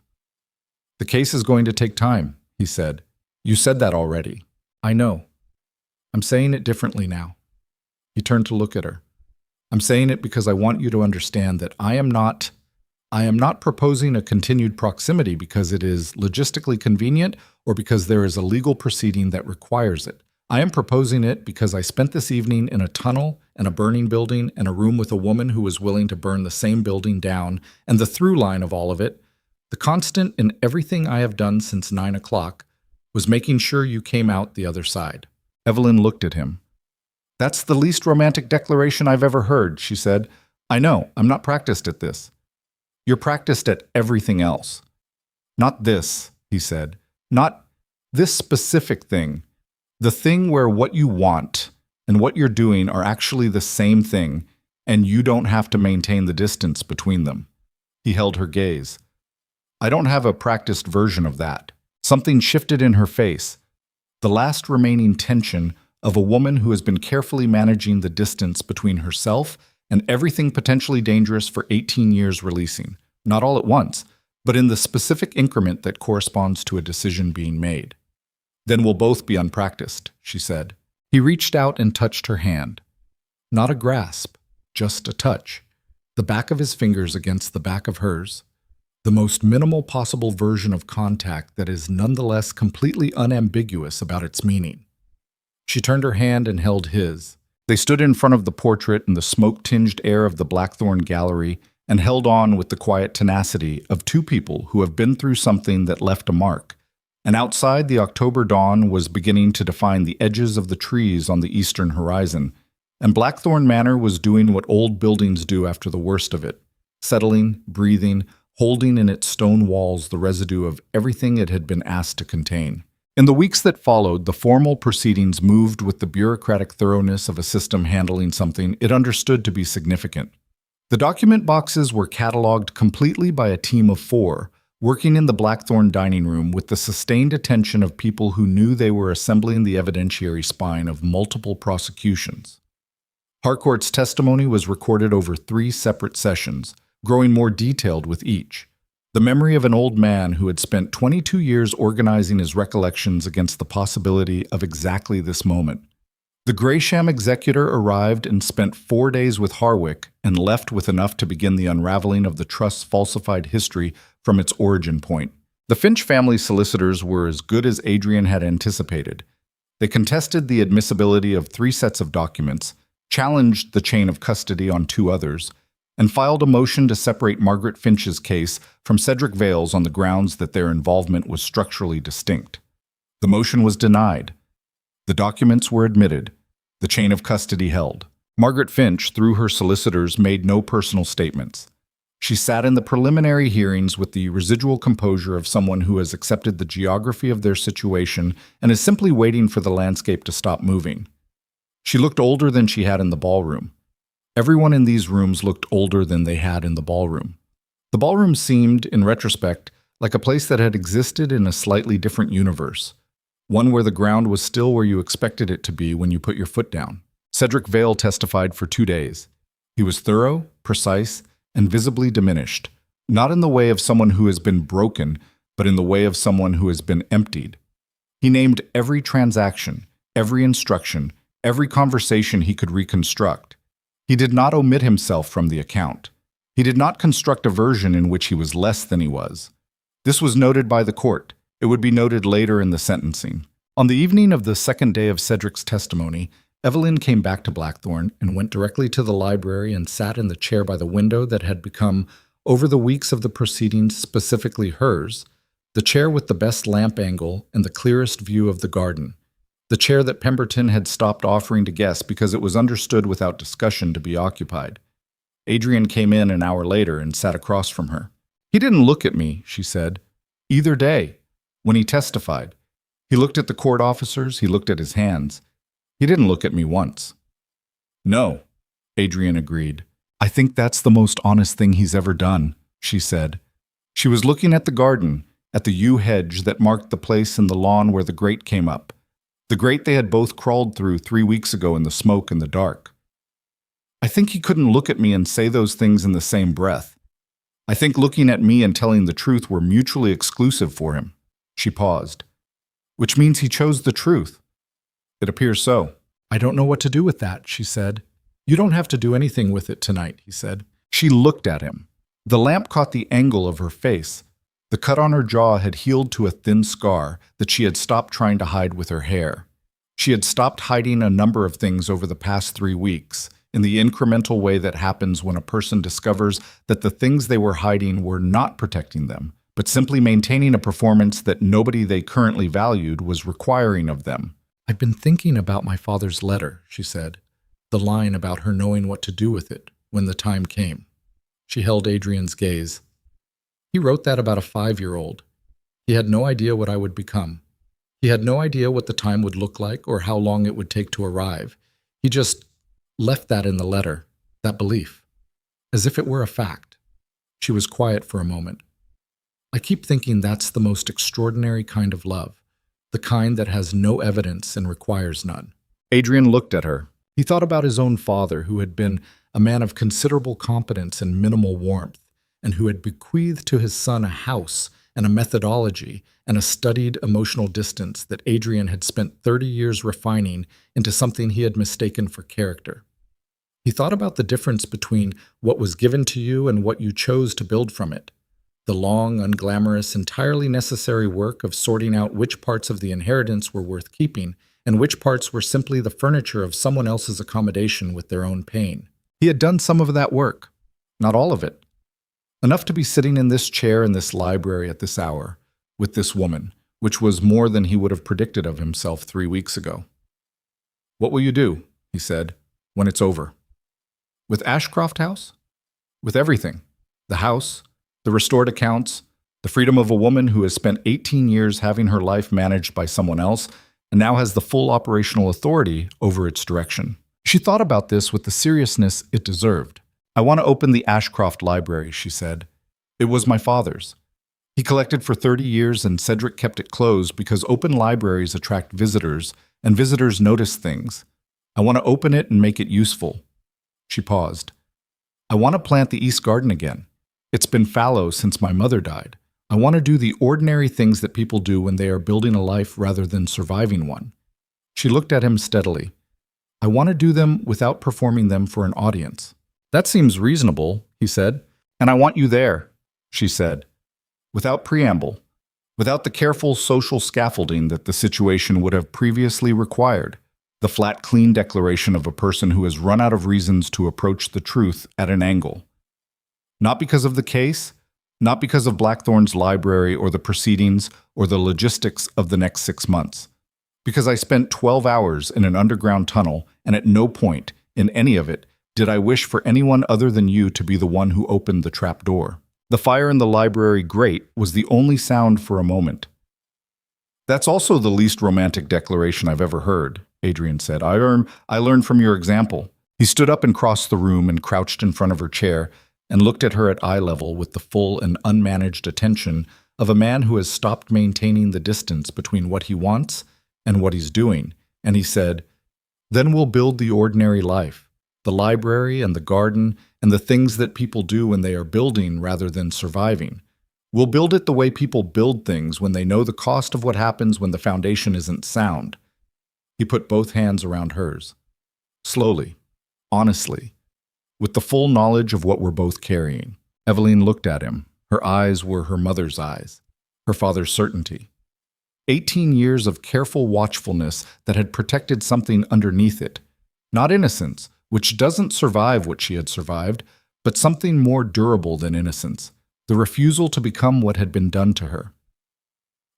The case is going to take time, he said. You said that already. I know. I'm saying it differently now. He turned to look at her. I'm saying it because I want you to understand that I am not proposing a continued proximity because it is logistically convenient or because there is a legal proceeding that requires it. I am proposing it because I spent this evening in a tunnel and a burning building and a room with a woman who was willing to burn the same building down, and the through line of all of it, the constant in everything I have done since 9 o'clock, was making sure you came out the other side. Evelyn looked at him. That's the least romantic declaration I've ever heard, she said. I know, I'm not practiced at this. You're practiced at everything else. Not this, he said. Not this specific thing. The thing where what you want and what you're doing are actually the same thing, and you don't have to maintain the distance between them. He held her gaze. I don't have a practiced version of that. Something shifted in her face. The last remaining tension of a woman who has been carefully managing the distance between herself and everything potentially dangerous for 18 years releasing, not all at once, but in the specific increment that corresponds to a decision being made. Then we'll both be unpracticed, she said. He reached out and touched her hand. Not a grasp, just a touch. The back of his fingers against the back of hers. The most minimal possible version of contact that is nonetheless completely unambiguous about its meaning. She turned her hand and held his. They stood in front of the portrait in the smoke-tinged air of the Blackthorn Gallery and held on with the quiet tenacity of two people who have been through something that left a mark. And outside, the October dawn was beginning to define the edges of the trees on the eastern horizon, and Blackthorn Manor was doing what old buildings do after the worst of it, settling, breathing, holding in its stone walls the residue of everything it had been asked to contain. In the weeks that followed, the formal proceedings moved with the bureaucratic thoroughness of a system handling something it understood to be significant. The document boxes were cataloged completely by a team of 4, working in the Blackthorn dining room with the sustained attention of people who knew they were assembling the evidentiary spine of multiple prosecutions. Harcourt's testimony was recorded over 3 separate sessions, growing more detailed with each. The memory of an old man who had spent 22 years organizing his recollections against the possibility of exactly this moment. The Greysham executor arrived and spent 4 days with Harwick and left with enough to begin the unraveling of the trust's falsified history from its origin point. The Finch family solicitors were as good as Adrian had anticipated. They contested the admissibility of 3 sets of documents, challenged the chain of custody on 2 others, and filed a motion to separate Margaret Finch's case from Cedric Vale's on the grounds that their involvement was structurally distinct. The motion was denied. The documents were admitted. The chain of custody held. Margaret Finch, through her solicitors, made no personal statements. She sat in the preliminary hearings with the residual composure of someone who has accepted the geography of their situation and is simply waiting for the landscape to stop moving. She looked older than she had in the ballroom. Everyone in these rooms looked older than they had in the ballroom. The ballroom seemed, in retrospect, like a place that had existed in a slightly different universe, one where the ground was still where you expected it to be when you put your foot down. Cedric Vale testified for 2 days. He was thorough, precise, and visibly diminished, not in the way of someone who has been broken, but in the way of someone who has been emptied. He named every transaction, every instruction, every conversation he could reconstruct. He did not omit himself from the account. He did not construct a version in which he was less than he was. This was noted by the court. It would be noted later in the sentencing. On the evening of the 2nd day of Cedric's testimony, Evelyn came back to Blackthorn and went directly to the library and sat in the chair by the window that had become, over the weeks of the proceedings, specifically hers, the chair with the best lamp angle and the clearest view of the garden, the chair that Pemberton had stopped offering to guests because it was understood without discussion to be occupied. Adrian came in an hour later and sat across from her. "He didn't look at me," she said, "either day. When he testified, he looked at the court officers, he looked at his hands. He didn't look at me once." "No," Adrian agreed. "I think that's the most honest thing he's ever done," she said. She was looking at the garden, at the yew hedge that marked the place in the lawn where the grate came up, the grate they had both crawled through 3 weeks ago in the smoke and the dark. "I think he couldn't look at me and say those things in the same breath. I think looking at me and telling the truth were mutually exclusive for him." She paused. "Which means he chose the truth." "It appears so." "I don't know what to do with that," she said. "You don't have to do anything with it tonight," he said. She looked at him. The lamp caught the angle of her face. The cut on her jaw had healed to a thin scar that she had stopped trying to hide with her hair. She had stopped hiding a number of things over the past 3 weeks, in the incremental way that happens when a person discovers that the things they were hiding were not protecting them, but simply maintaining a performance that nobody they currently valued was requiring of them. "I've been thinking about my father's letter," she said, the line about her knowing what to do with it when the time came. She held Adrian's gaze. "He wrote that about a 5-year-old. He had no idea what I would become. He had no idea what the time would look like or how long it would take to arrive. He just left that in the letter, that belief, as if it were a fact." She was quiet for a moment. "I keep thinking that's the most extraordinary kind of love, the kind that has no evidence and requires none." Adrian looked at her. He thought about his own father, who had been a man of considerable competence and minimal warmth, and who had bequeathed to his son a house and a methodology and a studied emotional distance that Adrian had spent 30 years refining into something he had mistaken for character. He thought about the difference between what was given to you and what you chose to build from it, the long, unglamorous, entirely necessary work of sorting out which parts of the inheritance were worth keeping and which parts were simply the furniture of someone else's accommodation with their own pain. He had done some of that work, not all of it. Enough to be sitting in this chair in this library at this hour, with this woman, which was more than he would have predicted of himself 3 weeks ago. "What will you do," he said, "when it's over?" "With Ashcroft House?" "With everything. The house, the restored accounts, the freedom of a woman who has spent 18 years having her life managed by someone else and now has the full operational authority over its direction." She thought about this with the seriousness it deserved. "I want to open the Ashcroft Library," she said. "It was my father's. He collected for 30 years and Cedric kept it closed because open libraries attract visitors and visitors notice things. I want to open it and make it useful." She paused. "I want to plant the East Garden again. It's been fallow since my mother died. I want to do the ordinary things that people do when they are building a life rather than surviving one. She looked at him steadily. I want to do them without performing them for an audience. That seems reasonable, he said. And I want you there, she said. Without preamble, without the careful social scaffolding that the situation would have previously required, the flat, clean declaration of a person who has run out of reasons to approach the truth at an angle. Not because of the case, not because of Blackthorn's library or the proceedings or the logistics of the next 6 months. Because I spent 12 hours in an underground tunnel, and at no point in any of it did I wish for anyone other than you to be the one who opened the trap door. The fire in the library grate was the only sound for a moment. That's also the least romantic declaration I've ever heard, Adrian said. I learned from your example. He stood up and crossed the room and crouched in front of her chair and looked at her at eye level with the full and unmanaged attention of a man who has stopped maintaining the distance between what he wants and what he's doing. And he said, "Then we'll build the ordinary life, the library and the garden and the things that people do when they are building rather than surviving. We'll build it the way people build things when they know the cost of what happens when the foundation isn't sound." He put both hands around hers. Slowly, honestly, with the full knowledge of what we're both carrying. Evelyn looked at him. Her eyes were her mother's eyes, her father's certainty. 18 years of careful watchfulness that had protected something underneath it. Not innocence, which doesn't survive what she had survived, but something more durable than innocence, the refusal to become what had been done to her.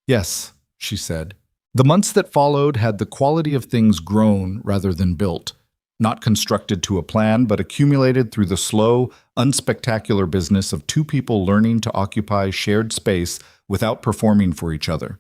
Yes, she said. The months that followed had the quality of things grown rather than built, not constructed to a plan, but accumulated through the slow, unspectacular business of two people learning to occupy shared space without performing for each other.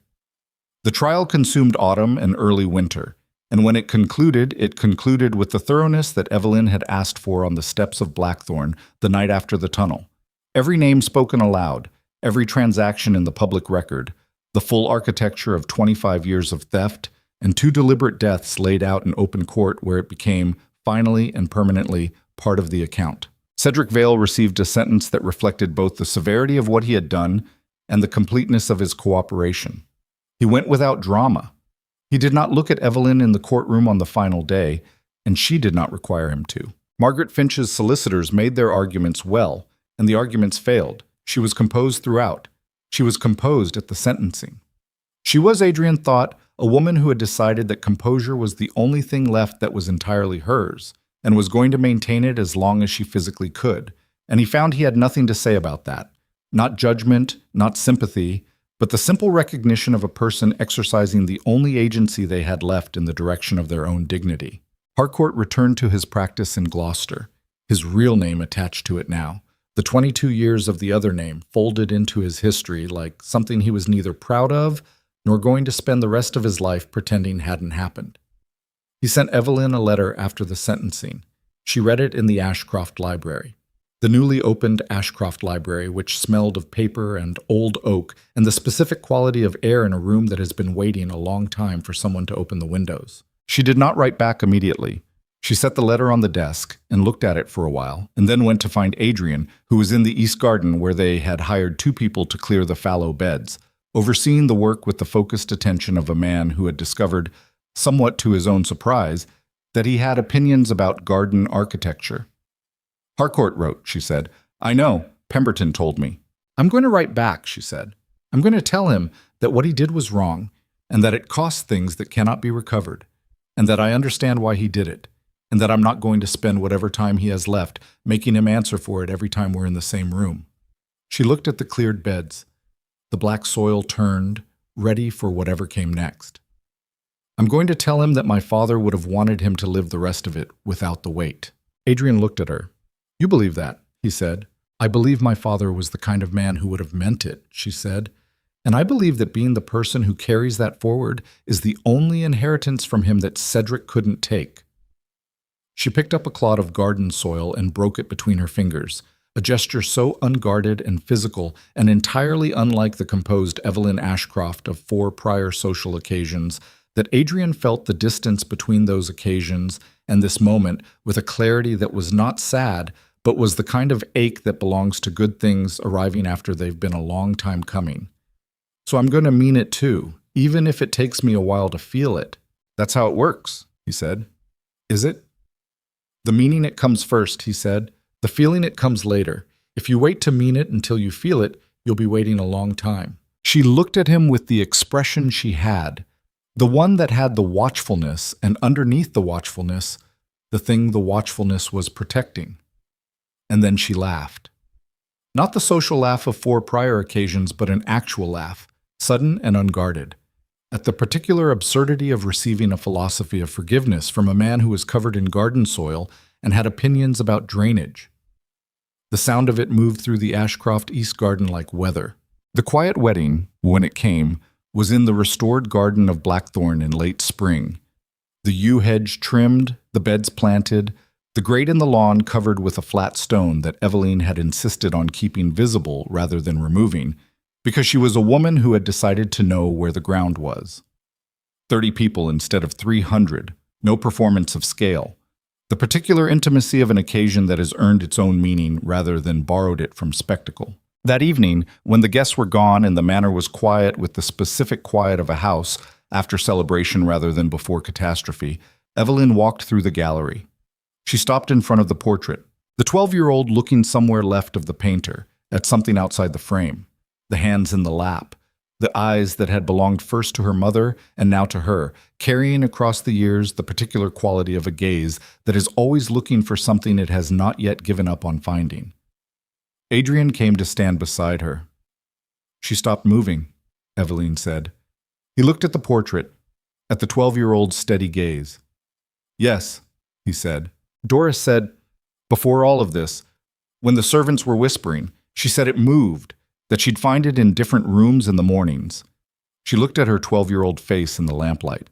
The trial consumed autumn and early winter, and when it concluded with the thoroughness that Evelyn had asked for on the steps of Blackthorn the night after the tunnel. Every name spoken aloud, every transaction in the public record, the full architecture of 25 years of theft, and 2 deliberate deaths laid out in open court where it became, finally and permanently, part of the account. Cedric Vale received a sentence that reflected both the severity of what he had done and the completeness of his cooperation. He went without drama. He did not look at Evelyn in the courtroom on the final day, and she did not require him to. Margaret Finch's solicitors made their arguments well, and the arguments failed. She was composed throughout. She was composed at the sentencing. She was, Adrian thought, a woman who had decided that composure was the only thing left that was entirely hers, and was going to maintain it as long as she physically could. And he found he had nothing to say about that. Not judgment, not sympathy, but the simple recognition of a person exercising the only agency they had left in the direction of their own dignity. Harcourt returned to his practice in Gloucester, his real name attached to it now, the 22 years of the other name folded into his history like something he was neither proud of nor going to spend the rest of his life pretending hadn't happened. He sent Evelyn a letter after the sentencing. She read it in the Ashcroft Library. The newly opened Ashcroft Library, which smelled of paper and old oak and the specific quality of air in a room that has been waiting a long time for someone to open the windows. She did not write back immediately. She set the letter on the desk and looked at it for a while, and then went to find Adrian, who was in the East Garden where they had hired 2 people to clear the fallow beds, overseeing the work with the focused attention of a man who had discovered, somewhat to his own surprise, that he had opinions about garden architecture. Harcourt wrote, she said. I know, Pemberton told me. I'm going to write back, she said. I'm going to tell him that what he did was wrong, and that it costs things that cannot be recovered, and that I understand why he did it, and that I'm not going to spend whatever time he has left making him answer for it every time we're in the same room. She looked at the cleared beds. The black soil turned, ready for whatever came next. I'm going to tell him that my father would have wanted him to live the rest of it without the weight. Adrian looked at her. You believe that, he said. I believe my father was the kind of man who would have meant it, she said. And I believe that being the person who carries that forward is the only inheritance from him that Cedric couldn't take. She picked up a clod of garden soil and broke it between her fingers, a gesture so unguarded and physical and entirely unlike the composed Evelyn Ashcroft of 4 prior social occasions that Adrian felt the distance between those occasions and this moment with a clarity that was not sad, but was the kind of ache that belongs to good things arriving after they've been a long time coming. So I'm going to mean it too, even if it takes me a while to feel it. That's how it works, he said. Is it? The meaning it comes first, he said. The feeling it comes later. If you wait to mean it until you feel it, you'll be waiting a long time. She looked at him with the expression she had, the one that had the watchfulness, and underneath the watchfulness, the thing the watchfulness was protecting. And then she laughed. Not the social laugh of 4 prior occasions, but an actual laugh, sudden and unguarded, at the particular absurdity of receiving a philosophy of forgiveness from a man who was covered in garden soil and had opinions about drainage. The sound of it moved through the Ashcroft East garden like weather. The quiet wedding, when it came, was in the restored garden of Blackthorn in late spring. The yew hedge trimmed, the beds planted, the grate in the lawn covered with a flat stone that Eveline had insisted on keeping visible rather than removing, because she was a woman who had decided to know where the ground was. 30 people instead of 300, no performance of scale. The particular intimacy of an occasion that has earned its own meaning rather than borrowed it from spectacle. That evening, when the guests were gone and the manor was quiet with the specific quiet of a house after celebration rather than before catastrophe, Eveline walked through the gallery. She stopped in front of the portrait, the 12-year-old looking somewhere left of the painter, at something outside the frame, the hands in the lap, the eyes that had belonged first to her mother and now to her, carrying across the years the particular quality of a gaze that is always looking for something it has not yet given up on finding. Adrian came to stand beside her. She stopped moving, Eveline said. He looked at the portrait, at the 12-year-old's steady gaze. Yes, he said. Doris said, before all of this, when the servants were whispering, she said it moved, that she'd find it in different rooms in the mornings. She looked at her 12-year-old face in the lamplight.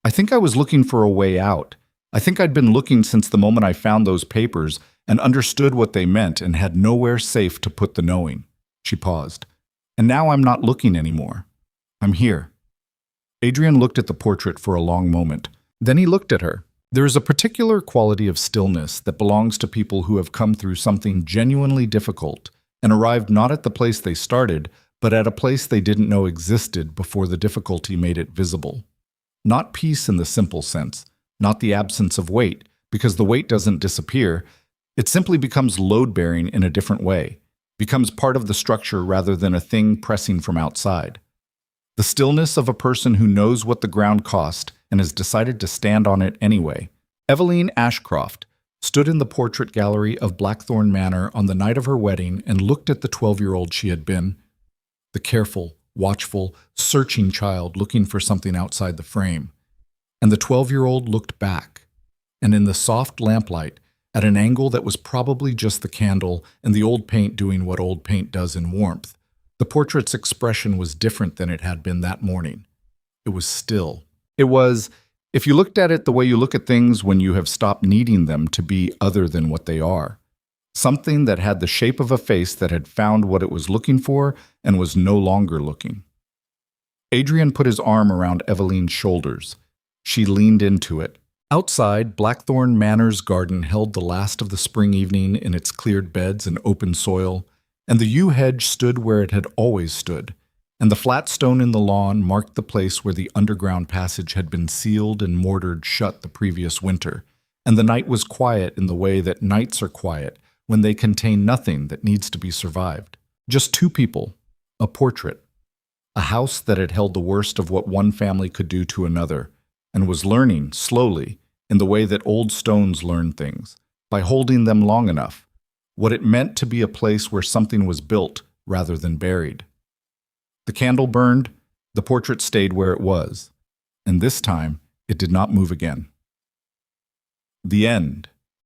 I think I was looking for a way out. I think I'd been looking since the moment I found those papers and understood what they meant and had nowhere safe to put the knowing. She paused. And now I'm not looking anymore. I'm here. Adrian looked at the portrait for a long moment. Then he looked at her. There is a particular quality of stillness that belongs to people who have come through something genuinely difficult and arrived not at the place they started, but at a place they didn't know existed before the difficulty made it visible. Not peace in the simple sense, not the absence of weight, because the weight doesn't disappear. It simply becomes load-bearing in a different way, becomes part of the structure rather than a thing pressing from outside. The stillness of a person who knows what the ground cost and has decided to stand on it anyway. Eveline Ashcroft stood in the portrait gallery of Blackthorn Manor on the night of her wedding and looked at the 12-year-old she had been, the careful, watchful, searching child looking for something outside the frame. And the 12-year-old looked back, and in the soft lamplight, at an angle that was probably just the candle and the old paint doing what old paint does in warmth, the portrait's expression was different than it had been that morning. It was still. It was, if you looked at it the way you look at things when you have stopped needing them to be other than what they are. Something that had the shape of a face that had found what it was looking for and was no longer looking. Adrian put his arm around Eveline's shoulders. She leaned into it. Outside, Blackthorn Manor's garden held the last of the spring evening in its cleared beds and open soil, and the yew hedge stood where it had always stood, and the flat stone in the lawn marked the place where the underground passage had been sealed and mortared shut the previous winter, and the night was quiet in the way that nights are quiet when they contain nothing that needs to be survived. Just 2 people, a portrait, a house that had held the worst of what one family could do to another, and was learning, slowly, in the way that old stones learn things, by holding them long enough, what it meant to be a place where something was built rather than buried. The candle burned, the portrait stayed where it was, and this time it did not move again. The end.